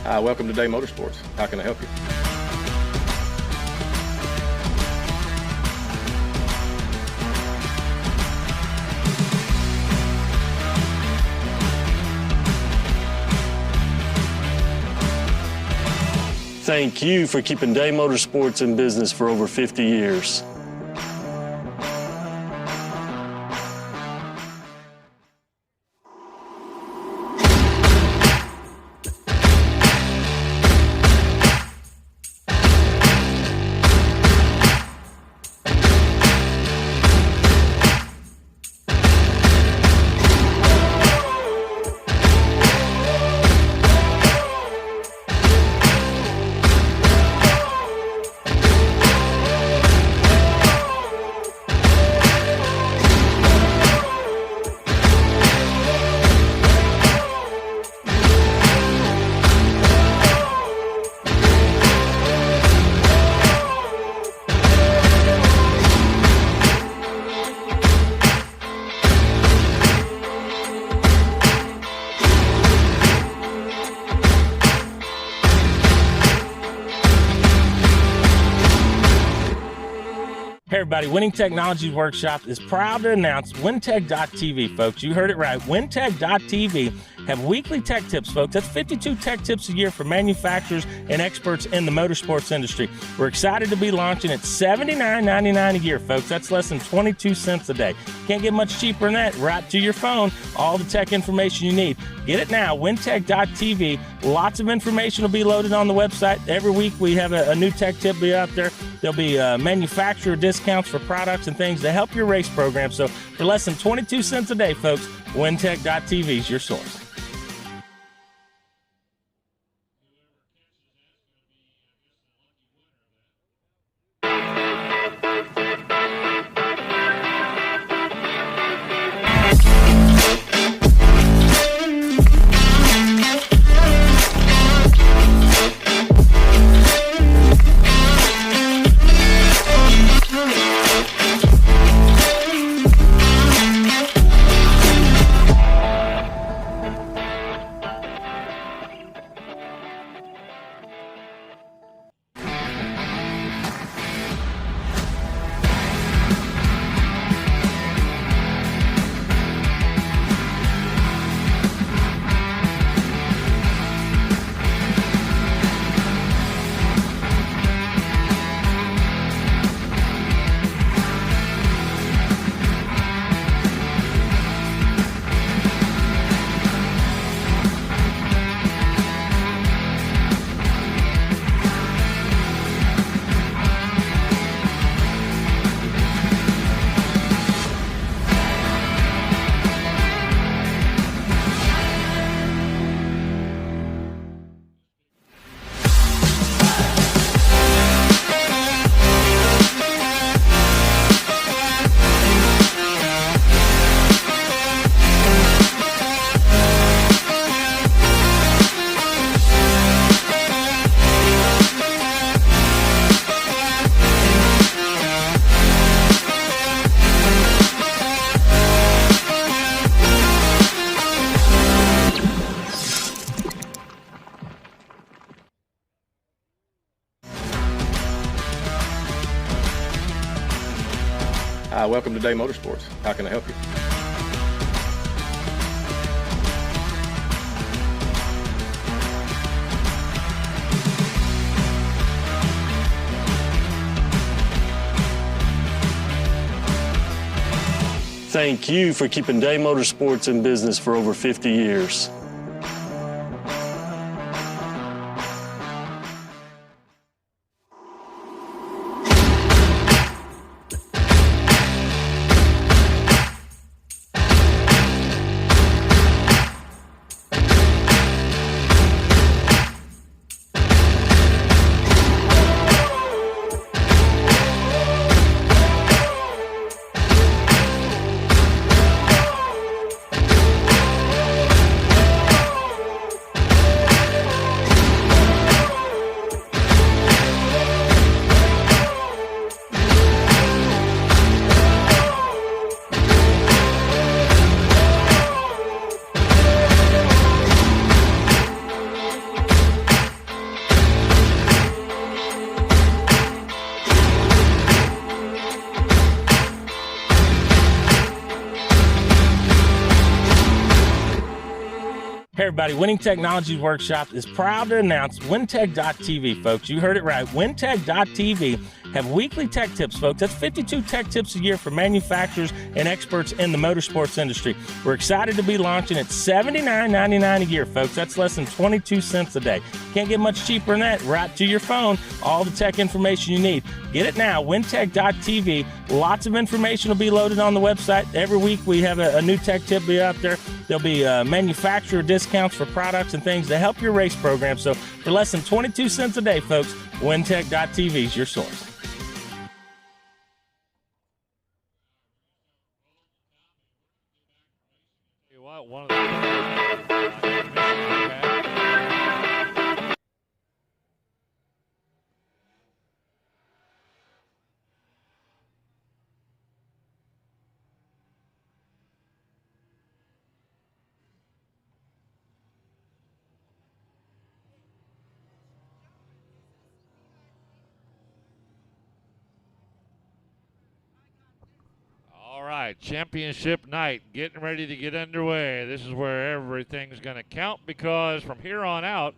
Hi, welcome to Day Motorsports. How can I help you? Thank you for keeping Day Motorsports in business for over 50 years. Hey everybody, Winning Technologies Workshop is proud to announce WinTech.tv, folks. You heard it right. WinTech.tv have weekly tech tips, folks. That's 52 tech tips a year for manufacturers and experts in the motorsports industry. We're excited to be launching at $79.99 a year, folks. That's less than 22 cents a day. Can't get much cheaper than that. Right to your phone, all the tech information you need. Get it now, WinTech.tv. Lots of information will be loaded on the website. Every week we have a new tech tip be out there. There'll be manufacturer discounts for products and things to help your race program. So for less than 22 cents a day, folks, WinTech.tv is your source. Welcome to Day Motorsports. How can I help you? Thank you for keeping Day Motorsports in business for over 50 years. Hey everybody, Winning Technologies Workshop is proud to announce WinTech.tv, folks. You heard it right. WinTech.tv have weekly tech tips, folks. That's 52 tech tips a year for manufacturers and experts in the motorsports industry. We're excited to be launching at $79.99 a year, folks. That's less than 22 cents a day. Can't get much cheaper than that. Right to your phone, all the tech information you need. Get it now, WinTech.tv. Lots of information will be loaded on the website. Every week we have a new tech tip be out there. There'll be manufacturer discounts for products and things to help your race program. So for less than 22 cents a day, folks, WinTech.tv is your source. One of the Championship night getting ready to get underway. This is where everything's going to count because from here on out,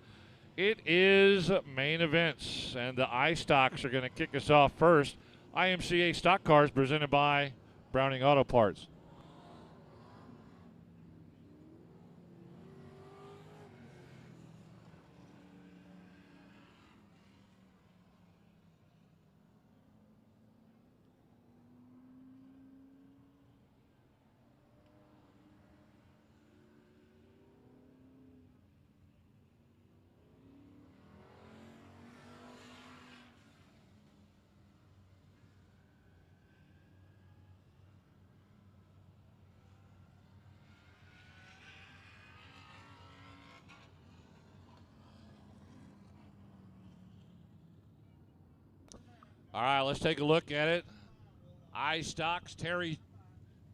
it is main events. And the iStocks are going to kick us off first. IMCA Stock Cars presented by Browning Auto Parts. All right, let's take a look at it. iStocks, Terry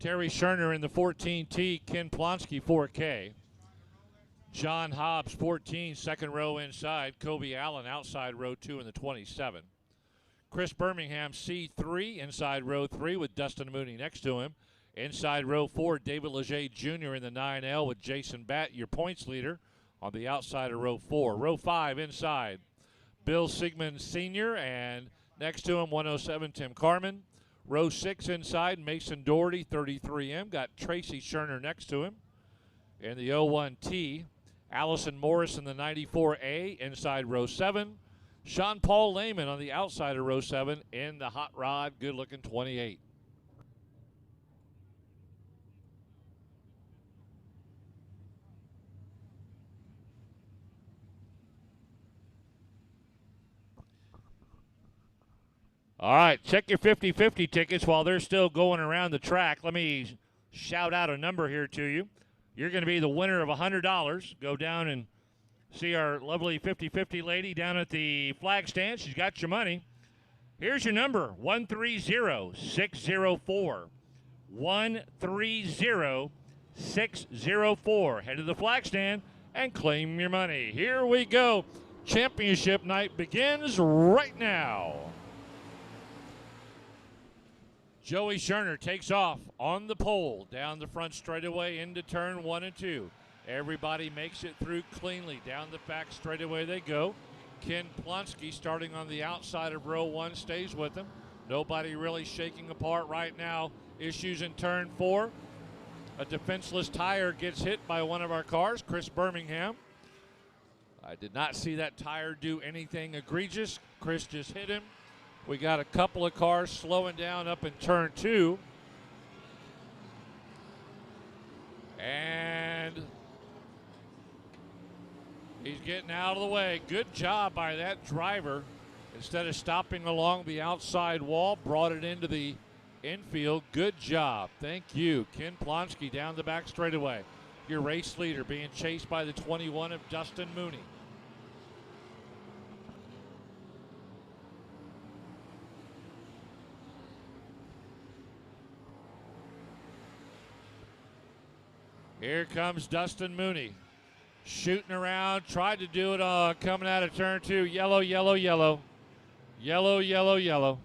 Scherner in the 14T, Ken Plonsky 4K. John Hobbs 14, second row inside. Kobe Allen outside row 2 in the 27. Chris Birmingham C3 inside row 3 with Dustin Mooney next to him. Inside row 4, David Leger Jr. in the 9L with Jason Batt, your points leader, on the outside of row 4. Row 5 inside, Bill Sigmund Sr. and next to him, 107, Tim Carman. Row 6 inside, Mason Doherty, 33M. Got Tracy Scherner next to him. In the 01T, Allison Morris in the 94A, inside row 7. Sean Paul Lehman on the outside of row 7 in the hot rod, good-looking 28. All right, check your 50-50 tickets while they're still going around the track. Let me shout out a number here to you. You're going to be the winner of $100. Go down and see our lovely 50-50 lady down at the flag stand. She's got your money. Here's your number, 130-604. 130-604. Head to the flag stand and claim your money. Here we go. Championship night begins right now. Joey Scherner takes off on the pole down the front straightaway into turn 1 and 2. Everybody makes it through cleanly. Down the back straightaway they go. Ken Plonsky starting on the outside of row 1 stays with him. Nobody really shaking apart right now. Issues in turn 4. A defenseless tire gets hit by one of our cars, Chris Birmingham. I did not see that tire do anything egregious. Chris just hit him. We got a couple of cars slowing down up in turn 2. And he's getting out of the way. Good job by that driver. Instead of stopping along the outside wall, brought it into the infield. Good job. Thank you. Ken Plonsky down the back straightaway. Your race leader being chased by the 21 of Dustin Mooney. Here comes Dustin Mooney. Shooting around, tried to do it coming out of turn 2. Yellow, yellow, yellow. Yellow, yellow, yellow.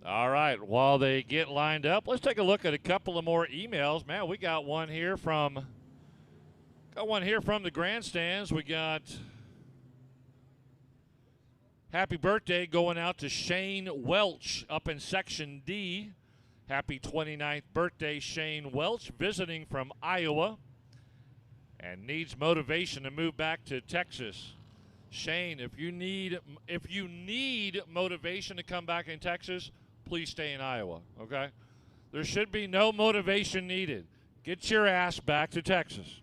All right, while they get lined up, let's take a look at a couple of more emails. Man, we got one here from the grandstands. We got happy birthday going out to Shane Welch up in Section D. Happy 29th birthday, Shane Welch, visiting from Iowa and needs motivation to move back to Texas. Shane, if you need motivation to come back in Texas, please stay in Iowa, okay? There should be no motivation needed. Get your ass back to Texas.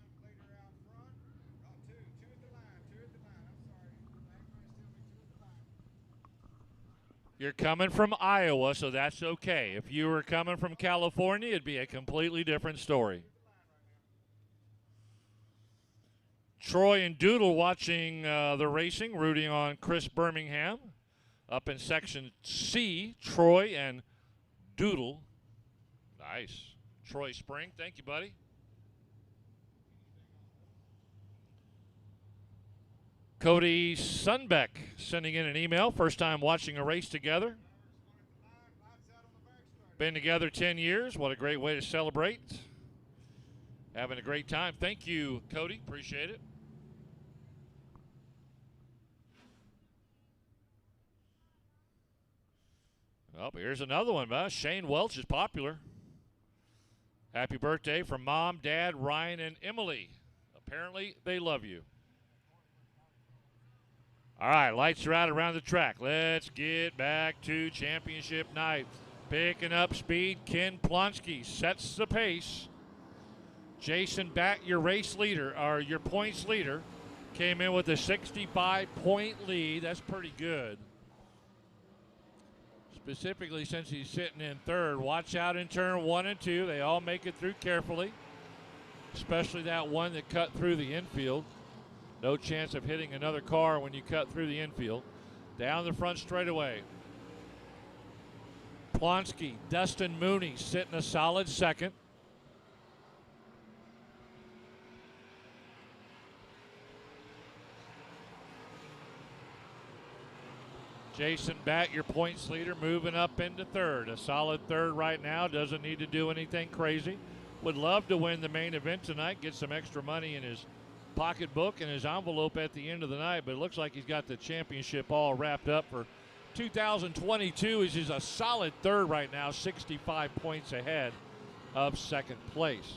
You're coming from Iowa, so that's okay. If you were coming from California, it'd be a completely different story. Troy and Doodle watching the racing, rooting on Chris Birmingham. Up in Section C, Troy and Doodle. Nice. Troy Spring, thank you, buddy. Cody Sunbeck sending in an email. First time watching a race together. Been together 10 years. What a great way to celebrate. Having a great time. Thank you, Cody. Appreciate it. Oh, here's another one. Shane Welch is popular. Happy birthday from Mom, Dad, Ryan, and Emily. Apparently, they love you. All right, lights are out around the track. Let's get back to championship night. Picking up speed, Ken Plonsky sets the pace. Jason Batt, your race leader, or your points leader, came in with a 65-point lead. That's pretty good. Specifically since he's sitting in third. Watch out in turn 1 and 2. They all make it through carefully, especially that one that cut through the infield. No chance of hitting another car when you cut through the infield. Down the front straightaway. Plonsky, Dustin Mooney sitting a solid second. Jason Batt, your points leader, moving up into third. A solid third right now. Doesn't need to do anything crazy. Would love to win the main event tonight. Get some extra money in his pocketbook and his envelope at the end of the night. But it looks like he's got the championship all wrapped up for 2022. He's a solid third right now. 65 points ahead of second place.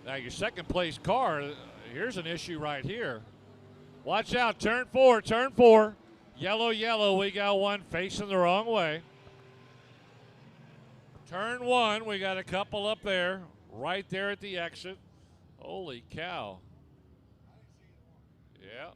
Now your second place car, here's an issue right here. Watch out, turn 4, turn 4. Yellow, yellow, we got one facing the wrong way. Turn 1, we got a couple up there, right there at the exit. Holy cow. Yeah.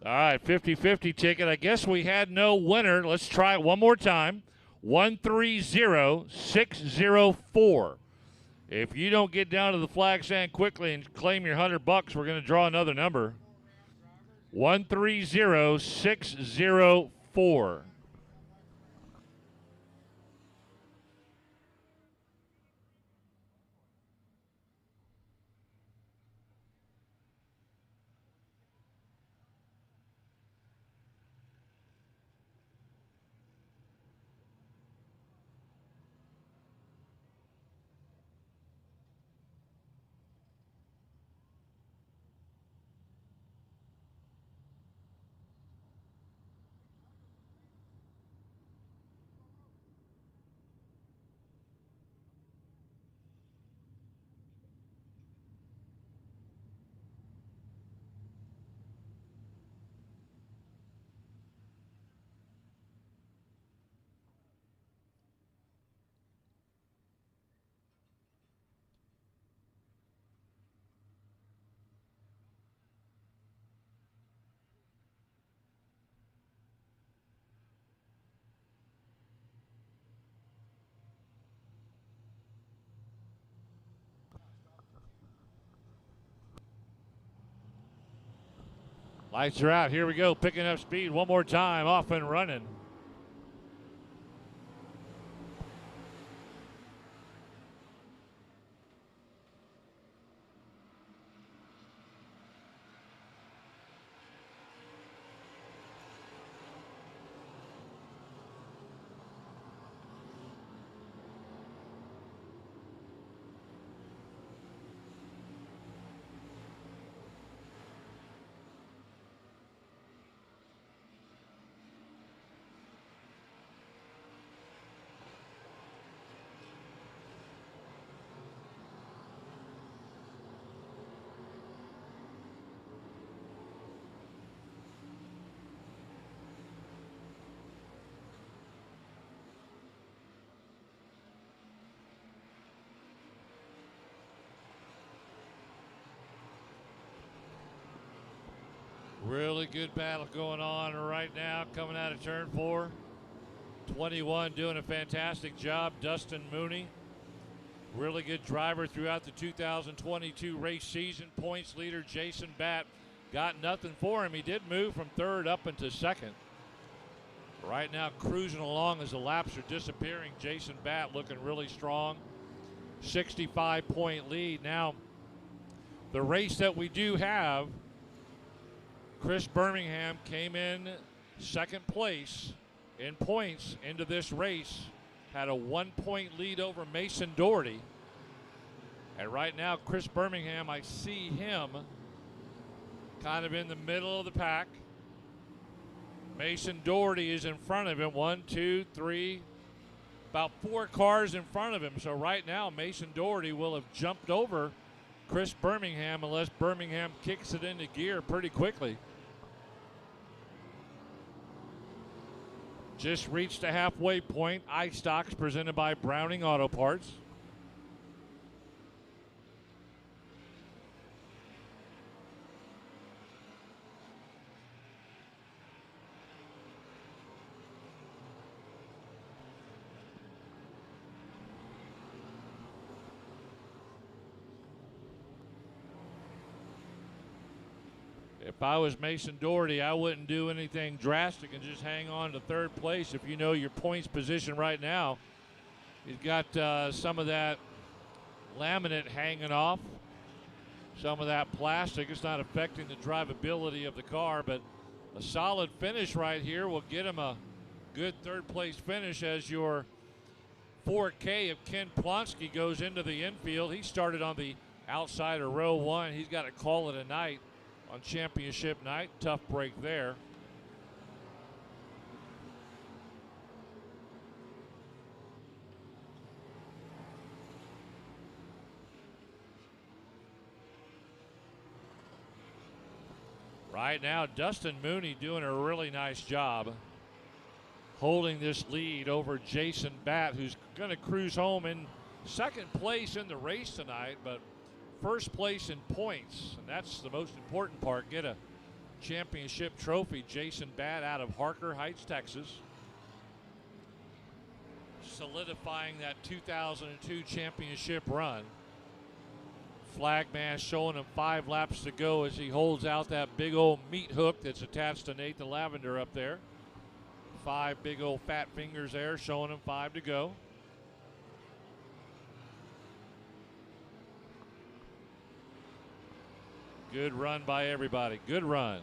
All right, 50-50 ticket. I guess we had no winner. Let's try it one more time. 130604. If you don't get down to the flag stand quickly and claim your $100, we're going to draw another number. 130604. Lights are out. Here we go. Picking up speed one more time. Off and running. Really good battle going on right now coming out of turn 4. 21 doing a fantastic job. Dustin Mooney, really good driver throughout the 2022 race season. Points leader Jason Batt got nothing for him. He did move from 3rd up into 2nd. Right now cruising along as the laps are disappearing. Jason Batt looking really strong. 65-point lead. Now, the race that we do have, Chris Birmingham came in 2nd place in points into this race, had a 1-point lead over Mason Doherty. And right now, Chris Birmingham, I see him kind of in the middle of the pack. Mason Doherty is in front of him. 1, 2, 3, about 4 cars in front of him. So right now, Mason Doherty will have jumped over Chris Birmingham unless Birmingham kicks it into gear pretty quickly. Just reached the halfway point. iStocks presented by Browning Auto Parts. If I was Mason Doherty, I wouldn't do anything drastic and just hang on to 3rd place. If you know your points position right now, he's got some of that laminate hanging off, some of that plastic. It's not affecting the drivability of the car, but a solid finish right here will get him a good 3rd place finish as your 4K of Ken Plonsky goes into the infield. He started on the outside of row 1. He's got to call it a night on championship night. Tough break there. Right now, Dustin Mooney doing a really nice job holding this lead over Jason Batt, who's going to cruise home in 2nd place in the race tonight, but 1st place in points, and that's the most important part. Get a championship trophy. Jason Batt out of Harker Heights, Texas, solidifying that 2002 championship run. Flag man showing him 5 laps to go as he holds out that big old meat hook that's attached to Nathan Lavender up there. 5 big old fat fingers there showing him 5 to go. Good run by everybody. Good run.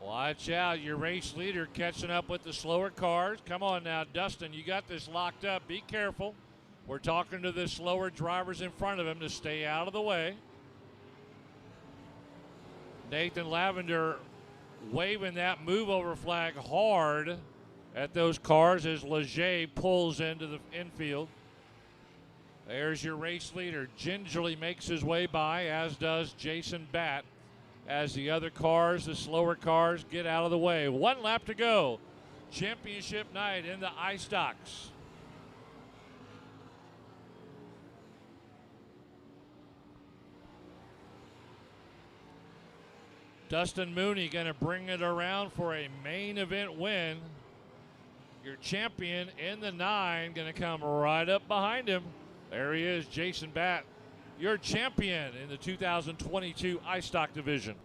Watch out, your race leader catching up with the slower cars. Come on now, Dustin, you got this locked up. Be careful. We're talking to the slower drivers in front of him to stay out of the way. Nathan Lavender waving that move over flag hard at those cars as Leger pulls into the infield. There's your race leader. Gingerly makes his way by, as does Jason Batt, as the other cars, the slower cars, get out of the way. 1 lap to go. championship night in the iStocks. Dustin Mooney going to bring it around for a main event win. Your champion in the 9 going to come right up behind him. There he is, Jason Batt, your champion in the 2022 iStock division.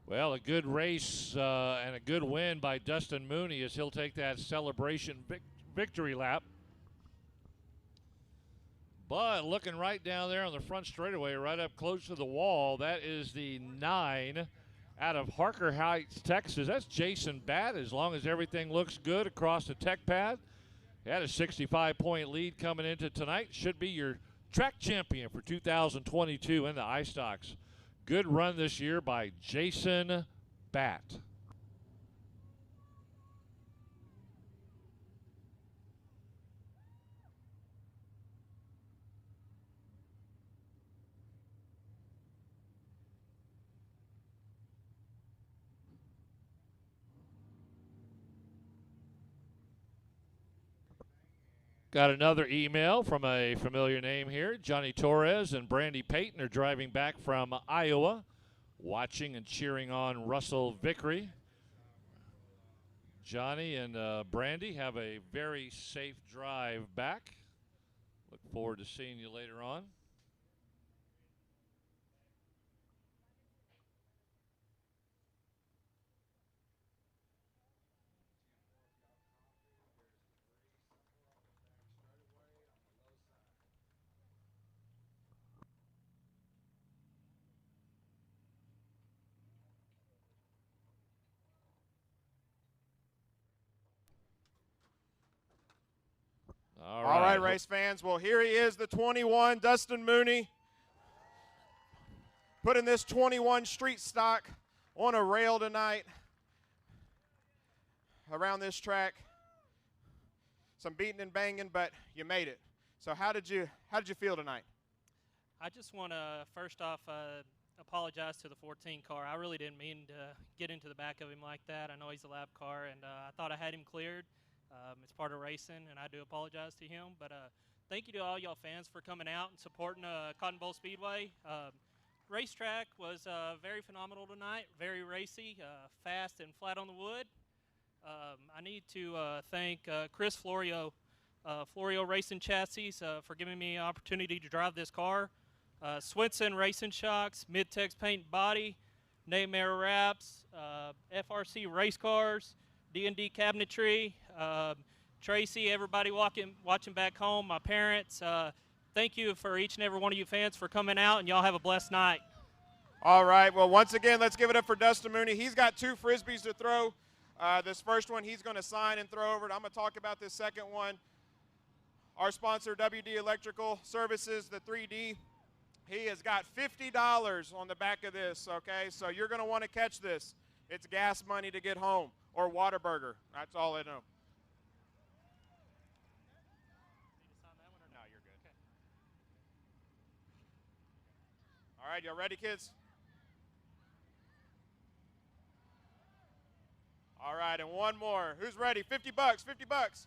Well, a good race and a good win by Dustin Mooney as he'll take that celebration victory lap. But looking right down there on the front straightaway, right up close to the wall, that is the 9 out of Harker Heights, Texas. That's Jason Batt, as long as everything looks good across the tech pad. He had a 65-point lead coming into tonight. Should be your track champion for 2022 in the iStocks. Good run this year by Jason Batt. Got another email from a familiar name here. Johnny Torres and Brandy Payton are driving back from Iowa, watching and cheering on Russell Vickery. Johnny and Brandy, have a very safe drive back. Look forward to seeing you later on. All right, race fans. Well, here he is, the 21, Dustin Mooney, putting this 21 street stock on a rail tonight around this track. Some beating and banging, but you made it. So how did you feel tonight? I just want to first off apologize to the 14 car. I really didn't mean to get into the back of him like that. I know he's a lap car, and I thought I had him cleared. It's part of racing, and I do apologize to him. But thank you to all y'all fans for coming out and supporting Cotton Bowl Speedway. Racetrack was very phenomenal tonight, very racy, fast and flat on the wood. I need to thank Chris Florio, Florio Racing Chassis, for giving me an opportunity to drive this car. Swinson Racing Shocks, Midtex Paint Body, Naymare Wraps, FRC Race Cars, D&D Cabinetry, Tracy, everybody watching back home, my parents. Thank you for each and every one of you fans for coming out, and y'all have a blessed night. All right, well, once again, let's give it up for Dustin Mooney. He's got 2 Frisbees to throw. This first one he's going to sign and throw over. I'm going to talk about this second one. Our sponsor, WD Electrical Services, the 3D, he has got $50 on the back of this, okay? So you're going to want to catch this. It's gas money to get home, or Whataburger. That's all I know. No, you're good. Okay. All right, y'all ready, kids? All right, and one more. Who's ready? 50 bucks, 50 bucks.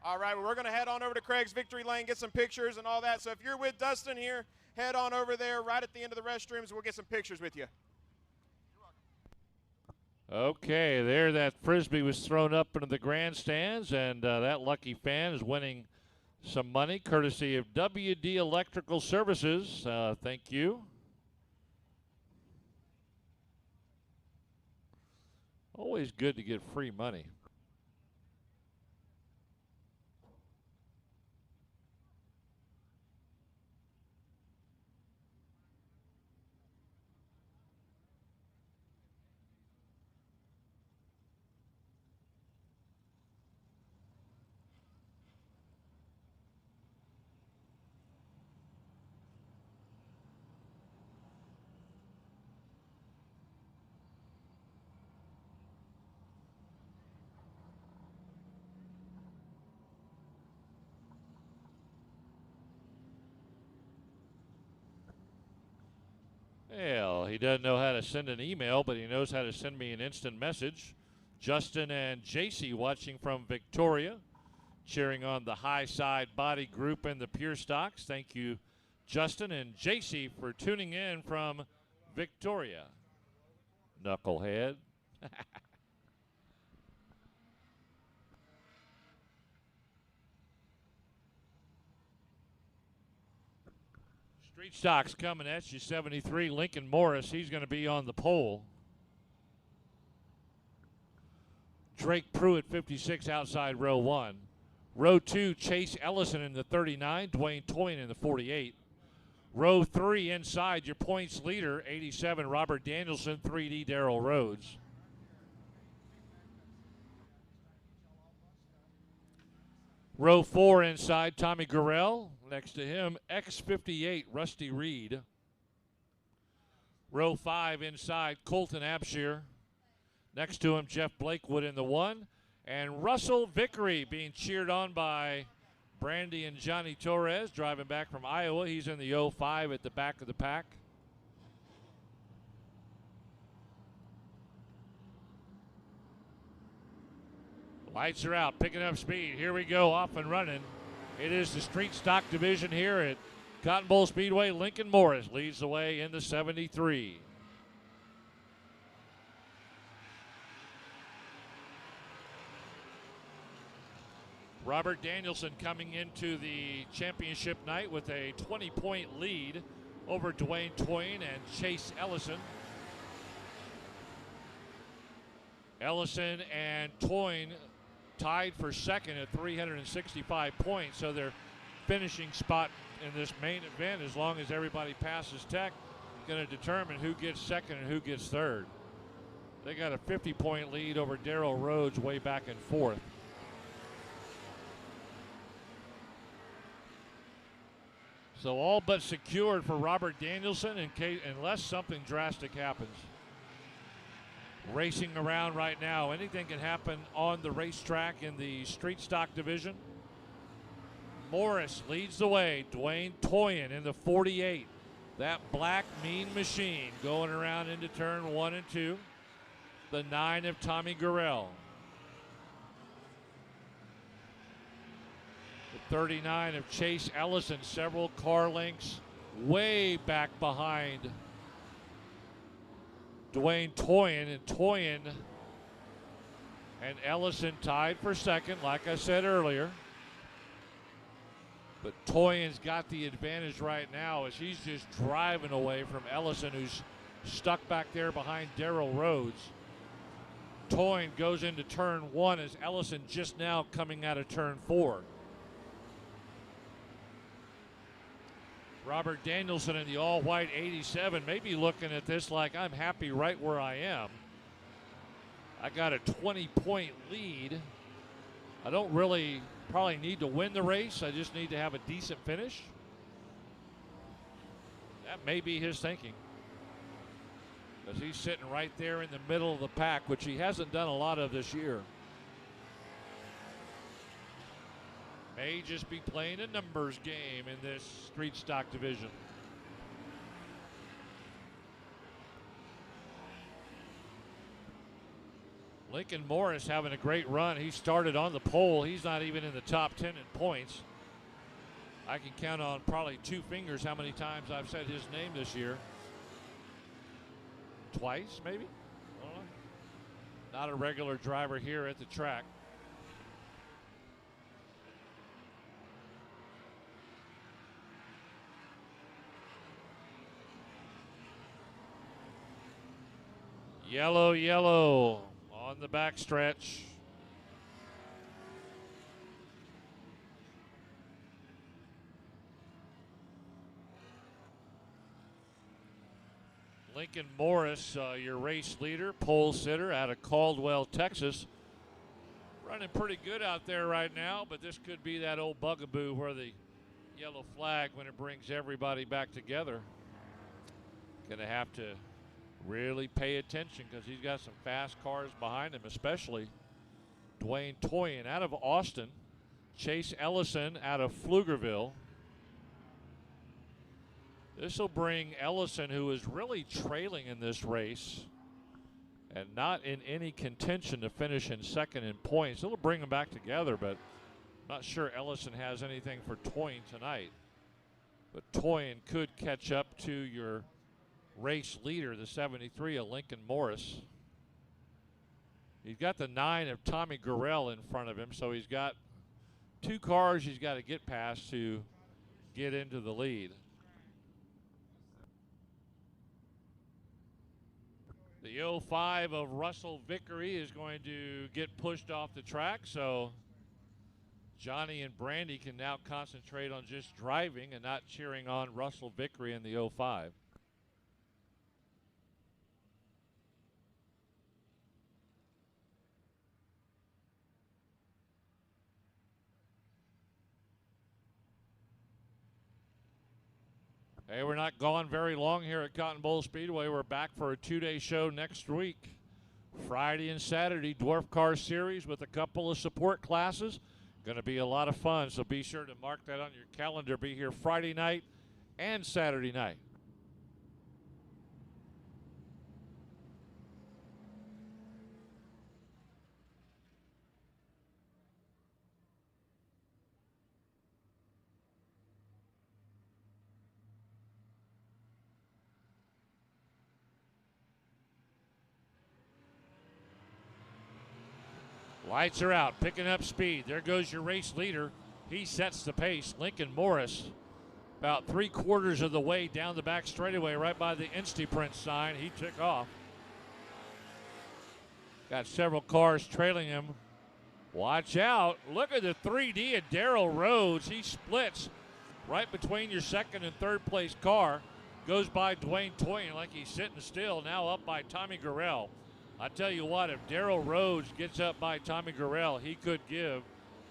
All right, well, we're going to head on over to Craig's Victory Lane, get some pictures and all that. So if you're with Dustin here, head on over there right at the end of the restrooms. We'll get some pictures with you. Okay, there that Frisbee was thrown up into the grandstands, and that lucky fan is winning some money courtesy of WD Electrical Services. Thank you. Always good to get free money. Well, he doesn't know how to send an email, but he knows how to send me an instant message. Justin and JC watching from Victoria, cheering on the high side body group and the pure stocks. Thank you, Justin and JC, for tuning in from Victoria. Knucklehead. Street stocks coming at you, 73. Lincoln Morris, he's going to be on the pole. Drake Pruitt, 56, outside row 1. Row 2, Chase Ellison in the 39, Dwayne Toyin in the 48. Row 3 inside, your points leader, 87, Robert Danielson, 3D, Darrell Rhodes. Row 4 inside, Tommy Gurrell. Next to him, X58, Rusty Reed. Row 5 inside, Colton Abshire. Next to him, Jeff Blakewood in the 1. And Russell Vickery being cheered on by Brandy and Johnny Torres, driving back from Iowa. He's in the 05 at the back of the pack. Lights are out, picking up speed. Here we go, off and running. It is the street stock division here at Cotton Bowl Speedway. Lincoln Morris leads the way in the 73. Robert Danielson coming into the championship night with a 20-point lead over Dwayne Toyin and Chase Ellison. Ellison and Toyin tied for second at 365 points, so their finishing spot in this main event, as long as everybody passes tech, is going to determine who gets second and who gets third. They got a 50-point lead over Darrell Rhodes way back in fourth. So all but secured for Robert Danielson unless something drastic happens. Racing around right now. Anything can happen on the racetrack in the street stock division. Morris leads the way. Dwayne Toyin in the 48. That black mean machine going around into turn 1 and 2. The 9 of Tommy Gurrell. The 39 of Chase Ellison, several car lengths way back behind Dwayne Toyin, and Toyin and Ellison tied for second, like I said earlier. But Toyin's got the advantage right now as he's just driving away from Ellison, who's stuck back there behind Darrell Rhodes. Toyin goes into turn 1 as Ellison just now coming out of turn 4. Robert Danielson in the all-white 87 may be looking at this like, I'm happy right where I am. I got a 20-point lead. I don't really probably need to win the race. I just need to have a decent finish. That may be his thinking, because he's sitting right there in the middle of the pack, which he hasn't done a lot of this year. May just be playing a numbers game in this street stock division. Lincoln Morris having a great run. He started on the pole. He's not even in the top 10 in points. I can count on probably 2 fingers how many times I've said his name this year. Twice, maybe? I don't know. Not a regular driver here at the track. Yellow, yellow on the backstretch. Lincoln Morris, your race leader, pole sitter out of Caldwell, Texas. Running pretty good out there right now, but this could be that old bugaboo where the yellow flag, when it brings everybody back together. Gonna have to really pay attention because he's got some fast cars behind him, especially Dwayne Toyin out of Austin, Chase Ellison out of Pflugerville. This will bring Ellison, who is really trailing in this race and not in any contention to finish in second in points. It'll bring them back together, but not sure Ellison has anything for Toyin tonight. But Toyin could catch up to your race leader, the 73 of Lincoln Morris. He's got the 9 of Tommy Gurrell in front of him, so he's got 2 cars he's got to get past to get into the lead. The 05 of Russell Vickery is going to get pushed off the track, so Johnny and Brandy can now concentrate on just driving and not cheering on Russell Vickery in the 05. Hey, we're not gone very long here at Cotton Bowl Speedway. We're back for a 2-day show next week. Friday and Saturday, Dwarf Car Series with a couple of support classes. Going to be a lot of fun, so be sure to mark that on your calendar. Be here Friday night and Saturday night. Lights are out, picking up speed. There goes your race leader. He sets the pace. Lincoln Morris, about 3/4 of the way down the back straightaway, right by the InstaPrint sign. He took off. Got several cars trailing him. Watch out. Look at the 3D of Darrell Rhodes. He splits right between your second and third place car. Goes by Dwayne Toyin like he's sitting still, now up by Tommy Gurrell. I tell you what, if Darrell Rhodes gets up by Tommy Gurrell, he could give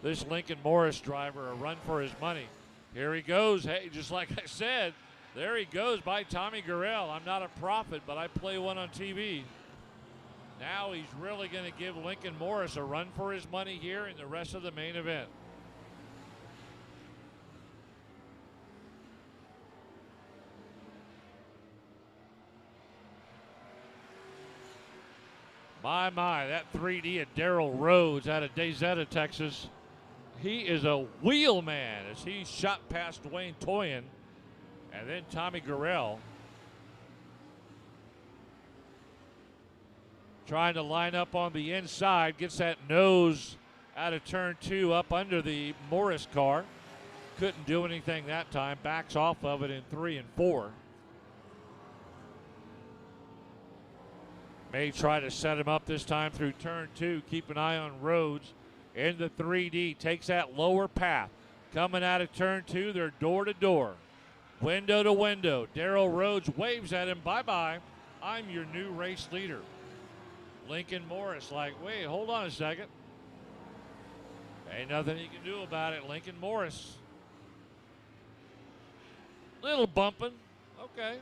this Lincoln Morris driver a run for his money. Here he goes. Hey, just like I said, there he goes by Tommy Gurrell. I'm not a prophet, but I play one on TV. Now he's really going to give Lincoln Morris a run for his money here in the rest of the main event. My, that 3D of Darrell Rhodes out of DeZetta, Texas. He is a wheel man as he shot past Dwayne Toyin and then Tommy Gurrell. Trying to line up on the inside, gets that nose out of turn 2 up under the Morris car. Couldn't do anything that time, backs off of it in 3 and 4. May try to set him up this time through turn 2. Keep an eye on Rhodes in the 3D. Takes that lower path. Coming out of turn 2, they're door to door. Window to window. Darrell Rhodes waves at him. Bye-bye. I'm your new race leader. Lincoln Morris like, wait, hold on a second. Ain't nothing he can do about it. Lincoln Morris. Little bumping. Okay.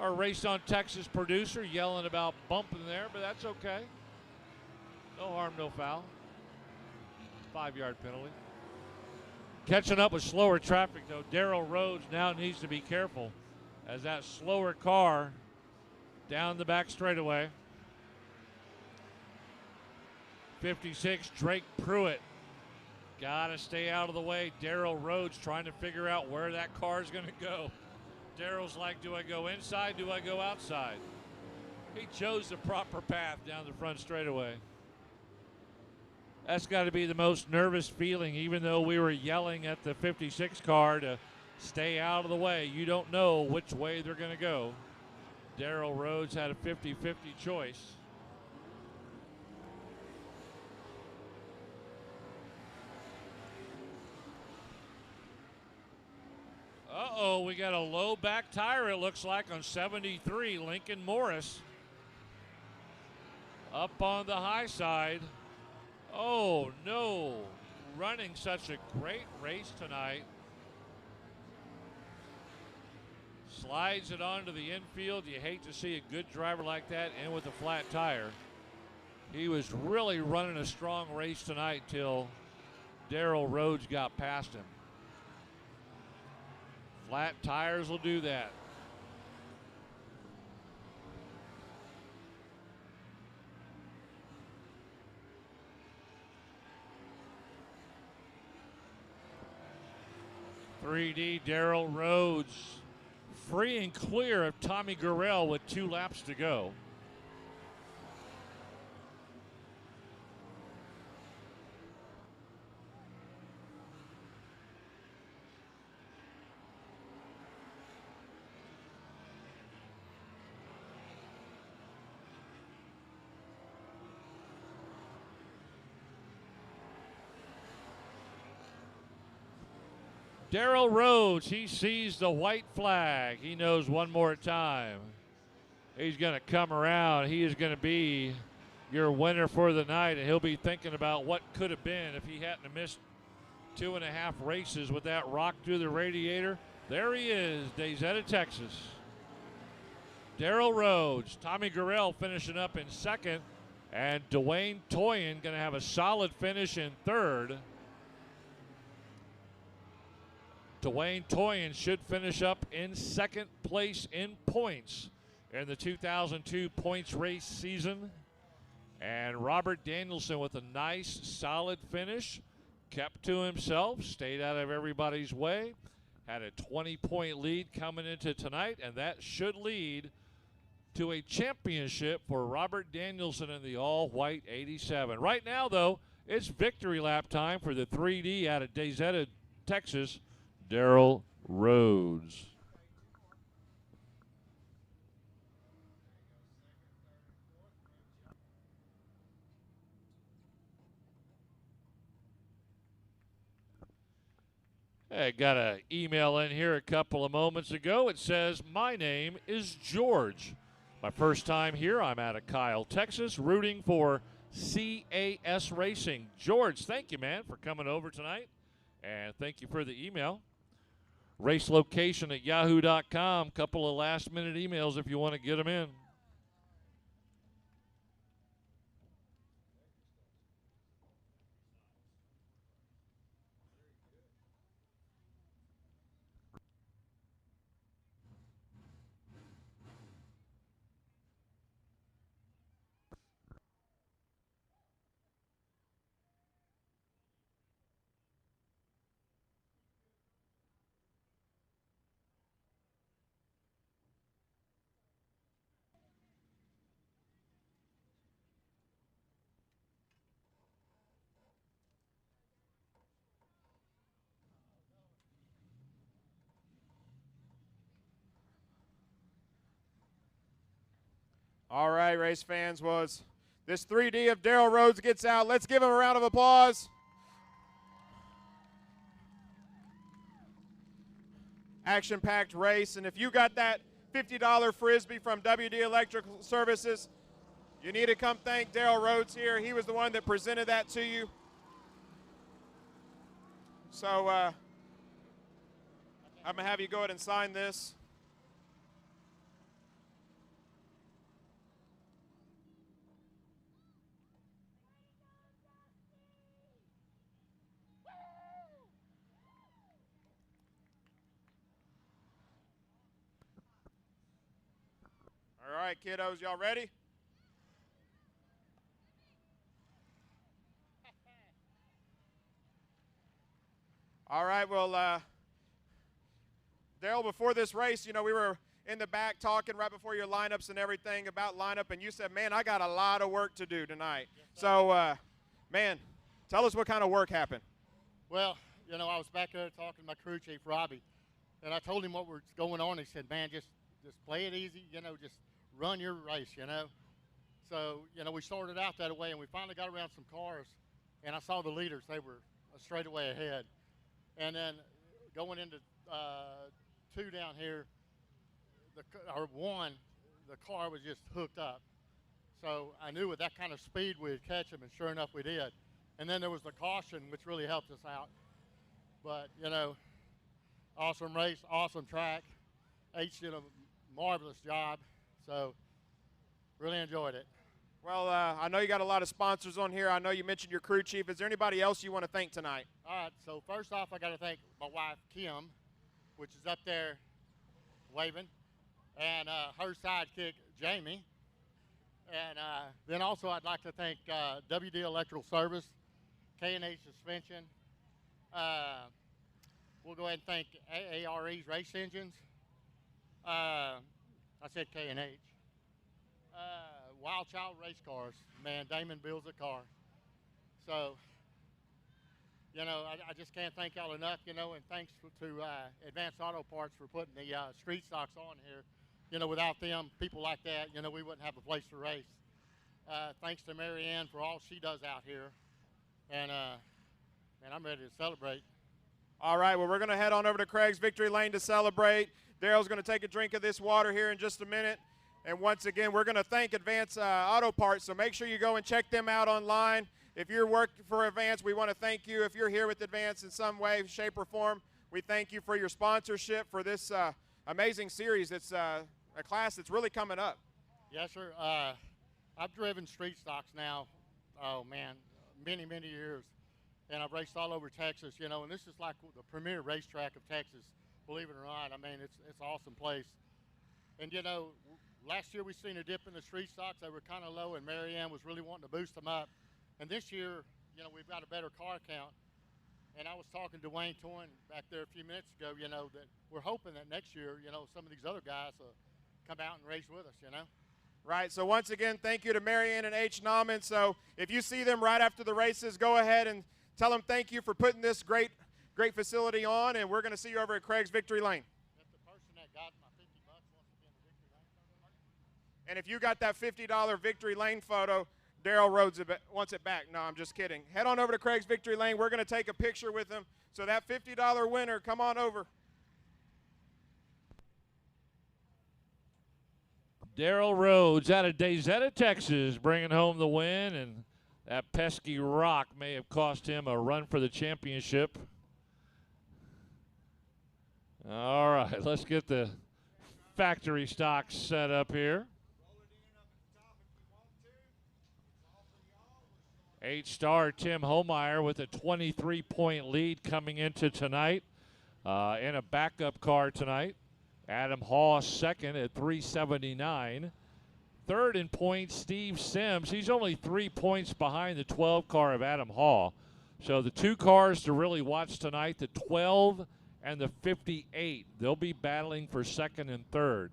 Our Race on Texas producer yelling about bumping there, but that's okay. No harm, no foul. 5-yard penalty. Catching up with slower traffic, though. Darrell Rhodes now needs to be careful as that slower car down the back straightaway. 56, Drake Pruitt. Got to stay out of the way. Darrell Rhodes trying to figure out where that car is going to go. Darrell's like, do I go inside? Do I go outside? He chose the proper path down the front straightaway. That's got to be the most nervous feeling, even though we were yelling at the 56 car to stay out of the way. You don't know which way they're going to go. Darrell Rhodes had a 50-50 choice. Uh-oh, we got a low back tire, it looks like, on 73, Lincoln Morris. Up on the high side. Oh, no. Running such a great race tonight. Slides it onto the infield. You hate to see a good driver like that in with a flat tire. He was really running a strong race tonight till Darrell Rhodes got past him. Flat tires will do that. .3D Darrell Rhodes free and clear of Tommy Gurrell with 2 laps to go. Darrell Rhodes, he sees the white flag. He knows one more time he's going to come around. He is going to be your winner for the night, and he'll be thinking about what could have been if he hadn't have missed 2.5 races with that rock through the radiator. There he is, Dayzetta, Texas. Darrell Rhodes, Tommy Gurrell finishing up in second, and Dwayne Toyin going to have a solid finish in third. Dwayne Toyin should finish up in second place in points in the 2002 points race season. And Robert Danielson with a nice, solid finish. Kept to himself, stayed out of everybody's way. Had a 20-point lead coming into tonight, and that should lead to a championship for Robert Danielson in the all-white 87. Right now, though, it's victory lap time for the 3D out of Dayzetta, Texas, Darrell Rhodes. I got an email in here a couple of moments ago. It says, my name is George. My first time here, I'm out of Kyle, Texas, rooting for CAS Racing. George, thank you, man, for coming over tonight. And thank you for the email. Race location at yahoo.com. Couple of last-minute emails if you want to get them in. All right, race fans, was this 3D of Darrell Rhodes gets out. Let's give him a round of applause. Action-packed race, and if you got that $50 Frisbee from WD Electrical Services, you need to come thank Darrell Rhodes here. He was the one that presented that to you. So I'm going to have you go ahead and sign this. All right, kiddos, y'all ready? All right, well, Darrell, before this race, you know, we were in the back talking right before your lineups and everything about lineup, and you said, man, I got a lot of work to do tonight. Yes, so, man, tell us what kind of work happened. Well, you know, I was back there talking to my crew chief, Robbie, and I told him what was going on. He said, man, just play it easy, you know, just run your race, you know. So, you know, we started out that way, and we finally got around some cars, and I saw the leaders. They were straight away ahead. And then going into 2 down here, the car was just hooked up. So I knew with that kind of speed we'd catch them, and sure enough we did. And then there was the caution, which really helped us out. But, you know, awesome race, awesome track. H did a marvelous job. So really enjoyed it. Well, I know you got a lot of sponsors on here. I know you mentioned your crew chief. Is there anybody else you want to thank tonight? All right, so first off, I got to thank my wife, Kim. which is up there waving, and her sidekick, Jamie. And then also I'd like to thank WD Electrical Service, K&H Suspension. We'll go ahead and thank AARE's Race Engines. I said K&H. Wild Child Race Cars. Man, Damon builds a car. So, you know, I just can't thank y'all enough, you know, and thanks to Advanced Auto Parts for putting the street stocks on here. You know, without them, people like that, you know, we wouldn't have a place to race. Thanks to Mary Ann for all she does out here. And, man, I'm ready to celebrate. All right, well, we're going to head on over to Craig's Victory Lane to celebrate. Daryl's going to take a drink of this water here in just a minute. And once again, we're going to thank Advance Auto Parts, so make sure you go and check them out online. If you're working for Advance, we want to thank you. If you're here with Advance in some way, shape, or form, we thank you for your sponsorship for this amazing series. It's a class that's really coming up. Yes, sir. I've driven street stocks now, oh, man, many, many years. And I've raced all over Texas, you know, and this is like the premier racetrack of Texas, believe it or not. I mean, it's an awesome place. And, you know, last year we seen a dip in the street stocks. They were kind of low, and Mary Ann was really wanting to boost them up. And this year, you know, we've got a better car count. And I was talking to Wayne Toyn back there a few minutes ago, you know, that we're hoping that next year, you know, some of these other guys will come out and race with us, you know. Right, so once again, thank you to Mary Ann and H. Nauman. So if you see them right after the races, go ahead and tell them thank you for putting this great facility on, and we're going to see you over at Craig's Victory Lane. If the person that got my $50 wants to be in the Victory Lane photo. And if you got that $50 Victory Lane photo, Daryl Rhodes wants it back. No, I'm just kidding. Head on over to Craig's Victory Lane. We're going to take a picture with him. So that $50 winner, come on over. Daryl Rhodes out of Dayzetta, Texas, bringing home the win, and that pesky rock may have cost him a run for the championship. All right, let's get the factory stock set up here. 8-star Tim Homeyer with a 23-point lead coming into tonight in a backup car tonight. Adam Haw second at 379. Third in points, Steve Sims. He's only 3 points behind the 12 car of Adam Haw. So the two cars to really watch tonight, the 12 and the 58. They'll be battling for second and third.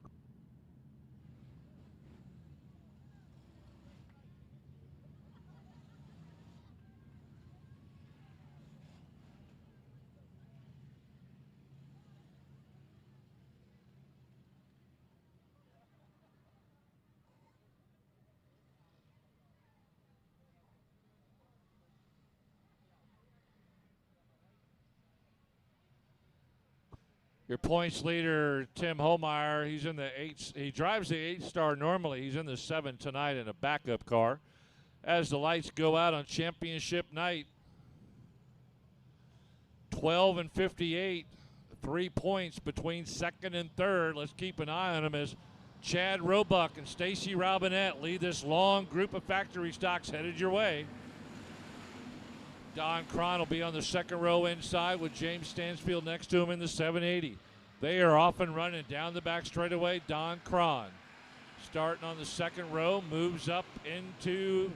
Your points leader, Tim Homeyer, he's in the 8. He drives the 8-star normally. He's in the 7 tonight in a backup car. As the lights go out on championship night, 12 and 58, 3 points between second and third. Let's keep an eye on them as Chad Roebuck and Stacy Robinette lead this long group of factory stocks headed your way. Don Cron will be on the second row inside with James Stansfield next to him in the 780. They are off and running down the back straightaway. Don Cron starting on the second row, moves up into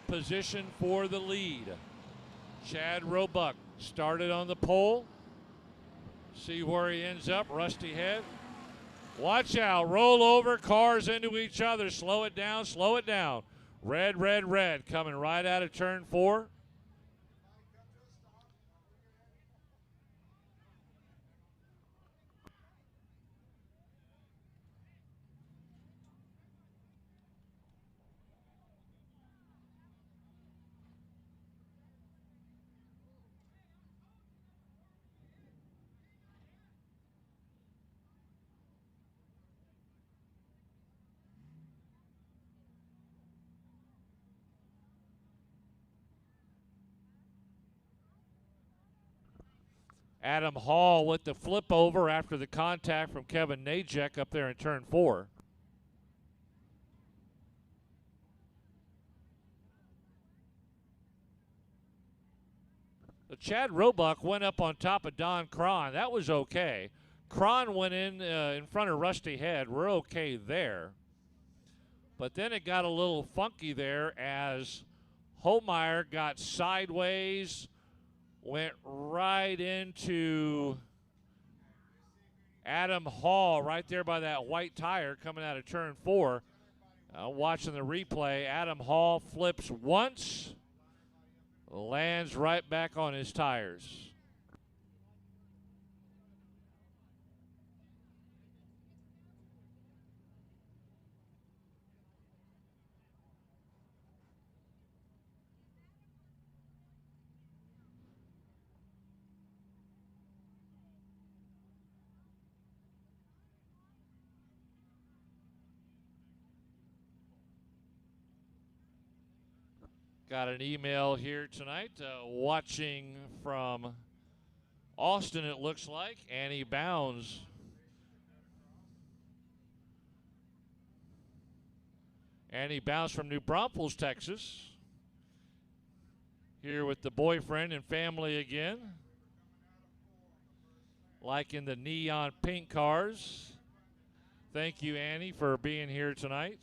position for the lead. Chad Roebuck started on the pole. See where he ends up, Rusty Head. Watch out, roll over, cars into each other. Slow it down, slow it down. Red, red, red coming right out of turn 4. Adam Hall with the flip over after the contact from Kevin Najek up there in turn 4. So Chad Roebuck went up on top of Don Cron. That was okay. Cron went in front of Rusty Head. We're okay there. But then it got a little funky there as Holmeyer got sideways, went right into Adam Hall right there by that white tire coming out of turn 4. Watching the replay, Adam Hall flips once, lands right back on his tires. Got an email here tonight, watching from Austin, it looks like. Annie Bounds. Annie Bounds from New Braunfels, Texas. Here with the boyfriend and family again. Liking the neon pink cars. Thank you, Annie, for being here tonight.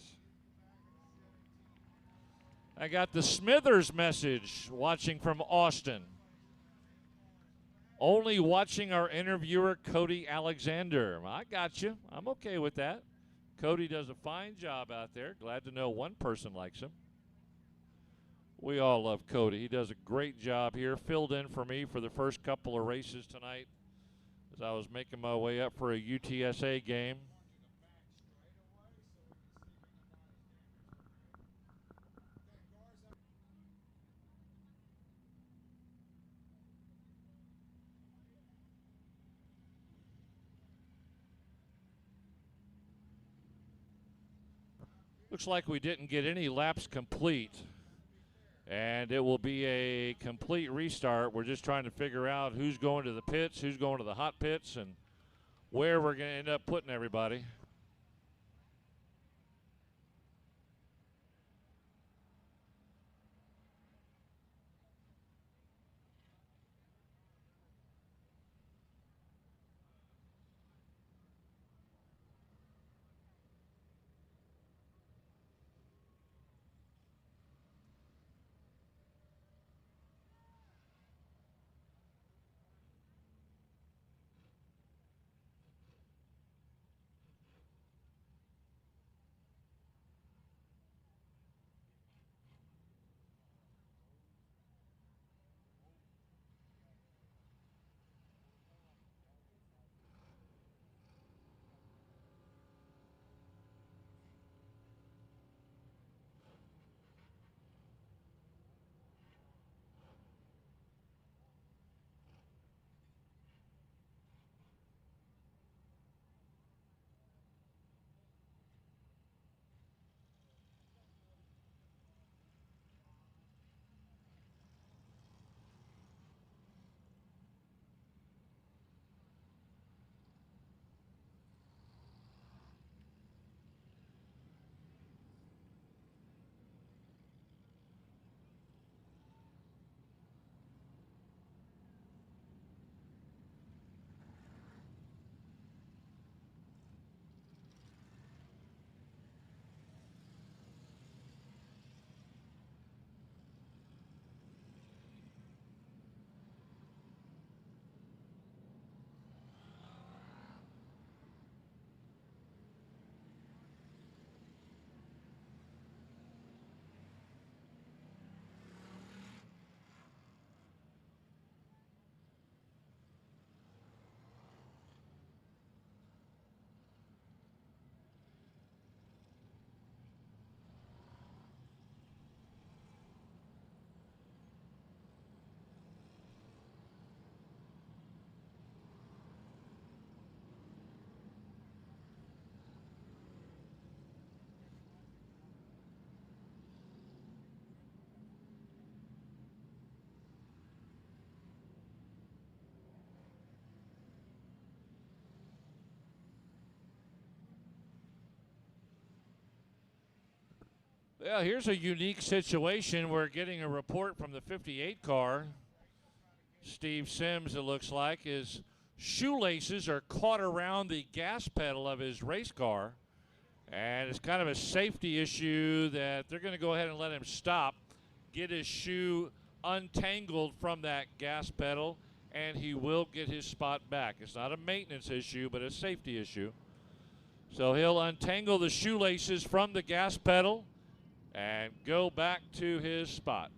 I got the Smithers message watching from Austin. Only watching our interviewer, Cody Alexander. I got you. I'm okay with that. Cody does a fine job out there. Glad to know one person likes him. We all love Cody. He does a great job here. Filled in for me for the first couple of races tonight as I was making my way up for a UTSA game. Looks like we didn't get any laps complete, and it will be a complete restart. We're just trying to figure out who's going to the pits, who's going to the hot pits, and where we're going to end up putting everybody. Well, here's a unique situation. We're getting a report from the 58 car. Steve Sims, it looks like, is shoelaces are caught around the gas pedal of his race car, and it's kind of a safety issue that they're going to go ahead and let him stop, get his shoe untangled from that gas pedal, and he will get his spot back. It's not a maintenance issue, but a safety issue. So he'll untangle the shoelaces from the gas pedal and go back to his spot.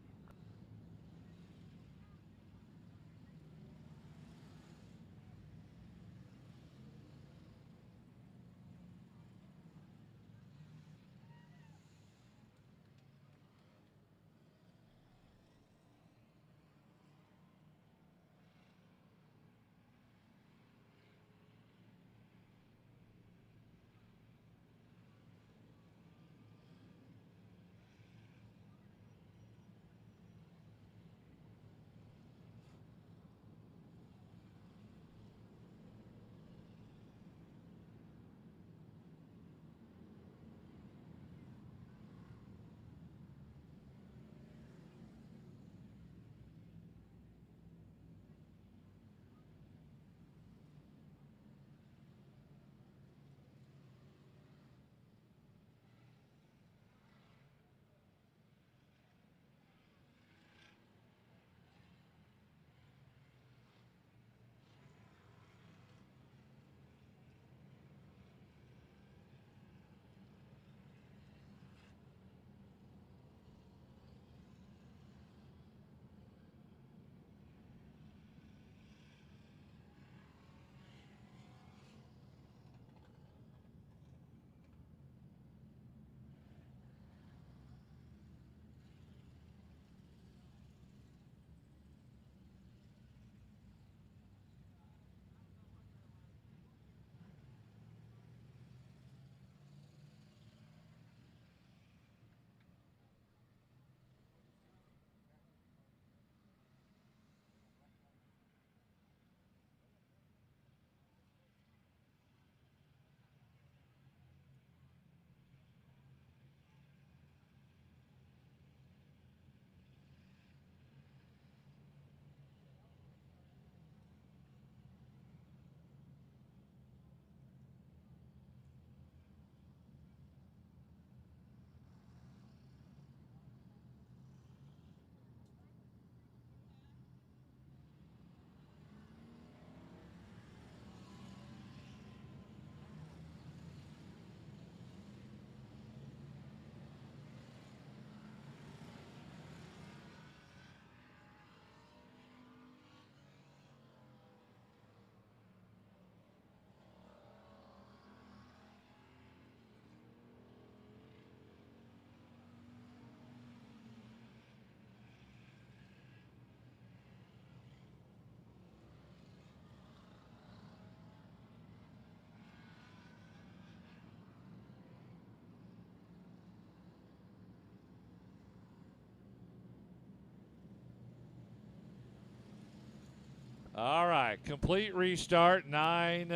All right, complete restart. 9,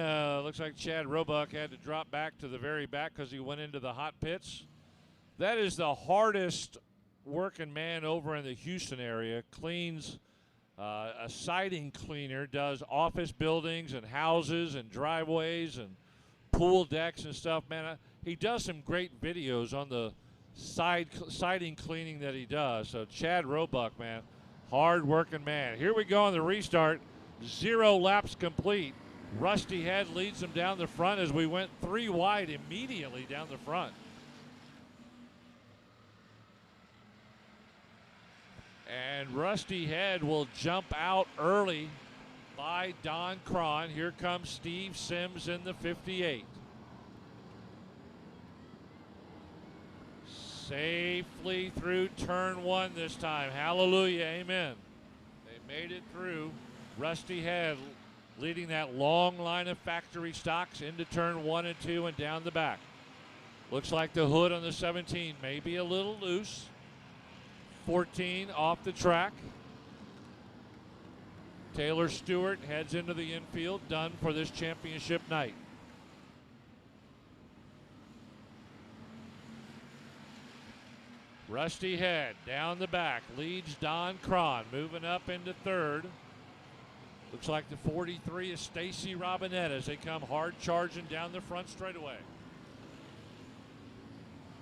looks like Chad Roebuck had to drop back to the very back because he went into the hot pits. That is the hardest working man over in the Houston area. Cleans, a siding cleaner, does office buildings and houses and driveways and pool decks and stuff. Man, he does some great videos on the siding cleaning that he does. So Chad Roebuck, man, hard working man. Here we go on the restart. 0 laps complete. Rusty Head leads them down the front as we went 3 wide immediately down the front. And Rusty Head will jump out early by Don Cron. Here comes Steve Sims in the 58. Safely through turn 1 this time. Hallelujah, amen. They made it through. Rusty Head leading that long line of factory stocks into turn 1 and 2 and down the back. Looks like the hood on the 17 may be a little loose. 14 off the track. Taylor Stewart heads into the infield, done for this championship night. Rusty Head down the back leads Don Cron, moving up into third. Looks like the 43 is Stacy Robinette as they come hard charging down the front straightaway.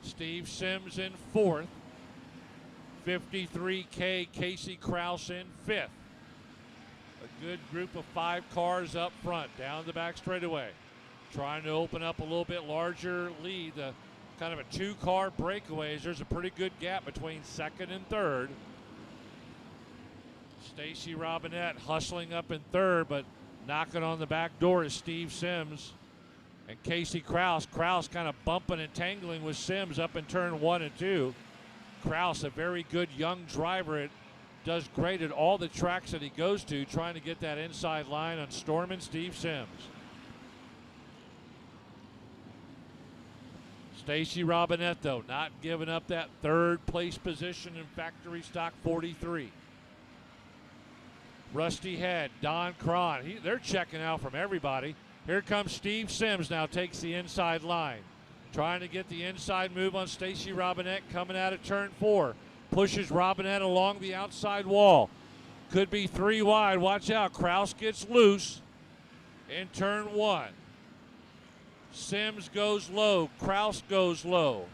Steve Sims in fourth. 53K Casey Kraus in fifth. A good group of 5 cars up front down the back straightaway. Trying to open up a little bit larger lead. Kind of a 2-car breakaways. There's a pretty good gap between second and third. Stacy Robinette hustling up in third, but knocking on the back door is Steve Sims and Casey Kraus. Kraus kind of bumping and tangling with Sims up in turn 1 and 2. Kraus, a very good young driver. It does great at all the tracks that he goes to, trying to get that inside line on Storm and Steve Sims. Stacy Robinette, though, not giving up that third place position in factory stock 43. Rusty Head, Don Cron, they're checking out from everybody. Here comes Steve Sims now, takes the inside line. Trying to get the inside move on Stacy Robinette coming out of turn 4. Pushes Robinette along the outside wall. Could be 3 wide, watch out. Kraus gets loose in turn 1. Sims goes low, Kraus goes low.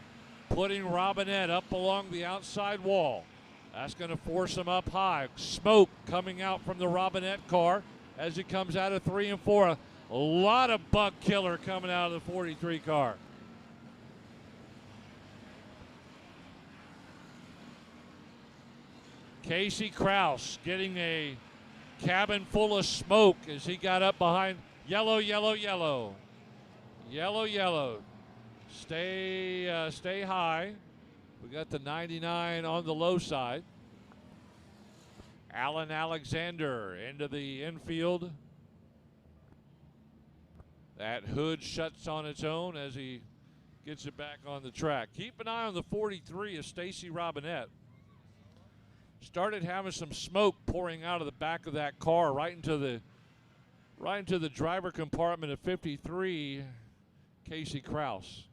Putting Robinette up along the outside wall. That's going to force him up high. Smoke coming out from the Robinette car as it comes out of 3 and 4. A lot of bug killer coming out of the 43 car. Casey Kraus getting a cabin full of smoke as he got up behind yellow, yellow, yellow. Yellow, yellow. Stay high. We got the 99 on the low side. Alan Alexander into the infield. That hood shuts on its own as he gets it back on the track. Keep an eye on the 43 of Stacy Robinette. Started having some smoke pouring out of the back of that car right into the driver compartment of 53, Casey Kraus.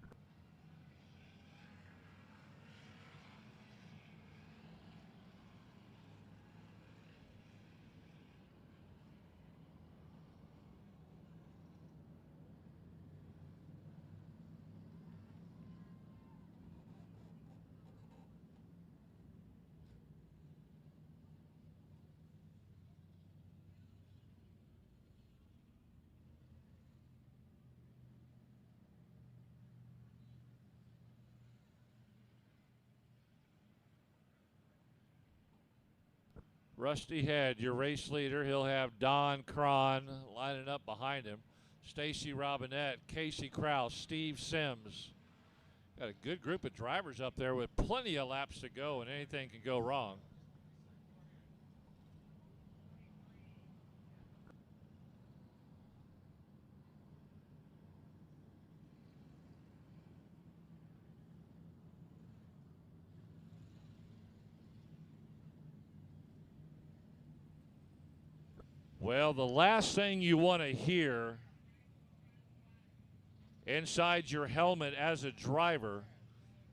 Rusty Head, your race leader. He'll have Don Cron lining up behind him. Stacy Robinette, Casey Kraus, Steve Sims. Got a good group of drivers up there with plenty of laps to go, and anything can go wrong. Well, the last thing you want to hear inside your helmet as a driver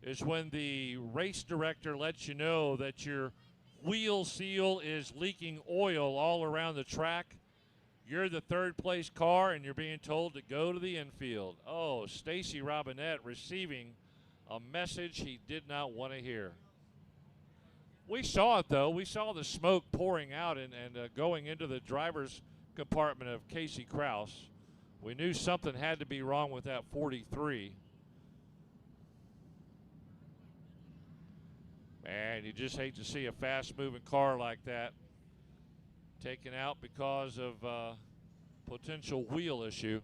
is when the race director lets you know that your wheel seal is leaking oil all around the track. You're the third place car and you're being told to go to the infield. Oh, Stacy Robinette receiving a message he did not want to hear. We saw it, though. We saw the smoke pouring out and going into the driver's compartment of Casey Kraus. We knew something had to be wrong with that 43. Man, you just hate to see a fast-moving car like that taken out because of potential wheel issue.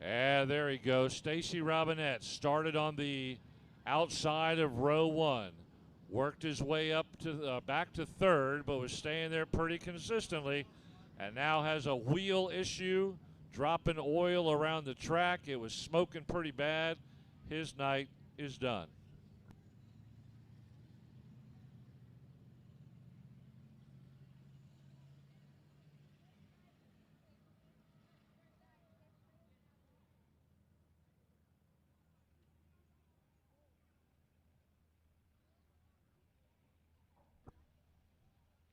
And there he goes. Stacy Robinette started on the outside of row 1. Worked his way up to back to third, but was staying there pretty consistently. And now has a wheel issue. dropping oil around the track. It was smoking pretty bad. His night is done.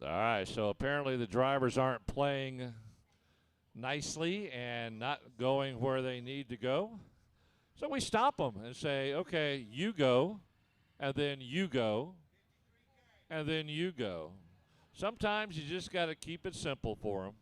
All right, so apparently the drivers aren't playing nicely and not going where they need to go. So we stop them and say, okay, you go, and then you go, and then you go. Sometimes you just got to keep it simple for them.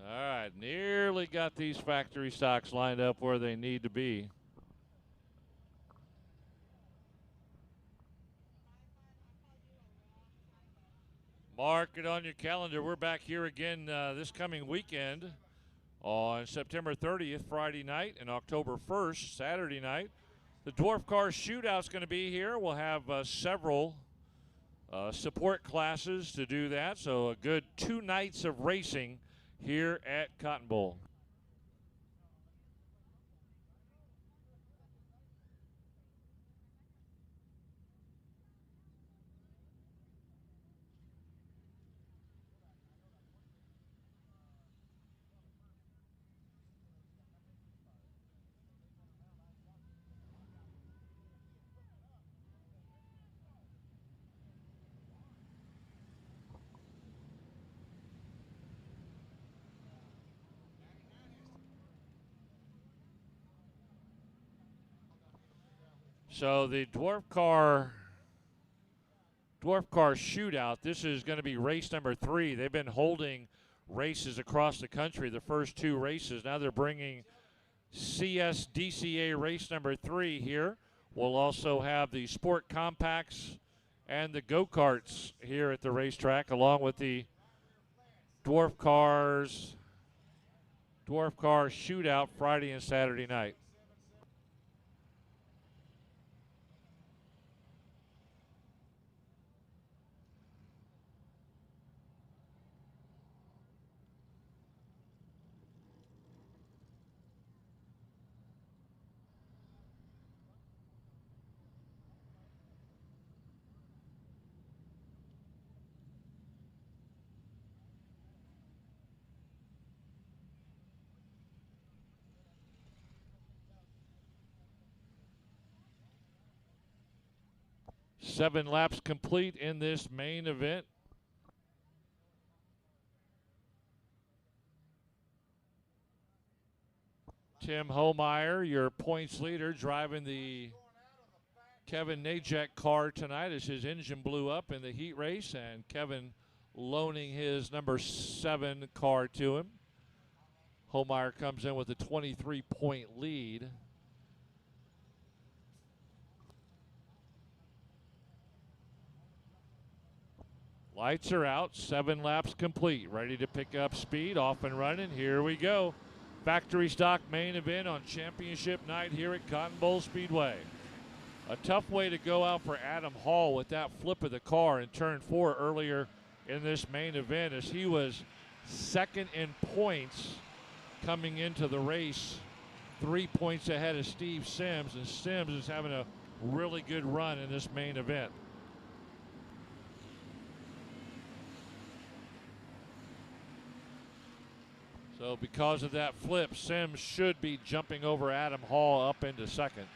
All right, nearly got these factory stocks lined up where they need to be. Mark it on your calendar. We're back here again this coming weekend on September 30th, Friday night, and October 1st, Saturday night. The Dwarf Car Shootout's going to be here. We'll have several support classes to do that, so a good 2 nights of racing here at Cotton Bowl. So the Dwarf Car Shootout, this is going to be race number 3. They've been holding races across the country, the first 2 races. Now they're bringing CSDCA race number 3 here. We'll also have the Sport Compacts and the go-karts here at the racetrack, along with the Dwarf Car Shootout Friday and Saturday night. Seven laps complete in this main event. Tim Homeyer, your points leader, driving the Kevin Najek car tonight as his engine blew up in the heat race, and Kevin loaning his number 7 car to him. Homeyer comes in with a 23-point lead. Lights are out, 7 laps complete, ready to pick up speed, off and running. Here we go. Factory stock main event on championship night here at Cotton Bowl Speedway. A tough way to go out for Adam Hall with that flip of the car in turn 4 earlier in this main event, as he was second in points coming into the race, 3 points ahead of Steve Sims, and Sims is having a really good run in this main event. So because of that flip, Sims should be jumping over Adam Hall up into second.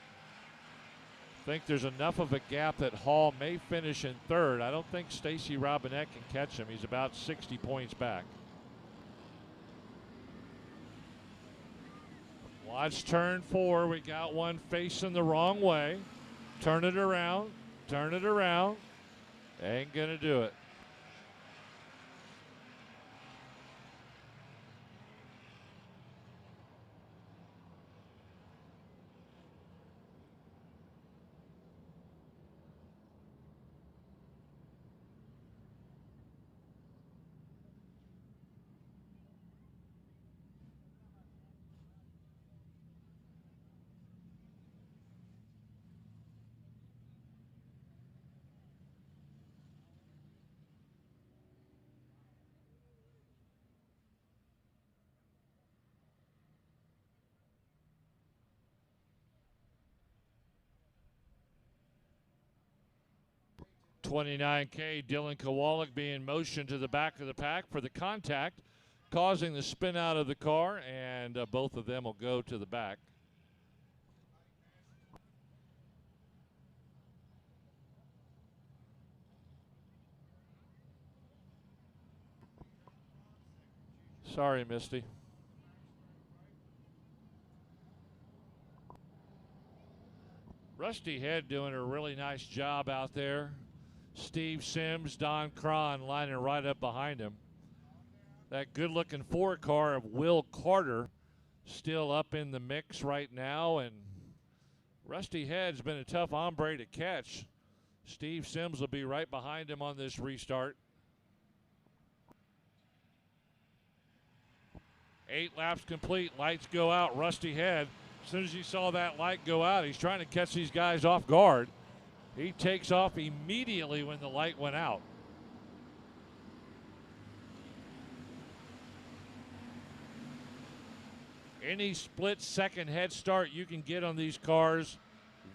I think there's enough of a gap that Hall may finish in third. I don't think Stacy Robinette can catch him. He's about 60 points back. Watch turn 4. We got one facing the wrong way. Turn it around. Turn it around. Ain't going to do it. $29K, Dylan Kowalik being motioned to the back of the pack for the contact, causing the spin out of the car, and both of them will go to the back. Sorry, Misty. Rusty Head doing a really nice job out there. Steve Sims, Don Cron lining right up behind him. That good-looking 4 car of Will Carter still up in the mix right now, and Rusty Head's been a tough hombre to catch. Steve Sims will be right behind him on this restart. 8 laps complete, lights go out. Rusty Head, as soon as he saw that light go out, he's trying to catch these guys off guard. He takes off immediately when the light went out. Any split-second head start you can get on these cars,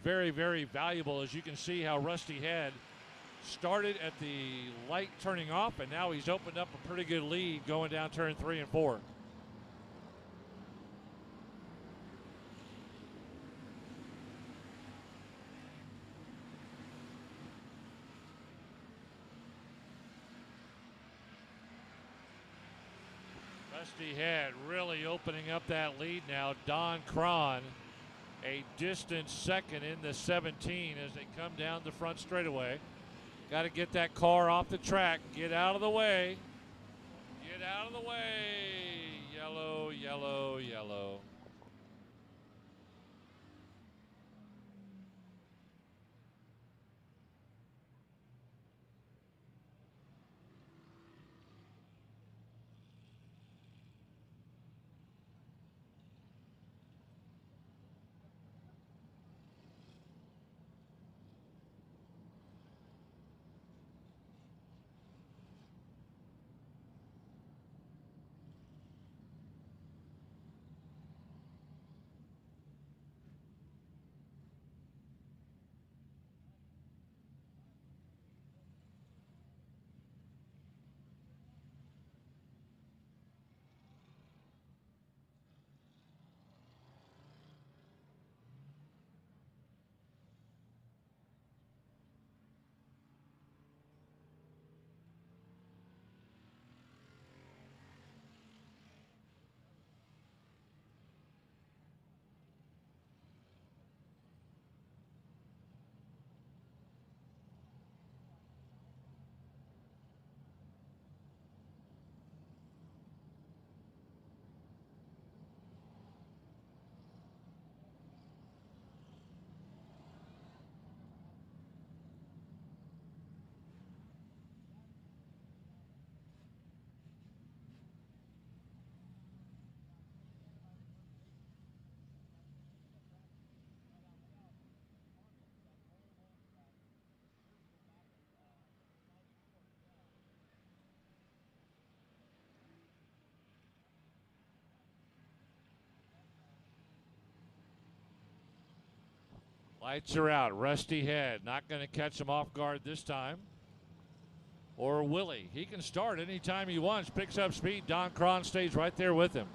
very, very valuable. As you can see how Rusty Head started at the light turning off, and now he's opened up a pretty good lead going down turn 3 and 4. Rusty Head really opening up that lead now. Don Cron, a distant second in the 17 as they come down the front straightaway. Got to get that car off the track. Get out of the way. Get out of the way. Yellow, yellow, yellow. Lights are out. Rusty Head not going to catch him off guard this time. Or will he? He can start anytime he wants. Picks up speed. Don Cron stays right there with him.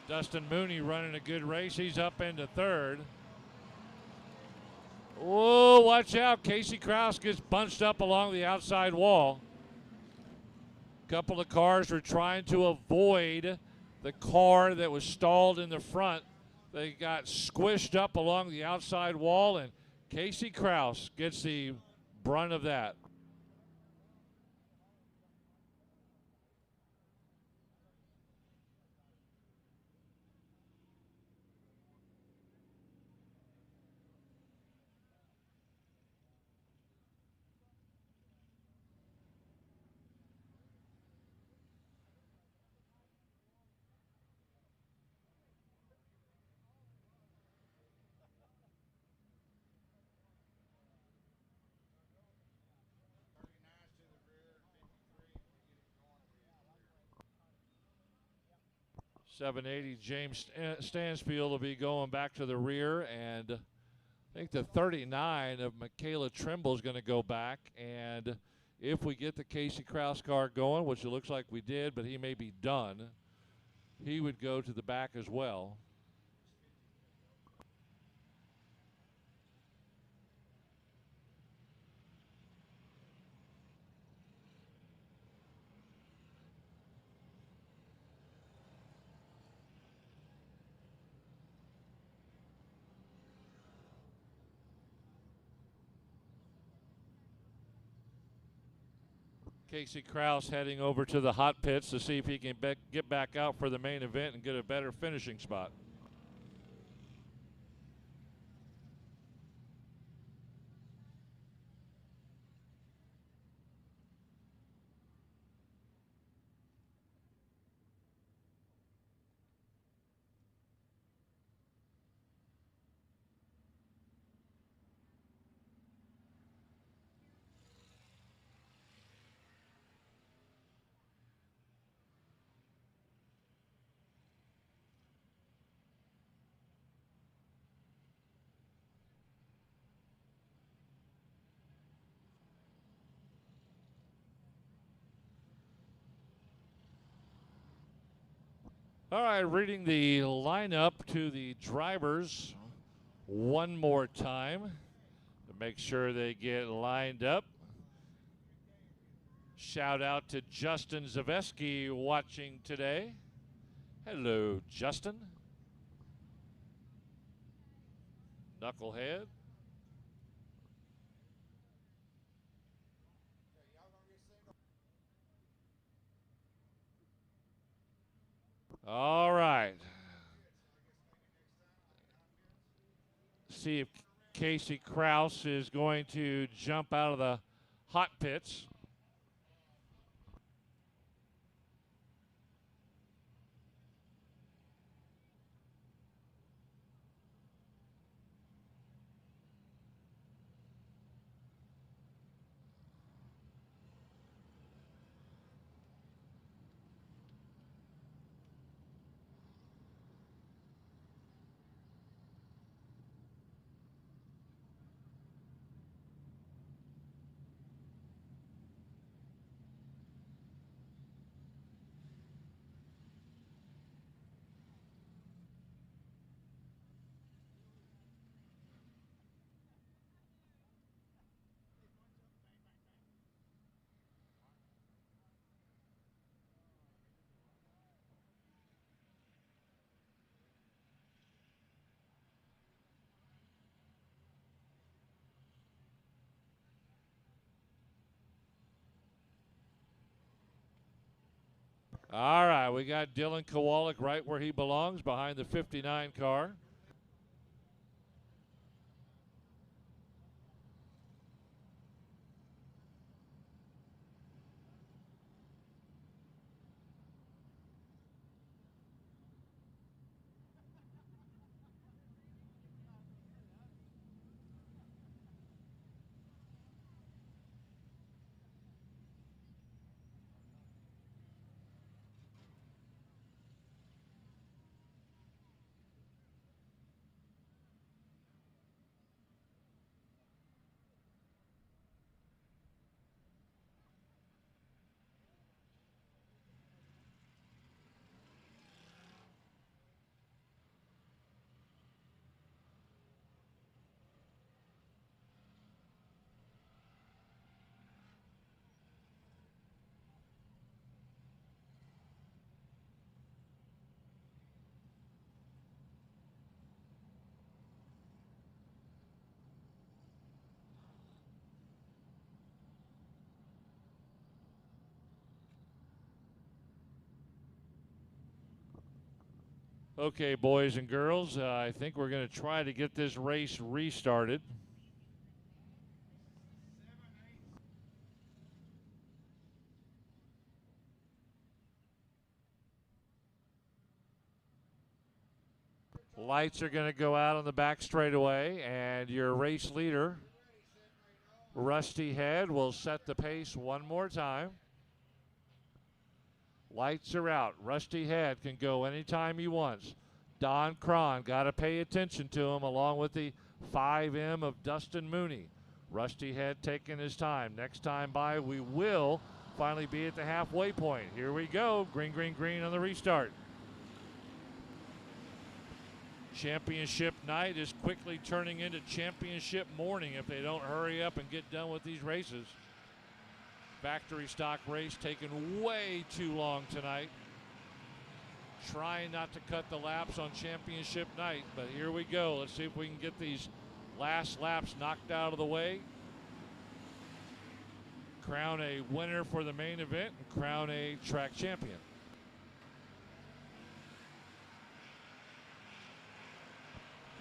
Dustin Mooney running a good race. He's up into third. Oh, watch out. Casey Kraus gets bunched up along the outside wall. A couple of cars were trying to avoid the car that was stalled in the front. They got squished up along the outside wall, and Casey Kraus gets the brunt of that. .780 James Stansfield will be going back to the rear, and I think the 39 of Michaela Trimble is going to go back. And if we get the Casey Kraus car going, which it looks like we did, but he may be done, he would go to the back as well. Casey Kraus heading over to the hot pits to see if he can get back out for the main event and get a better finishing spot. All right, reading the lineup to the drivers one more time to make sure they get lined up. Shout out to Justin Zaveski watching today. Hello, Justin. Knucklehead. All right. See if Casey Kraus is going to jump out of the hot pits. All right, we got Dylan Kowalik right where he belongs, behind the 59 car. Okay, boys and girls, I think we're going to try to get this race restarted. Lights are going to go out on the back straightaway, and your race leader, Rusty Head, will set the pace one more time. Lights are out. Rusty Head can go anytime he wants. Don Cron, got to pay attention to him, along with the 5M of Dustin Mooney. Rusty Head taking his time. Next time by, we will finally be at the halfway point. Here we go. Green, green, green on the restart. Championship night is quickly turning into championship morning if they don't hurry up and get done with these races. Factory stock race taking way too long tonight. Trying not to cut the laps on championship night, but here we go. Let's see if we can get these last laps knocked out of the way. Crown a winner for the main event and crown a track champion.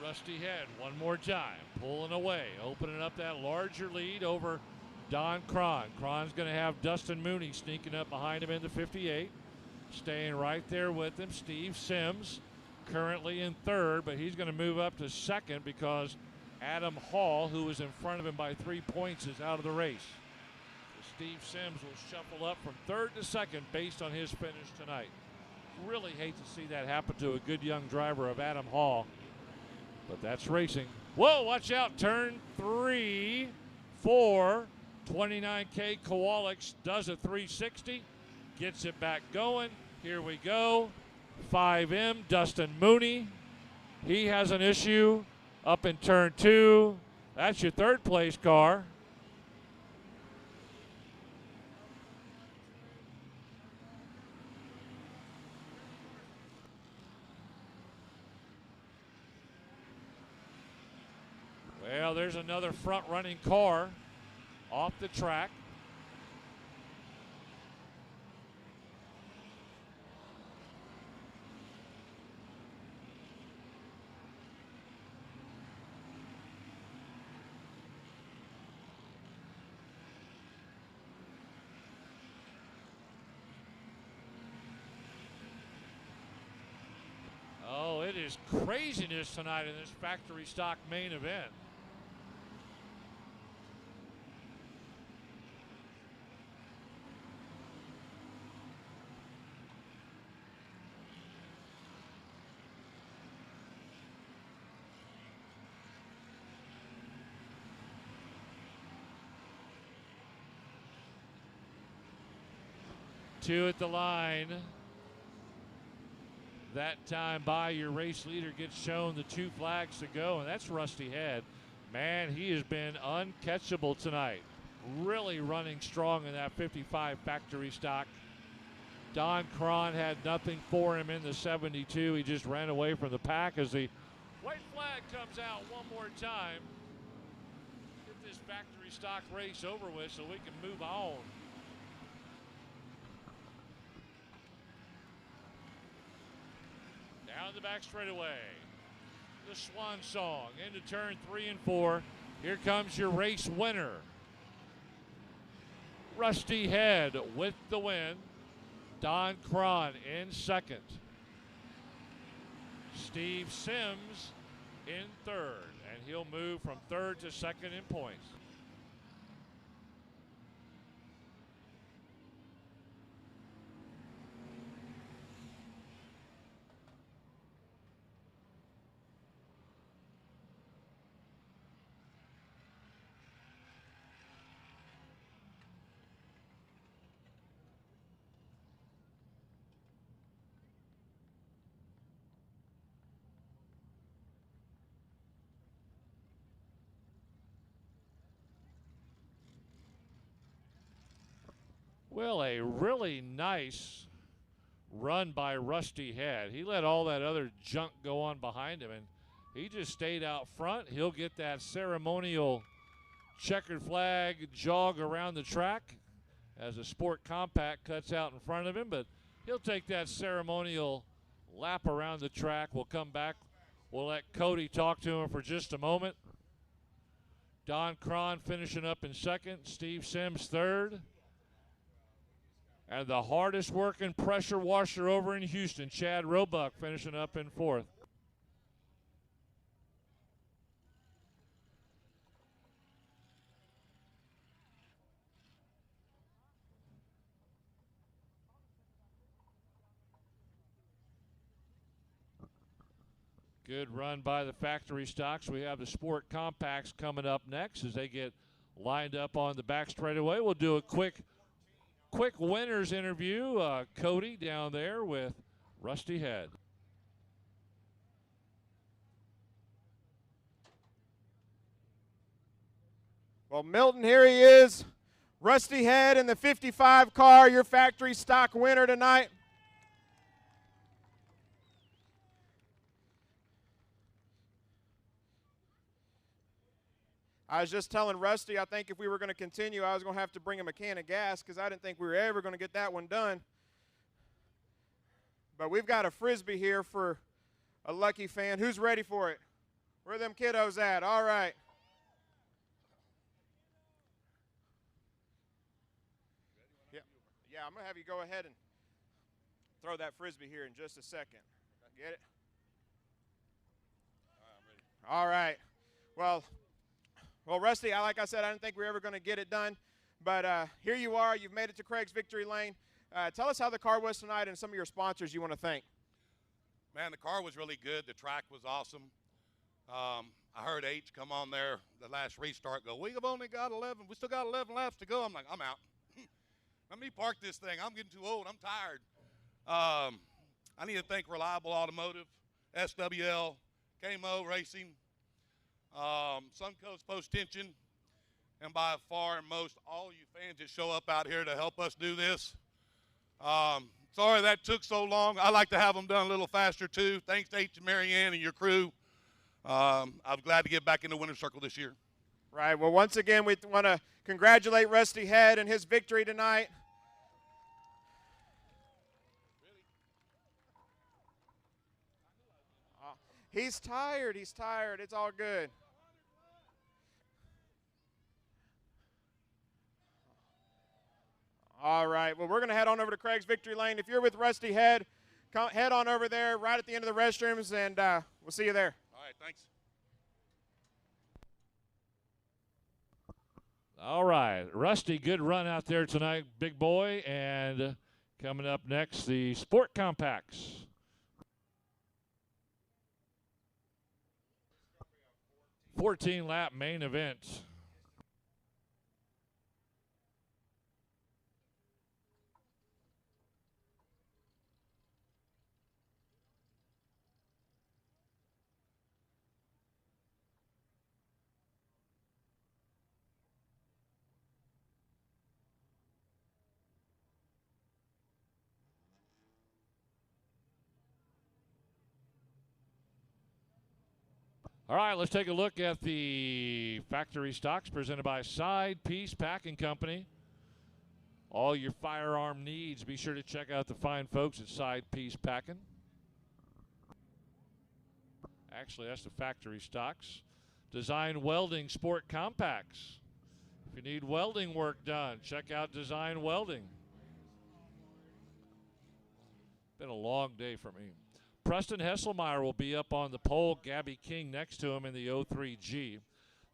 Rusty Head one more time, pulling away, opening up that larger lead over Don Cron. Cron's going to have Dustin Mooney sneaking up behind him into 58. Staying right there with him, Steve Sims, currently in third, but he's going to move up to second because Adam Hall, who was in front of him by 3 points, is out of the race. So Steve Sims will shuffle up from third to second based on his finish tonight. Really hate to see that happen to a good young driver of Adam Hall, but that's racing. Whoa, watch out, turn 3, 4, 29K Kowalik does a 360, gets it back going. Here we go. 5M, Dustin Mooney. He has an issue up in turn 2. That's your third place car. Well, there's another front running car off the track. Oh, it is craziness tonight in this factory stock main event. Two at the line. That time by, your race leader gets shown the 2 flags to go, and that's Rusty Head. Man, he has been uncatchable tonight. Really running strong in that 55 factory stock. Don Cron had nothing for him in the 72. He just ran away from the pack as the white flag comes out one more time. Get this factory stock race over with so we can move on. Down the back straightaway. The swan song into turn 3 and 4. Here comes your race winner. Rusty Head with the win. Don Cron in second. Steve Sims in third, and he'll move from third to second in points. Well, a really nice run by Rusty Head. He let all that other junk go on behind him, and he just stayed out front. He'll get that ceremonial checkered flag jog around the track as a Sport Compact cuts out in front of him, but he'll take that ceremonial lap around the track. We'll come back. We'll let Cody talk to him for just a moment. Don Cron finishing up in second. Steve Sims third. And the hardest working pressure washer over in Houston, Chad Roebuck, finishing up in fourth. Good run by the factory stocks. We have the Sport Compacts coming up next as they get lined up on the back straightaway. We'll do a quick winners interview. Cody down there with Rusty Head. Well, Milton, here he is. Rusty Head in the 55 car, your factory stock winner tonight. I was just telling Rusty, I think if we were going to continue, I was going to have to bring him a can of gas because I didn't think we were ever going to get that one done. But we've got a Frisbee here for a lucky fan. Who's ready for it? Where are them kiddos at? All right. Yeah, I'm going to have you go ahead and throw that Frisbee here in just a second. Get it? All right. Well, Rusty, like I said, I didn't think we were ever going to get it done. But here you are. You've made it to Craig's Victory Lane. Tell us how the car was tonight and some of your sponsors you want to thank. Man, the car was really good. The track was awesome. I heard H come on there the last restart go, we've only got 11. We still got 11 laps to go. I'm like, I'm out. Let me park this thing. I'm getting too old. I'm tired. I need to thank Reliable Automotive, SWL, KMO Racing, Suncoast Post Tension, and by far and most all you fans that show up out here to help us do this. Sorry that took so long. I'd like to have them done a little faster too. Thanks to H and Marianne and your crew. I'm glad to get back in the winner's circle this year. Right. Well, once again, we want to congratulate Rusty Head and his victory tonight. He's tired. He's tired. It's all good. All right. Well, we're going to head on over to Craig's Victory Lane. If you're with Rusty Head, head on over there right at the end of the restrooms, and we'll see you there. All right. Thanks. All right. Rusty, good run out there tonight, big boy. And coming up next, the Sport Compacts. $14-lap main event. All right, let's take a look at the factory stocks presented by Side Piece Packing Company. All your firearm needs, be sure to check out the fine folks at Side Piece Packing. Actually, that's the factory stocks. Design Welding Sport Compacts. If you need welding work done, check out Design Welding. Been a long day for me. Preston Hesselmeyer will be up on the pole. Gabby King next to him in the 03G.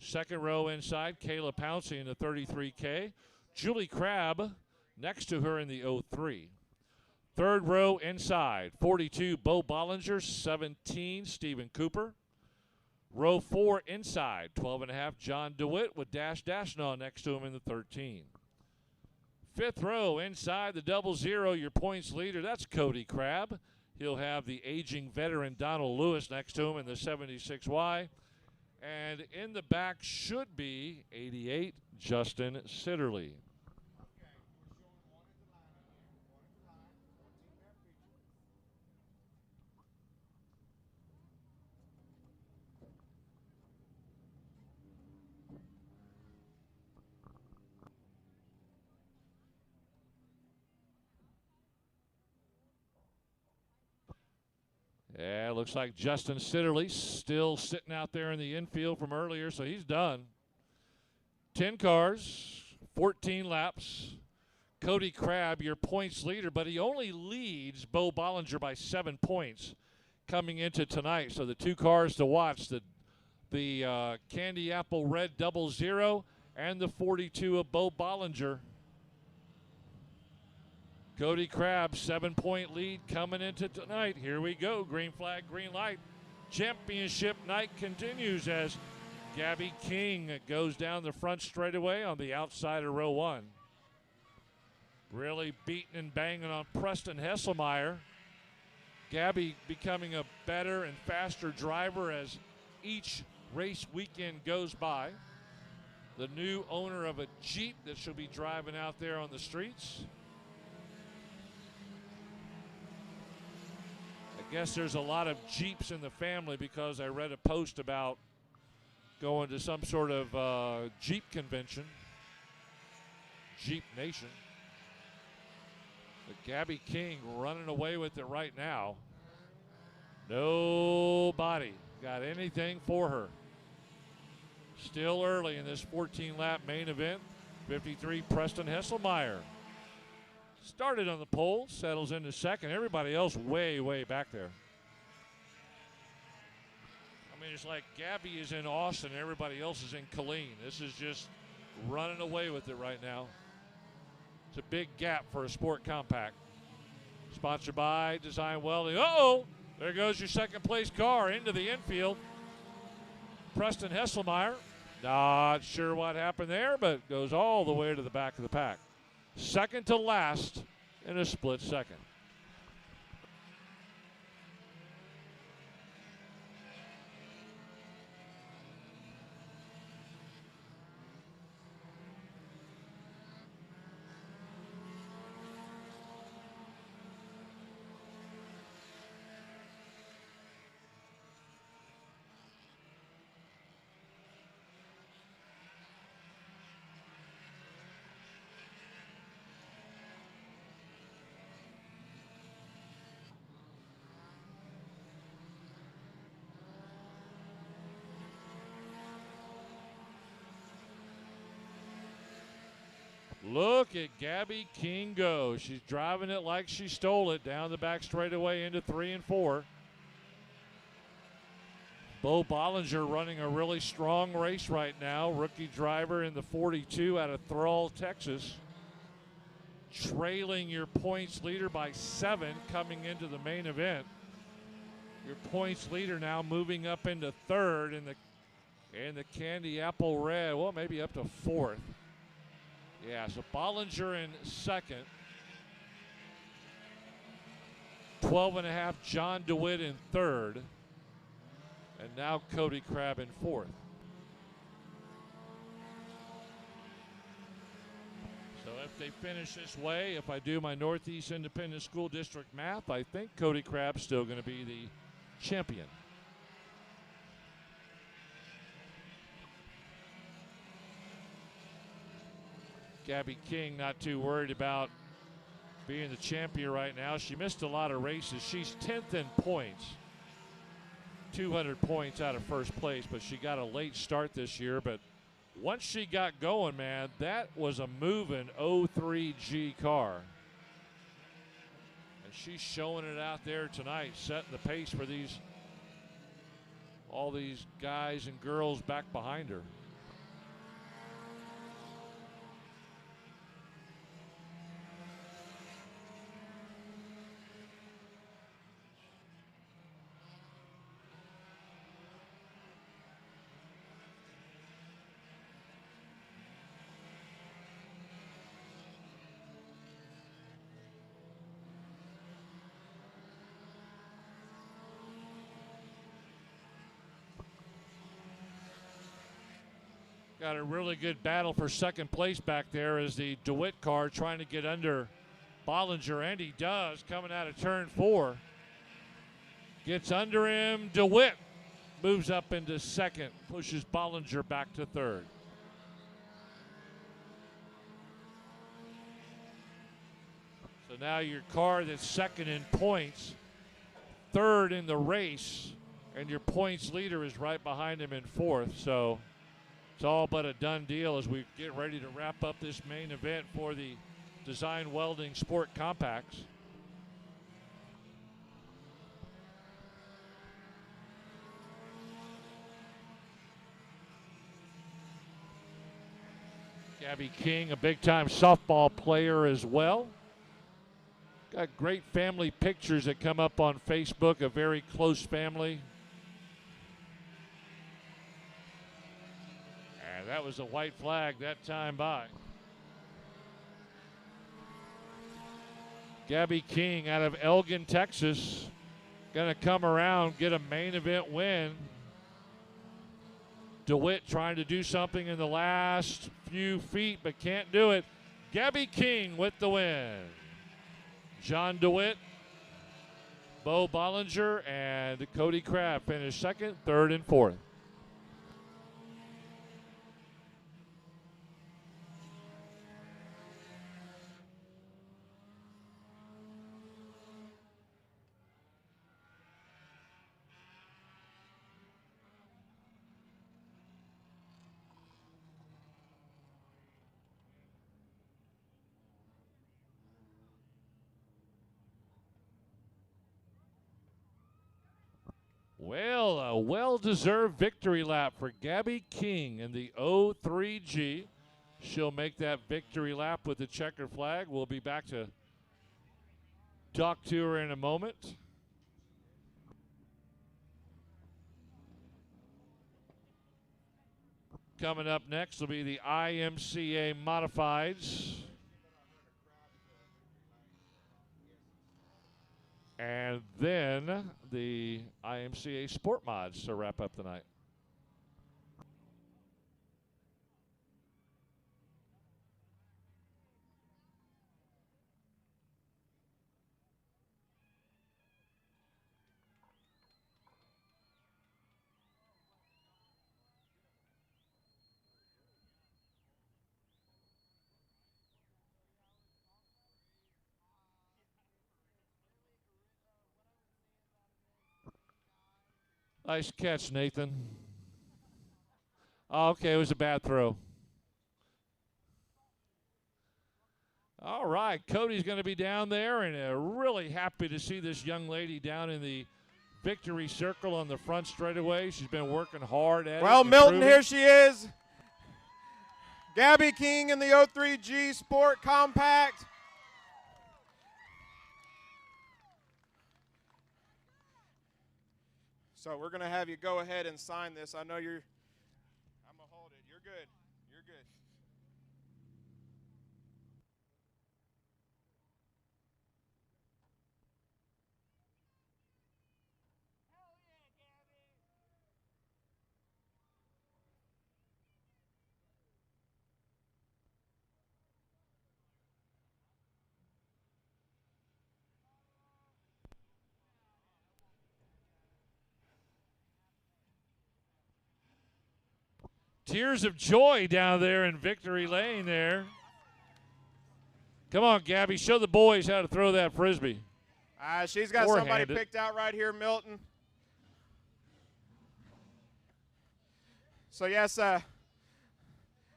Second row inside, Kayla Pouncey in the 33K. Julie Crabb next to her in the 03. Third row inside, 42, Bo Bollinger. 17, Stephen Cooper. Row 4 inside, 12.5, John DeWitt with Dash Dashnaw next to him in the 13. Fifth row inside the 00, your points leader, that's Cody Crabb. He'll have the aging veteran Donald Lewis next to him in the 76Y. And in the back should be 88, Justin Sitterly. Yeah, looks like Justin Sitterly still sitting out there in the infield from earlier, so he's done. 10 cars, 14 laps. Cody Crabb, your points leader, but he only leads Bo Bollinger by 7 points coming into tonight. So the 2 cars to watch, the Candy Apple Red 00 and the 42 of Bo Bollinger. Cody Crabb, 7-point lead coming into tonight. Here we go. Green flag, green light. Championship night continues as Gabby King goes down the front straightaway on the outside of row 1. Really beating and banging on Preston Hesselmeyer. Gabby becoming a better and faster driver as each race weekend goes by. The new owner of a Jeep that she'll be driving out there on the streets. I guess there's a lot of Jeeps in the family because I read a post about going to some sort of Jeep convention. Jeep Nation. But Gabby King running away with it right now. Nobody got anything for her. Still early in this 14-lap main event. 53 Preston Hesselmeyer. Started on the pole, settles into second. Everybody else way, way back there. I mean, it's like Gabby is in Austin, everybody else is in Killeen. This is just running away with it right now. It's a big gap for a sport compact. Sponsored by Design Welding. Uh-oh! There goes your second place car into the infield. Preston Hesselmeyer. Not sure what happened there, but goes all the way to the back of the pack. Second to last in a split second. Look at Gabby King go. She's driving it like she stole it down the back straightaway into 3 and 4. Bo Bollinger running a really strong race right now. Rookie driver in the 42 out of Thrall, Texas. Trailing your points leader by 7 coming into the main event. Your points leader now moving up into 3rd in the Candy Apple Red. Well, maybe up to 4th. Yeah, so Bollinger in 2nd. 12.5 John DeWitt in 3rd. And now Cody Crabb in 4th. So if they finish this way, if I do my Northeast Independent School District math, I think Cody Crabb's still going to be the champion. Gabby King not too worried about being the champion right now. She missed a lot of races. She's 10th in points. 200 points out of first place, but she got a late start this year. But once she got going, man, that was a moving 03G car. And she's showing it out there tonight, setting the pace for all these guys and girls back behind her. Got a really good battle for second place back there as the DeWitt car trying to get under Bollinger, and he does, coming out of turn 4. Gets under him. DeWitt moves up into 2nd, pushes Bollinger back to 3rd. So now your car that's 2nd in points, third in the race, and your points leader is right behind him in fourth. So it's all but a done deal as we get ready to wrap up this main event for the Design Welding Sport Compacts. Gabby King, a big-time softball player as well. Got great family pictures that come up on Facebook, a very close family. And that was a white flag that time by. Gabby King out of Elgin, Texas, going to come around, get a main event win. DeWitt trying to do something in the last few feet, but can't do it. Gabby King with the win. John DeWitt, Bo Bollinger, and Cody Crabb finished second, third, and fourth. Well, a well-deserved victory lap for Gabby King in the 03G. She'll make that victory lap with the checkered flag. We'll be back to talk to her in a moment. Coming up next will be the IMCA Modifieds. And then the IMCA Sport Mods to wrap up the night. Nice catch, Nathan. Oh, okay, it was a bad throw. All right, Cody's going to be down there, and really happy to see this young lady down in the victory circle on the front straightaway. She's been working hard at it. Well, Milton, here she is. Gabby King in the 03G Sport Compact. So we're going to have you go ahead and sign this. I know I'm going to hold it. You're good. You're good. Tears of joy down there in victory lane there. Come on, Gabby. Show the boys how to throw that Frisbee. She's got somebody picked out right here, Milton. So, yes,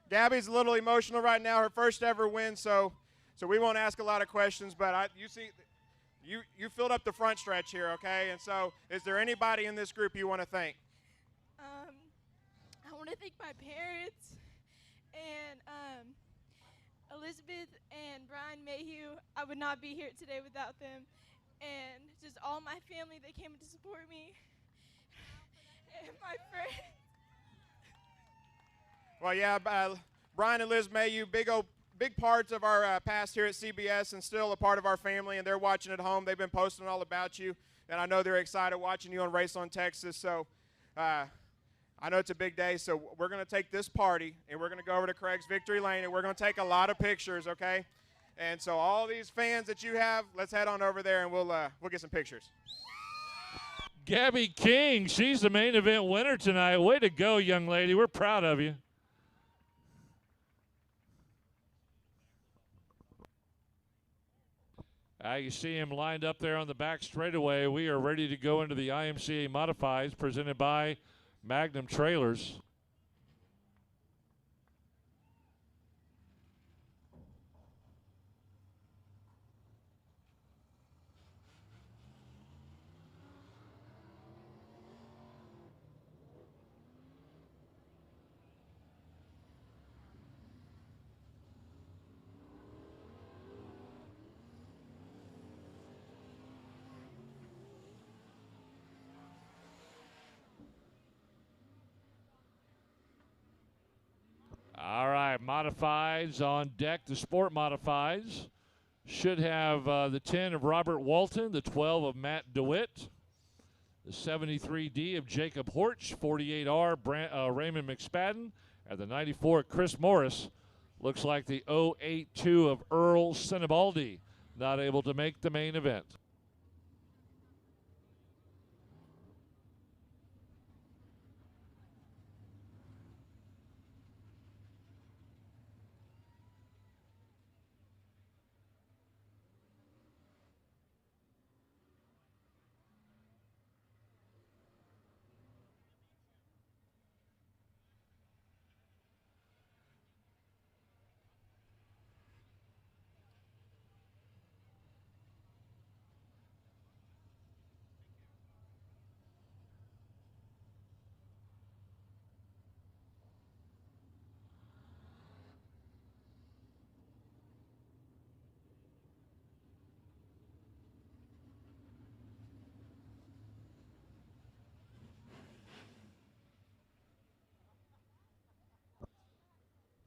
Gabby's a little emotional right now. Her first ever win, so we won't ask a lot of questions. But you see, you filled up the front stretch here, okay? And so is there anybody in this group you want to thank? I want to thank my parents and Elizabeth and Brian Mayhew. I would not be here today without them. And just all my family that came to support me. And my friends. Well, yeah, Brian and Liz Mayhew, big parts of our past here at CBS and still a part of our family, and they're watching at home. They've been posting all about you, and I know they're excited watching you on Race on Texas. So I know it's a big day, so we're going to take this party, and we're going to go over to Craig's Victory Lane, and we're going to take a lot of pictures, okay? And so all these fans that you have, let's head on over there, and we'll get some pictures. Gabby King, she's the main event winner tonight. Way to go, young lady. We're proud of you. You see him lined up there on the back straightaway. We are ready to go into the IMCA Modifieds presented by Magnum Trailers. All right, modifieds on deck. The sport modifieds should have the 10 of Robert Walton, the 12 of Matt DeWitt, the 73D of Jacob Horch, 48R Raymond McSpadden, and the 94 Chris Morris. Looks like the 082 of Earl Sinibaldi not able to make the main event.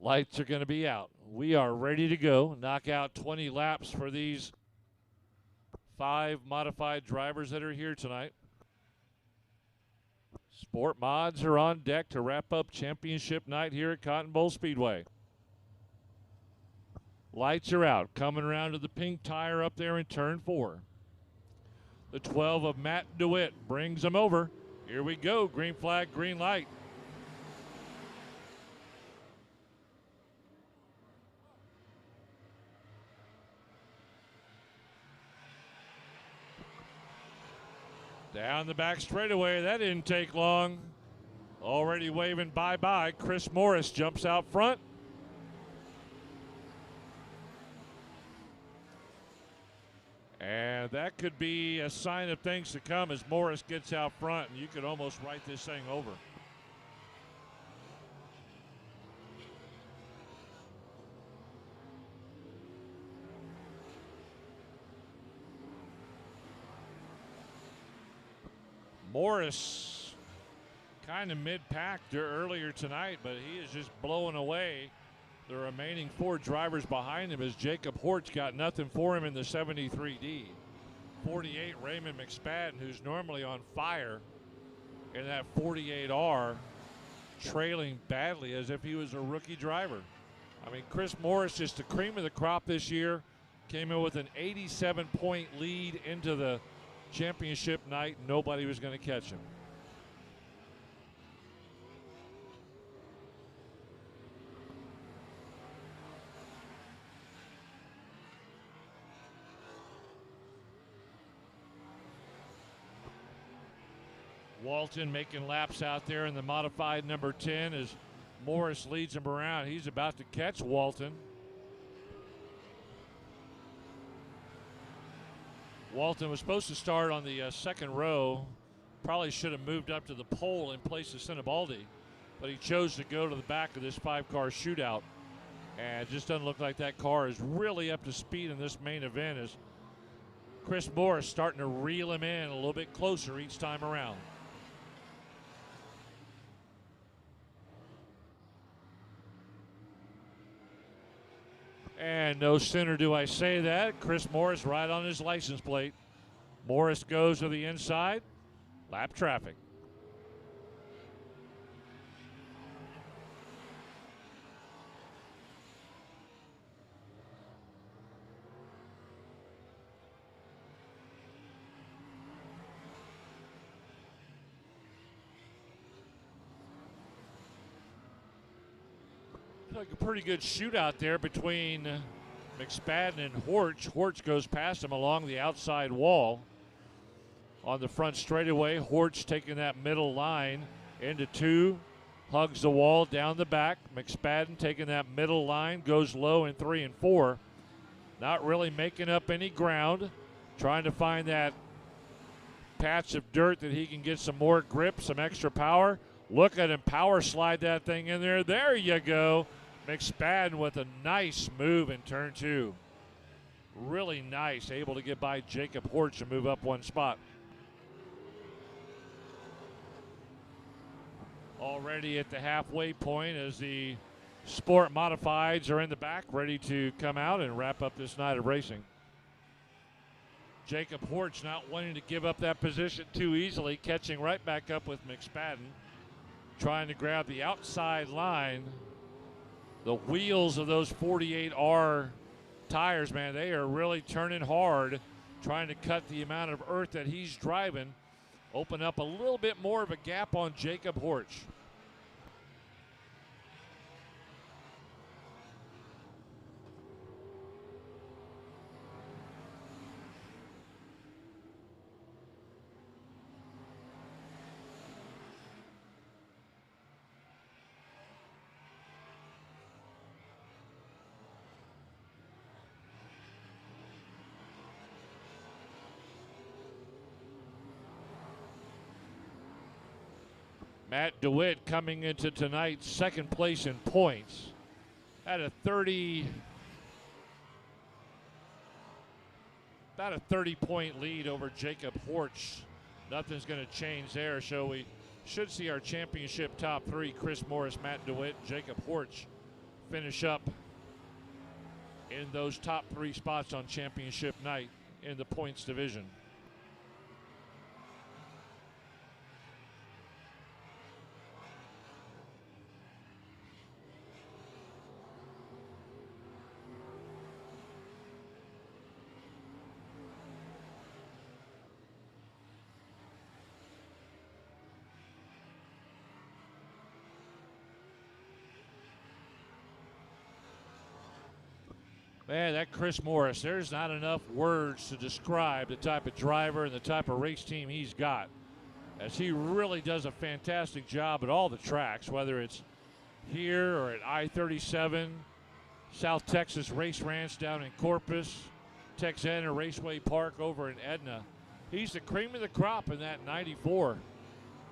Lights are going to be out. We are ready to go. Knock out 20 laps for these 5 modified drivers that are here tonight. Sport mods are on deck to wrap up championship night here at Cotton Bowl Speedway. Lights are out. Coming around to the pink tire up there in turn 4. The 12 of Matt DeWitt brings them over. Here we go. Green flag, green light. Down the back straightaway. That didn't take long. Already waving bye-bye. Chris Morris jumps out front. And that could be a sign of things to come as Morris gets out front, and you could almost write this thing over. Morris kind of mid-packed earlier tonight, but he is just blowing away the remaining 4 drivers behind him as Jacob Horch got nothing for him in the 73D. 48 Raymond McSpadden, who's normally on fire in that 48R, trailing badly as if he was a rookie driver. I mean, Chris Morris, just the cream of the crop this year, came in with an 87-point lead into the championship night. Nobody was going to catch him. Walton making laps out there in the modified number 10 as Morris leads him around. He's about to catch Walton. Walton was supposed to start on the second row. Probably should have moved up to the pole in place of Sinibaldi, but he chose to go to the back of this 5-car shootout. And it just doesn't look like that car is really up to speed in this main event as Chris Morris starting to reel him in a little bit closer each time around. And no sooner do I say that, Chris Morris right on his license plate. Morris goes to the inside. Lap traffic. Like a pretty good shootout there between McSpadden and Horch. Horch goes past him along the outside wall. On the front straightaway, Horch taking that middle line into 2, hugs the wall down the back. McSpadden taking that middle line, goes low in 3 and 4. Not really making up any ground, trying to find that patch of dirt that he can get some more grip, some extra power. Look at him power slide that thing in there. There you go. McSpadden with a nice move in turn 2. Really nice, able to get by Jacob Horch and move up 1 spot. Already at the halfway point as the Sport Modifieds are in the back, ready to come out and wrap up this night of racing. Jacob Horch not wanting to give up that position too easily, catching right back up with McSpadden, trying to grab the outside line. The wheels of those 48R tires, man, they are really turning hard, trying to cut the amount of earth that he's driving, open up a little bit more of a gap on Jacob Horch. Matt DeWitt coming into tonight's second place in points. Had a 30-point lead over Jacob Horch. Nothing's going to change there, so we should see our championship top 3, Chris Morris, Matt DeWitt, Jacob Horch, finish up in those top 3 spots on championship night in the points division. Man, that Chris Morris, there's not enough words to describe the type of driver and the type of race team he's got, as he really does a fantastic job at all the tracks, whether it's here or at I-37, South Texas Race Ranch down in Corpus, Texana Raceway Park over in Edna. He's the cream of the crop in that 94.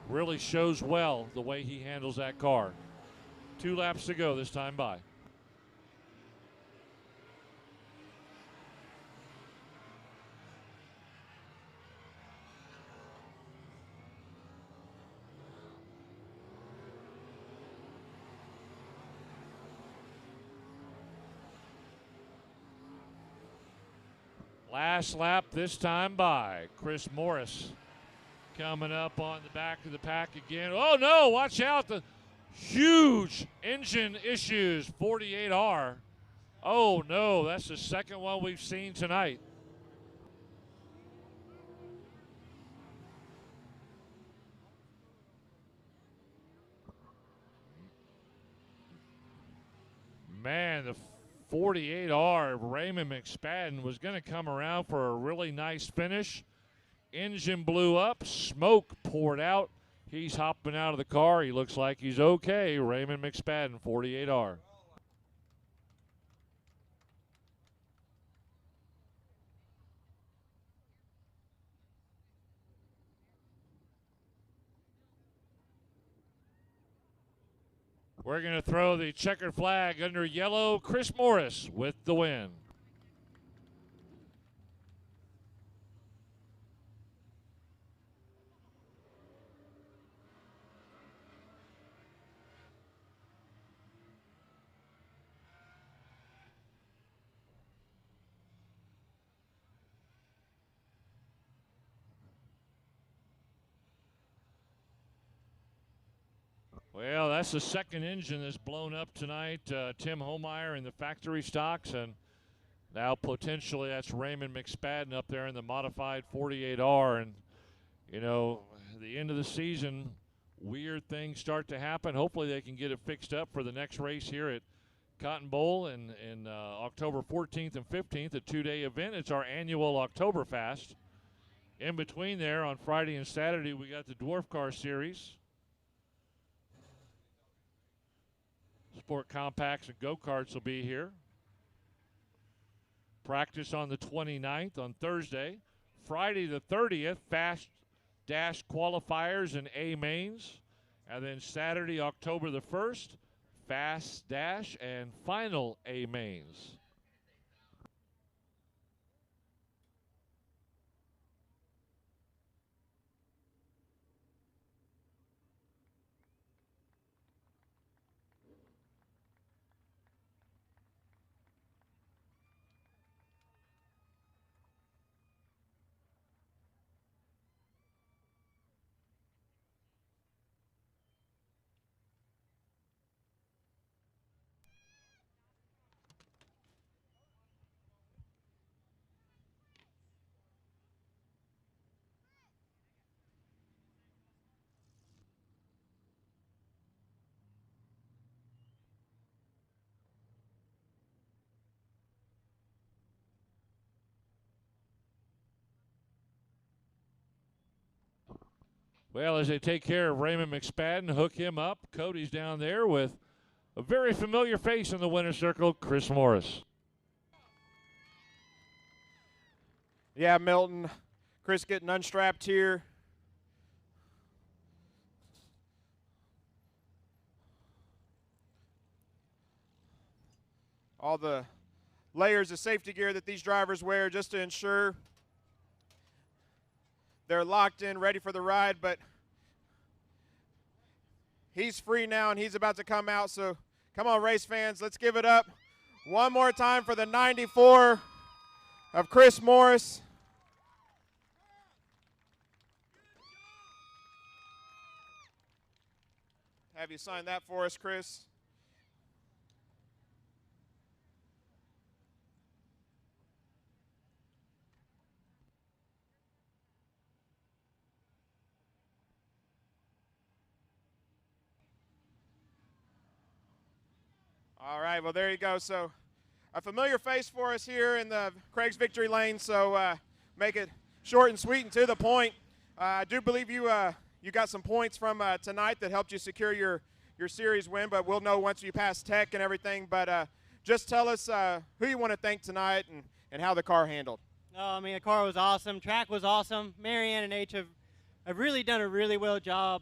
Really shows well the way he handles that car. 2 laps to go this time by. Last lap this time by. Chris Morris coming up on the back of the pack again. Oh no, watch out, the huge engine issues, 48R. Oh no, that's the second one we've seen tonight. Man, the 48R Raymond McSpadden was going to come around for a really nice finish. Engine blew up, smoke poured out. He's hopping out of the car. He looks like he's okay. Raymond McSpadden, 48R. We're going to throw the checkered flag under yellow. Chris Morris with the win. Well, that's the second engine that's blown up tonight. Tim Homeyer in the factory stocks, and now potentially that's Raymond McSpadden up there in the modified 48R. And, you know, the end of the season, weird things start to happen. Hopefully they can get it fixed up for the next race here at Cotton Bowl in October 14th and 15th, a 2-day event. It's our annual Oktoberfest. In between there, on Friday and Saturday, we got the Dwarf Car Series. Sport compacts and go-karts will be here. Practice on the 29th on Thursday. Friday the 30th, fast dash qualifiers and A mains. And then Saturday, October the 1st, fast dash and final A mains. Well, as they take care of Raymond McSpadden, hook him up, Cody's down there with a very familiar face in the winner's circle, Chris Morris. Yeah, Milton. Chris getting unstrapped here. All the layers of safety gear that these drivers wear just to ensure they're locked in, ready for the ride, but he's free now and he's about to come out, so come on, race fans, let's give it up one more time for the 94 of Chris Morris. Have you sign that for us, Chris? All right, well, there you go. So a familiar face for us here in the Craig's Victory Lane, so make it short and sweet and to the point. I do believe you got some points from tonight that helped you secure your series win, but we'll know once you pass tech and everything. But just tell us who you want to thank tonight and how the car handled. Oh, I mean, the car was awesome. Track was awesome. Marianne and H have really done a really good job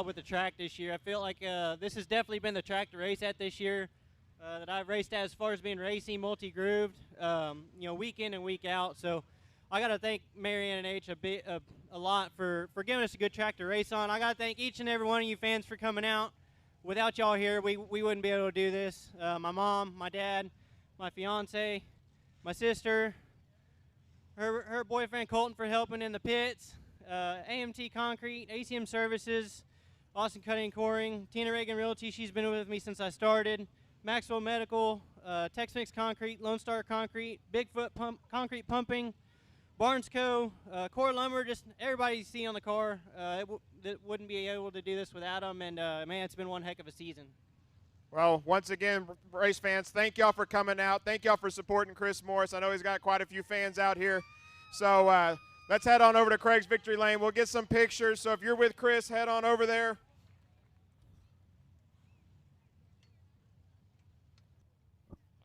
with the track this year. I feel like this has definitely been the track to race at this year that I've raced at as far as being racing, multi-grooved, week in and week out. So I got to thank Marianne and H a lot for giving us a good track to race on. I got to thank each and every one of you fans for coming out. Without y'all here, we wouldn't be able to do this. My mom, my dad, my fiance, my sister, her boyfriend Colton for helping in the pits, AMT Concrete, ACM Services, Austin Cutting and Coring, Tina Reagan Realty, she's been with me since I started, Maxwell Medical, Tex-Mix Concrete, Lone Star Concrete, Bigfoot Concrete Pumping, Barnes Co., Core Lumber, just everybody you see on the car. That wouldn't be able to do this without them, and man, it's been one heck of a season. Well, once again, race fans, thank y'all for coming out. Thank y'all for supporting Chris Morris. I know he's got quite a few fans out here. So let's head on over to Craig's Victory Lane. We'll get some pictures. So if you're with Chris, head on over there.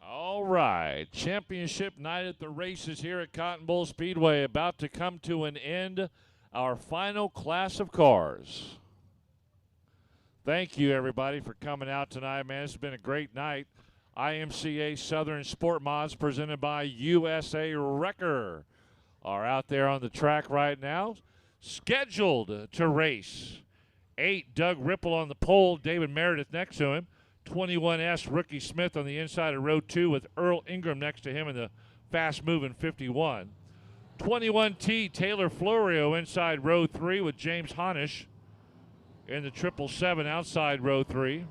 All right, championship night at the races here at Cotton Bowl Speedway about to come to an end. Our final class of cars. Thank you, everybody, for coming out tonight, man. It's been a great night. IMCA Southern Sport Mods presented by USA Wrecker are out there on the track right now, scheduled to race. 8, Doug Ripple on the pole, David Meredith next to him. 21S, Rookie Smith on the inside of row 2 with Earl Ingram next to him in the fast-moving 51. 21T, Taylor Florio inside row 3 with James Honish in the 777 outside row 3.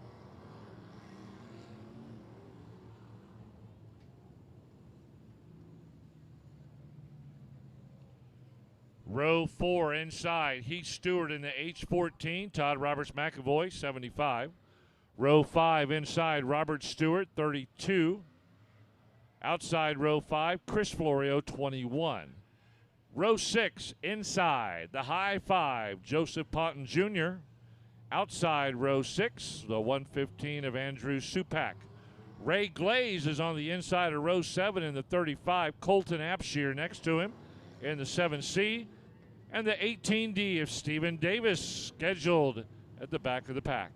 Row 4 inside, Heath Stewart in the H14, Todd Roberts McAvoy, 75. Row 5 inside, Robert Stewart, 32. Outside row 5, Chris Florio, 21. Row 6 inside, the high 5, Joseph Ponton Jr. Outside row 6, the 115 of Andrew Supak. Ray Glaze is on the inside of row 7 in the 35. Colton Apshear next to him in the 7C. And the 18D of Stephen Davis scheduled at the back of the pack.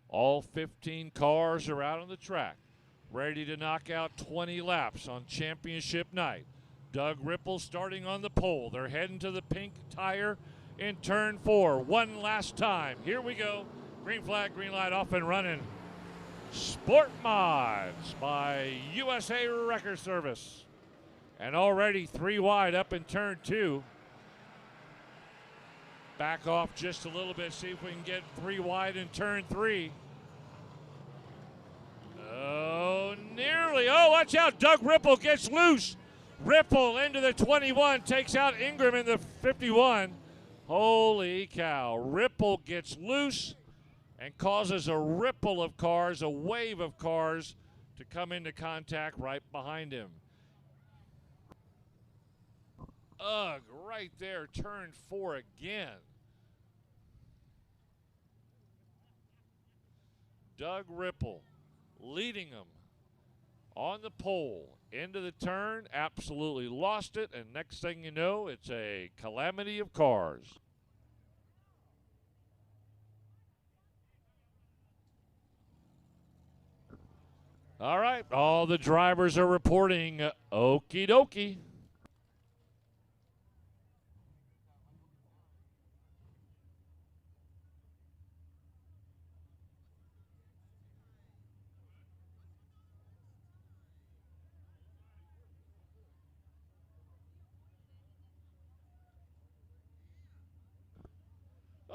All 15 cars are out on the track, ready to knock out 20 laps on championship night. Doug Ripple starting on the pole. They're heading to the pink tire in turn 4. One last time. Here we go. Green flag, green light, off and running. Sport Mods by USA Wrecker Service. And already 3 wide up in turn 2. Back off just a little bit, see if we can get 3 wide in turn 3. Oh, nearly. Oh, watch out. Doug Ripple gets loose. Ripple into the 21, takes out Ingram in the 51. Holy cow. Ripple gets loose and causes a ripple of cars, a wave of cars to come into contact right behind him. Ugh, right there, turn 4 again. Doug Ripple leading them on the pole into the turn, absolutely lost it, and next thing you know, it's a calamity of cars. All right, all the drivers are reporting okie dokie.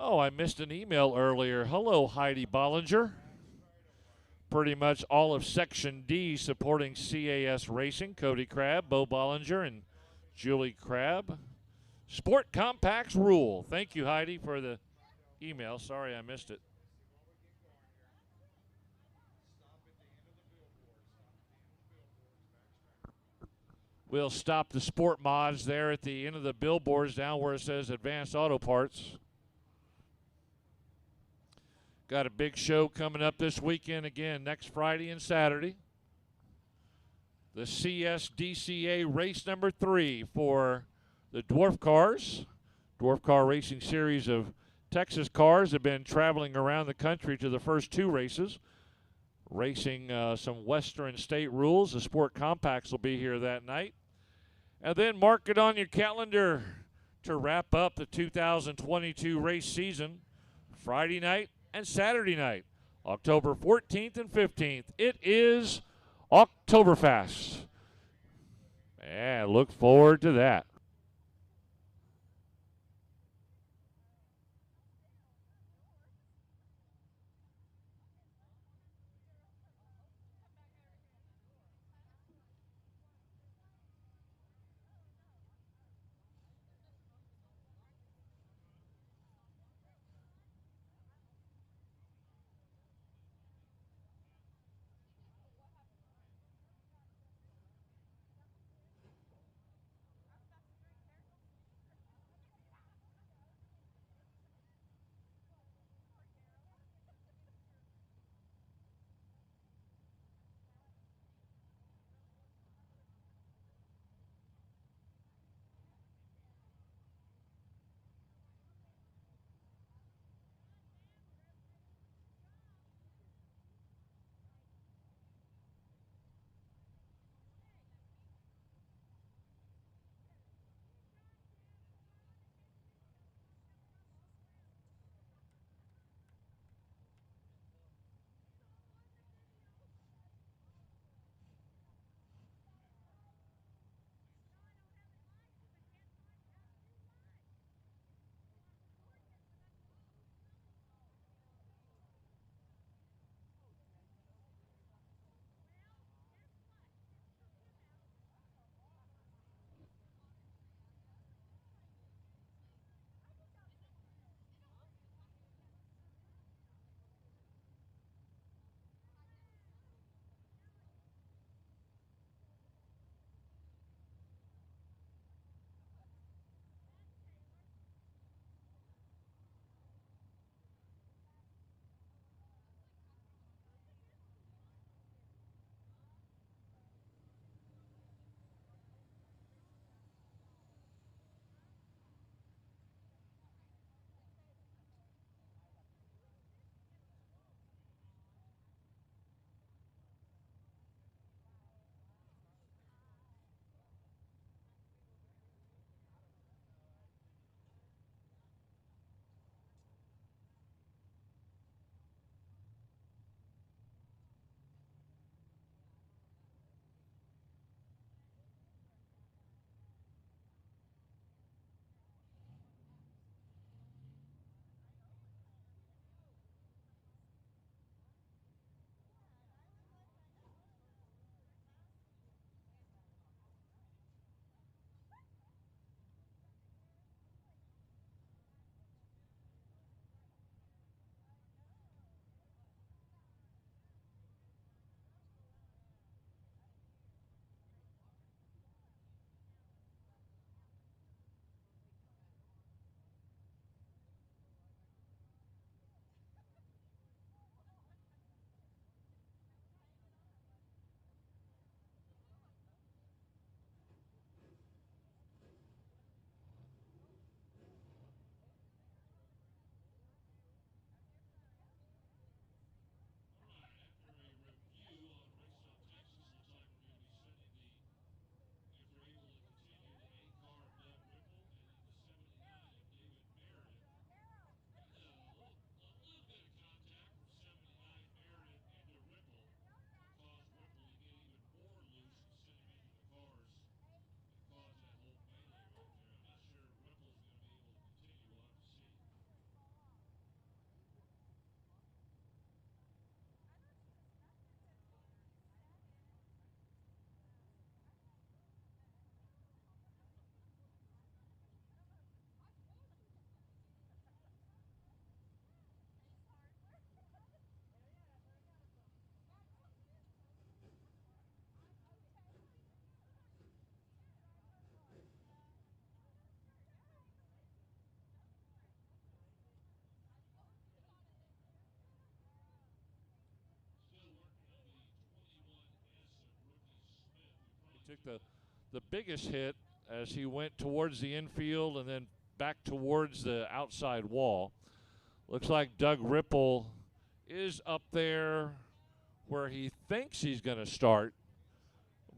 Oh, I missed an email earlier. Hello, Heidi Bollinger. Pretty much all of Section D supporting CAS Racing. Cody Crabb, Bo Bollinger, and Julie Crabb. Sport Compacts rule. Thank you, Heidi, for the email. Sorry I missed it. We'll stop the Sport Mods there at the end of the billboards down where it says Advanced Auto Parts. Got a big show coming up this weekend again, next Friday and Saturday. The CSDCA race number 3 for the Dwarf Cars. Dwarf Car Racing Series of Texas cars have been traveling around the country to the first 2 races, racing some Western state rules. The Sport Compacts will be here that night. And then mark it on your calendar to wrap up the 2022 race season, Friday night and Saturday night, October 14th and 15th. It is Oktoberfest. And look forward to that. took the biggest hit as he went towards the infield and then back towards the outside wall. Looks like Doug Ripple is up there where he thinks he's going to start,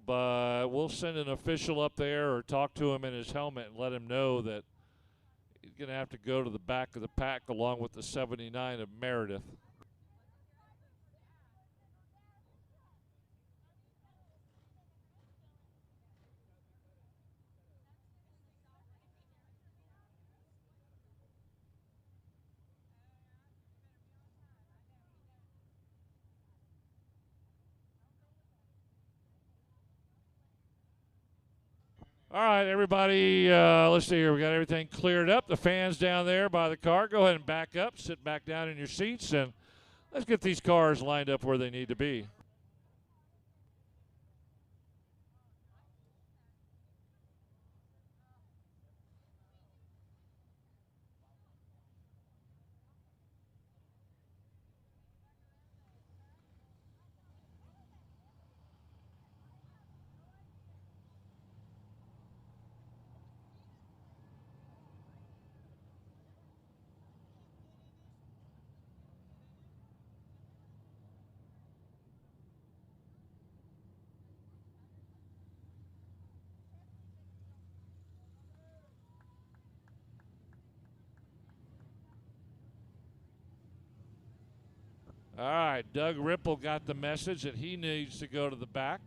but we'll send an official up there or talk to him in his helmet and let him know that he's going to have to go to the back of the pack along with the 79 of Meredith. All right, everybody, let's see here. We got everything cleared up. The fans down there by the car, go ahead and back up, sit back down in your seats, and let's get these cars lined up where they need to be. All right, Doug Ripple got the message that he needs to go to the back.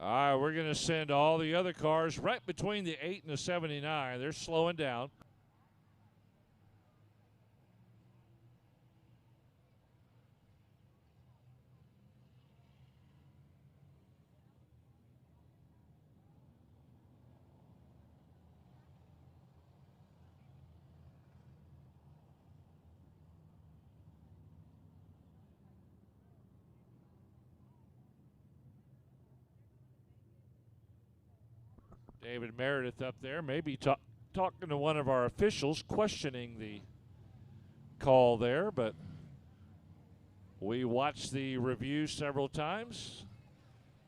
All right, we're going to send all the other cars right between the 8 and the 79. They're slowing down. David Meredith up there, maybe talking to one of our officials, questioning the call there, but we watched the review several times.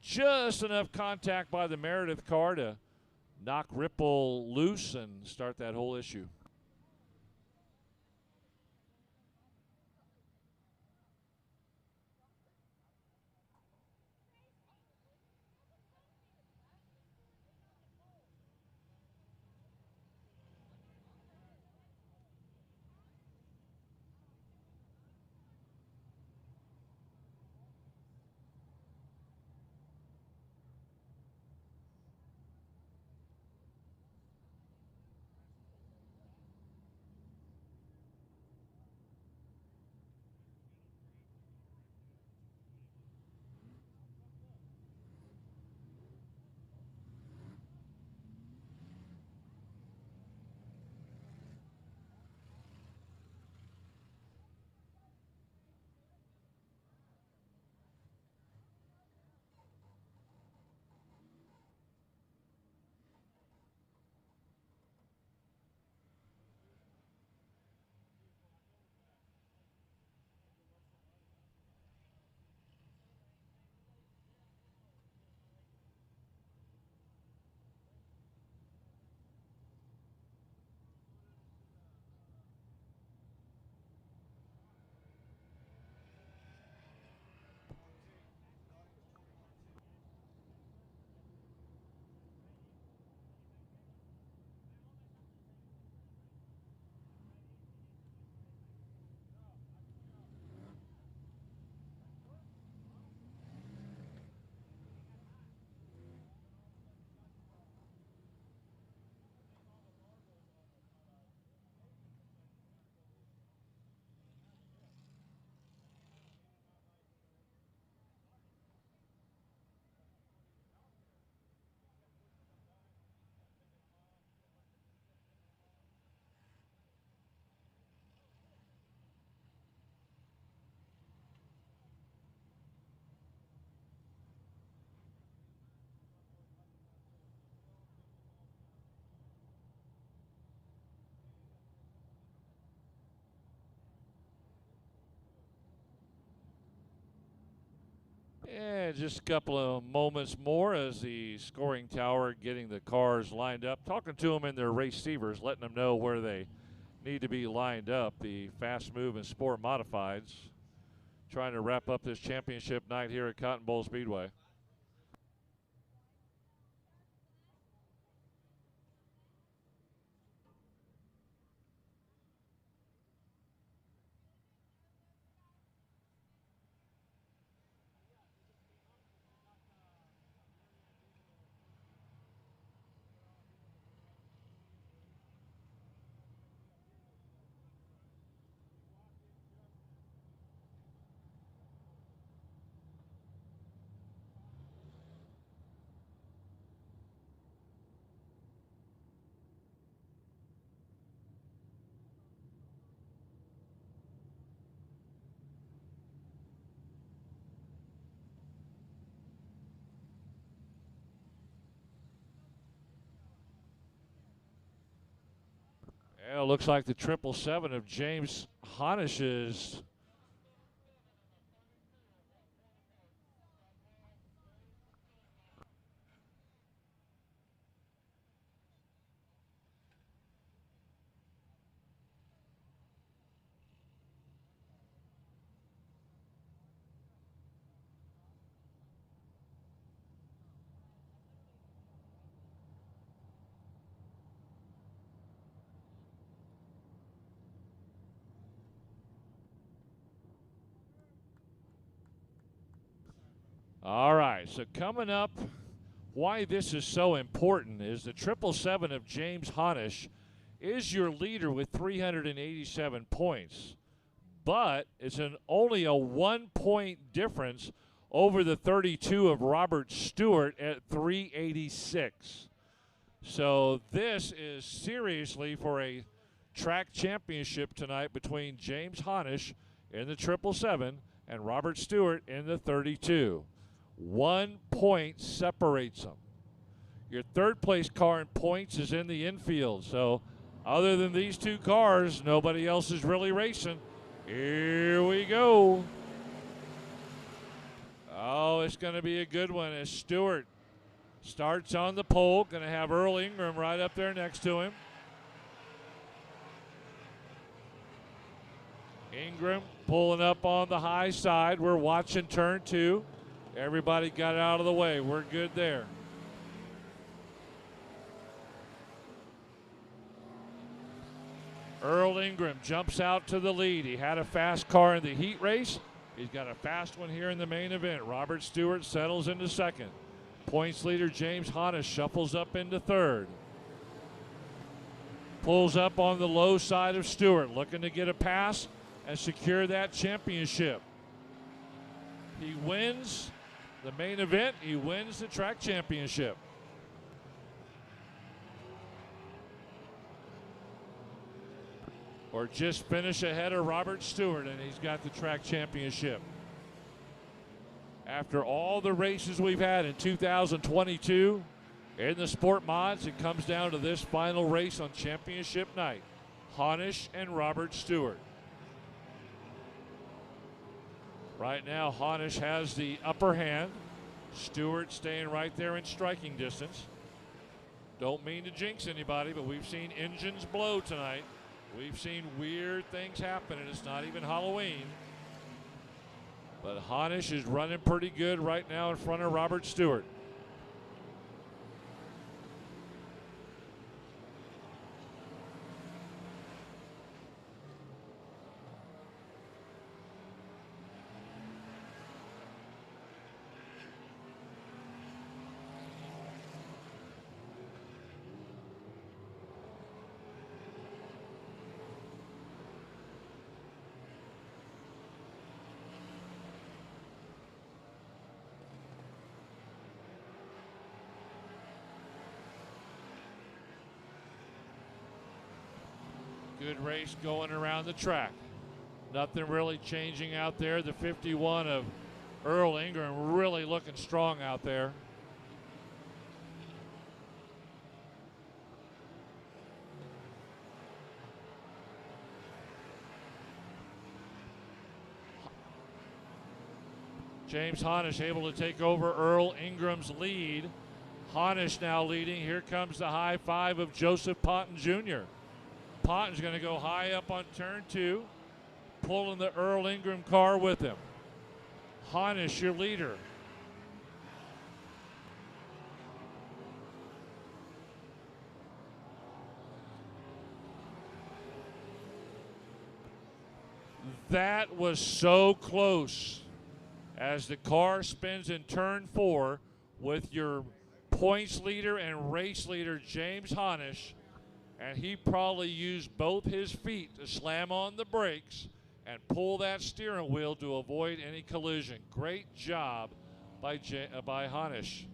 Just enough contact by the Meredith car to knock Ripple loose and start that whole issue. And just a couple of moments more as the scoring tower getting the cars lined up, talking to them in their receivers, letting them know where they need to be lined up. The Fast Move and Sport Modifieds trying to wrap up this championship night here at Cotton Bowl Speedway. Yeah, it looks like the 777 of James Honish is all right. So coming up, why this is so important is the 777 of James Honish is your leader with 387 points, but it's only a 1-point difference over the 32 of Robert Stewart at 386. So this is seriously for a track championship tonight between James Honish in the 777 and Robert Stewart in the 32. 1 point separates them. Your third place car in points is in the infield. So other than these two cars, nobody else is really racing. Here we go. Oh, it's going to be a good one as Stewart starts on the pole. Going to have Earl Ingram right up there next to him. Ingram pulling up on the high side. We're watching turn 2. Everybody got out of the way. We're good there. Earl Ingram jumps out to the lead. He had a fast car in the heat race. He's got a fast one here in the main event. Robert Stewart settles into second. Points leader James Honish shuffles up into third. Pulls up on the low side of Stewart, looking to get a pass and secure that championship. He wins the main event. He wins the track championship. Or just finish ahead of Robert Stewart, and he's got the track championship. After all the races we've had in 2022 in the Sport Mods, it comes down to this final race on championship night. Honish and Robert Stewart. Right now, Honish has the upper hand. Stewart staying right there in striking distance. Don't mean to jinx anybody, but we've seen engines blow tonight. We've seen weird things happen, and it's not even Halloween. But Honish is running pretty good right now in front of Robert Stewart. Good race going around the track. Nothing really changing out there. The 51 of Earl Ingram really looking strong out there. James Honish able to take over Earl Ingram's lead. Honish now leading. Here comes the high five of Joseph Ponton Jr. Ponton's going to go high up on turn 2, pulling the Earl Ingram car with him. Honish, your leader. That was so close. As the car spins in turn 4 with your points leader and race leader, James Honish, and he probably used both his feet to slam on the brakes and pull that steering wheel to avoid any collision. Great job by Honish.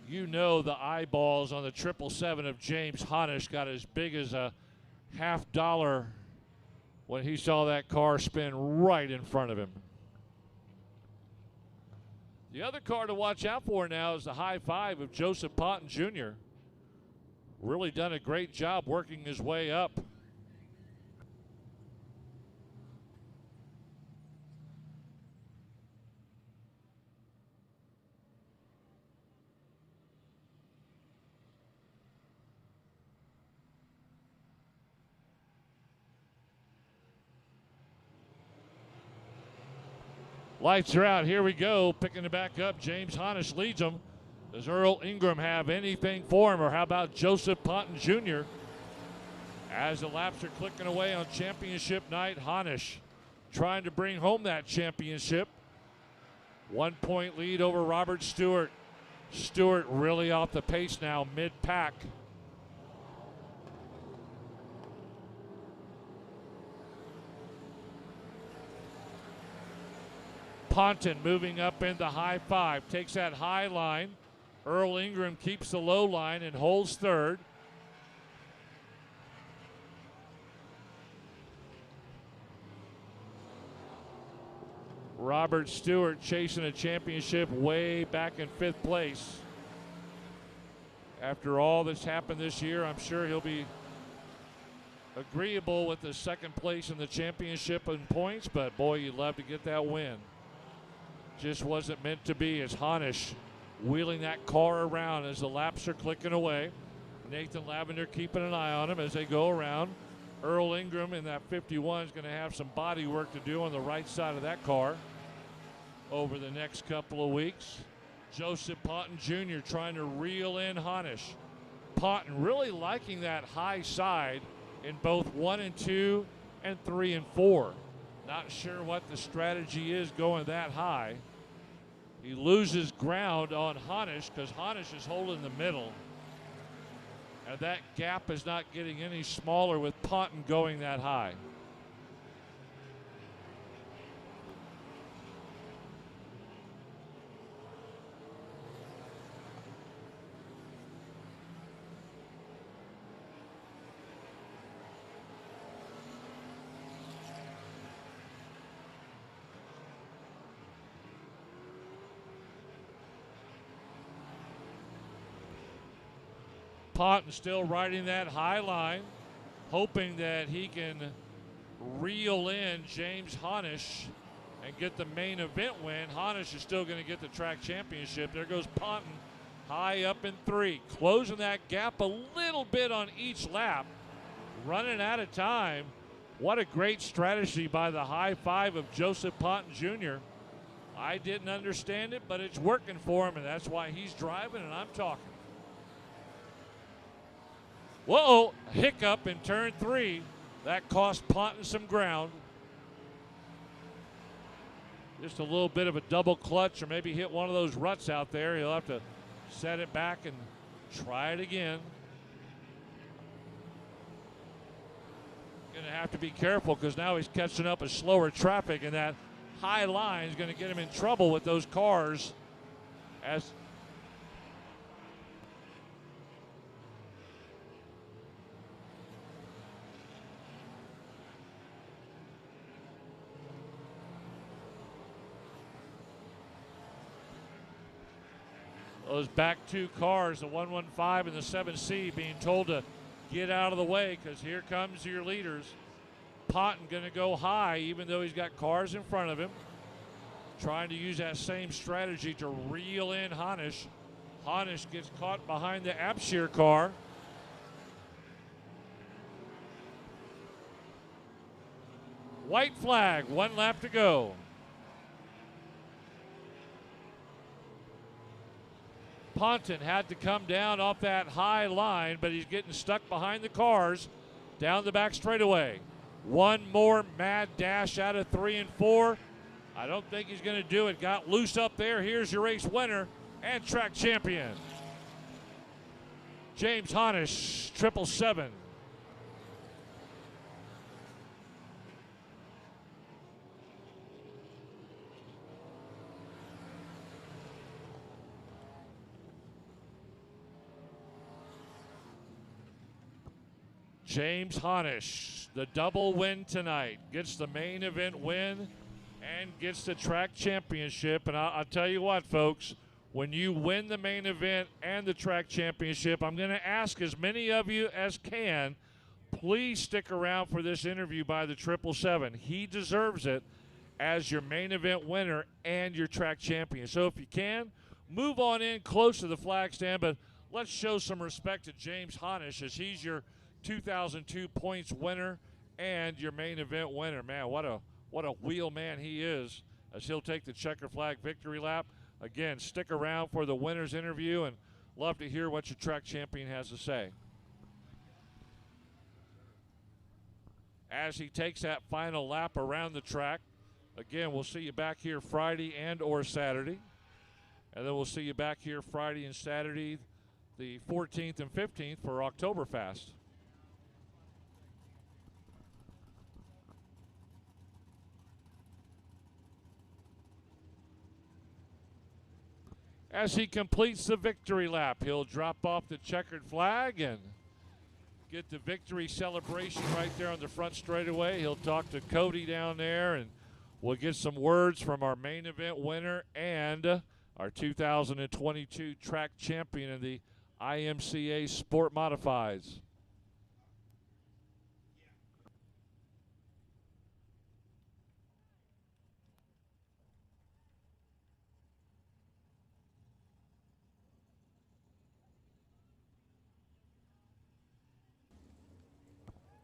You know the eyeballs on the 777 of James Honish got as big as a $50 when he saw that car spin right in front of him. The other car to watch out for now is the high five of Joseph Ponton Jr. Really done a great job working his way up. Lights are out. Here we go. Picking it back up. James Honish leads them. Does Earl Ingram have anything for him, or how about Joseph Ponton Jr.? As the laps are clicking away on championship night, Honish trying to bring home that championship. 1 point lead over Robert Stewart. Stewart really off the pace now, mid-pack. Ponton moving up in the high five, takes that high line. Earl Ingram keeps the low line and holds third. Robert Stewart chasing a championship way back in 5th place. After all that's happened this year, I'm sure he'll be agreeable with the 2nd place in the championship in points, but boy, you'd love to get that win. Just wasn't meant to be as Honish wheeling that car around as the laps are clicking away. Nathan Lavender keeping an eye on him as they go around. Earl Ingram in that 51 is going to have some body work to do on the right side of that car over the next couple of weeks. Joseph Ponton Jr. trying to reel in Honish. Ponton really liking that high side in both 1 and 2 and 3 and 4. Not sure what the strategy is going that high. He loses ground on Honish because Honish is holding the middle. And that gap is not getting any smaller with Ponton going that high. Ponton still riding that high line, hoping that he can reel in James Honish and get the main event win. Honish is still going to get the track championship. There goes Ponton high up in 3, closing that gap a little bit on each lap, running out of time. What a great strategy by the high five of Joseph Ponton Jr. I didn't understand it, but it's working for him, and that's why he's driving and I'm talking. Whoa, hiccup in turn 3. That cost Ponton some ground. Just a little bit of a double clutch, or maybe hit one of those ruts out there. He'll have to set it back and try it again. Going to have to be careful because now he's catching up with slower traffic, and that high line is going to get him in trouble with those cars as Those back two cars, the 115 and the 7C, being told to get out of the way because here comes your leaders. Ponton going to go high even though he's got cars in front of him. Trying to use that same strategy to reel in Honish. Honish gets caught behind the Abshire car. White flag, 1 lap to go. Ponton had to come down off that high line, but he's getting stuck behind the cars down the back straightaway. One more mad dash out of 3 and 4. I don't think he's going to do it. Got loose up there. Here's your race winner and track champion, James Honish, 777. James Honish, the double win tonight, gets the main event win and gets the track championship. And I'll tell you what, folks, when you win the main event and the track championship, I'm going to ask as many of you as can, please stick around for this interview by the 777. He deserves it as your main event winner and your track champion. So if you can, move on in close to the flag stand, but let's show some respect to James Honish as he's your 2002 points winner and your main event winner. Man, what a wheel man he is as he'll take the checker flag victory lap. Again, stick around for the winner's interview and love to hear what your track champion has to say. As he takes that final lap around the track, again, we'll see you back here Friday and or Saturday. And then we'll see you back here Friday and Saturday, the 14th and 15th for Oktoberfest. As he completes the victory lap, he'll drop off the checkered flag and get the victory celebration right there on the front straightaway. He'll talk to Cody down there, and we'll get some words from our main event winner and our 2022 track champion in the IMCA Sport Modifieds.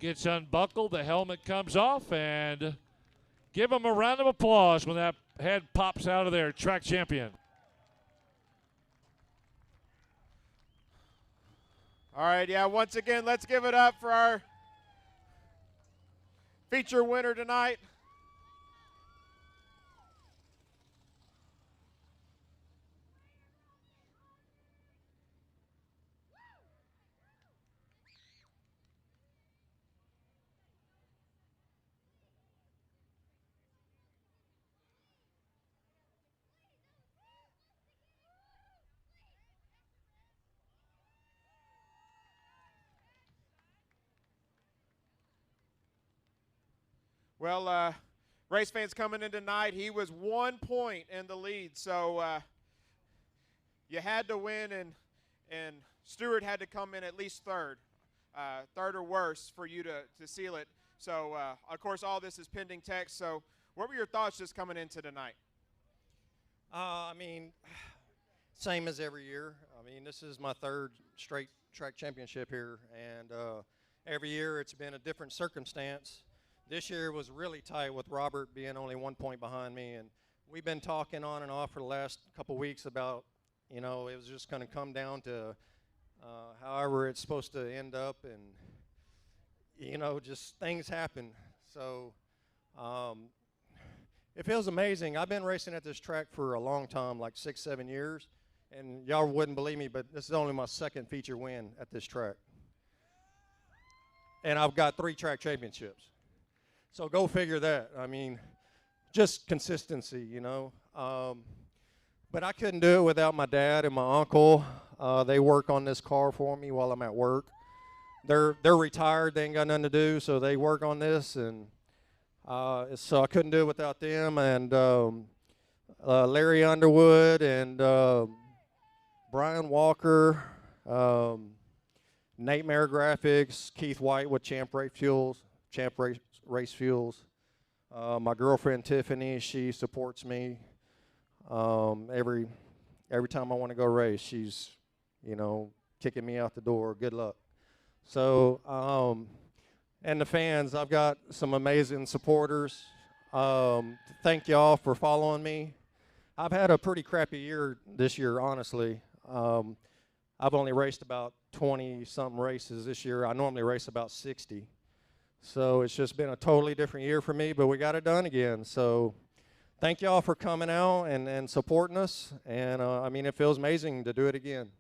Gets unbuckled, the helmet comes off, and give him a round of applause when that head pops out of there. Track champion. All right, yeah, once again, let's give it up for our feature winner tonight. Well, race fans coming in tonight, he was 1 point in the lead, so you had to win, and Stewart had to come in at least third or worse for you to seal it. So, of course, all this is pending text. So what were your thoughts just coming into tonight? I mean, same as every year. I mean, this is my third straight track championship here, and every year it's been a different circumstance. This year was really tight with Robert being only 1 point behind me, and we've been talking on and off for the last couple weeks about, you know, it was just going to come down to however it's supposed to end up, and, you know, just things happen. So it feels amazing. I've been racing at this track for a long time, like 6-7 years, and y'all wouldn't believe me, but this is only my second feature win at this track. And I've got 3 track championships. So go figure that. I mean, just consistency, you know. But I couldn't do it without my dad and my uncle. They work on this car for me while I'm at work. They're retired. They ain't got nothing to do, so they work on this. And so I couldn't do it without them. And Larry Underwood and Brian Walker, Nightmare Graphics, Keith White with Champ Race Fuels. My girlfriend Tiffany, she supports me every time I want to go race. She's, kicking me out the door. Good luck. So, and the fans, I've got some amazing supporters. Thank y'all for following me. I've had a pretty crappy year this year, honestly. I've only raced about 20-something races this year. I normally race about 60. So it's just been a totally different year for me, but we got it done again. So thank y'all for coming out and supporting us. And, it feels amazing to do it again.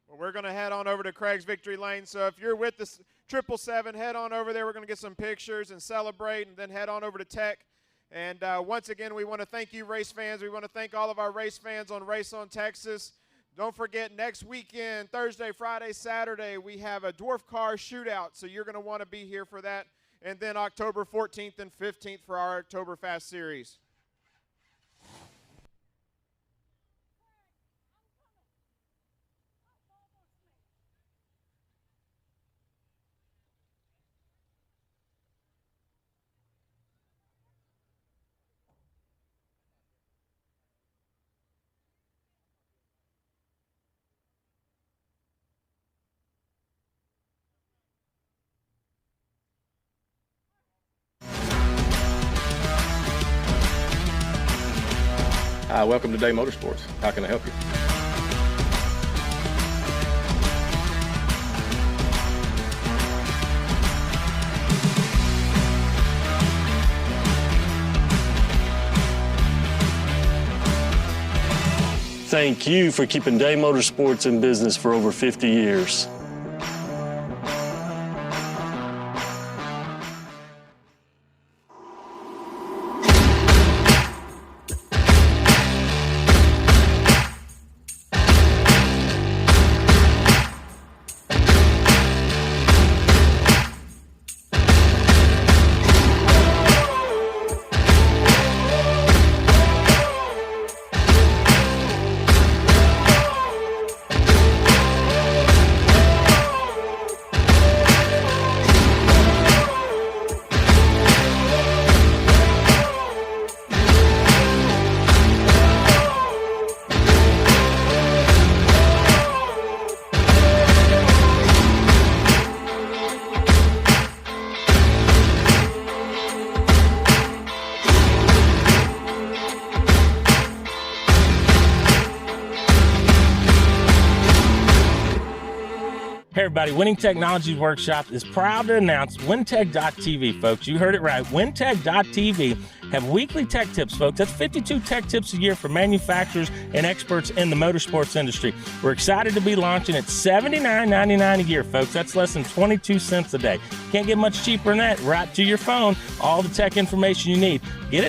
Well, we're going to head on over to Craig's Victory Lane. So if you're with the 777, head on over there. We're going to get some pictures and celebrate, and then head on over to Tech. And once again, we want to thank you, race fans. We want to thank all of our race fans on Race on Texas. Don't forget, next weekend, Thursday, Friday, Saturday, we have a dwarf car shootout, so you're going to want to be here for that. And then October 14th and 15th for our Oktoberfest series. Hi, welcome to Day Motorsports. How can I help you? Thank you for keeping Day Motorsports in business for over 50 years. Hey everybody, Winning Technologies Workshop is proud to announce WinTech.tv, folks. You heard it right. WinTech.tv have weekly tech tips, folks. That's 52 tech tips a year for manufacturers and experts in the motorsports industry. We're excited to be launching at $79.99 a year, folks. That's less than 22 cents a day. Can't get much cheaper than that. Right to your phone, all the tech information you need. Get it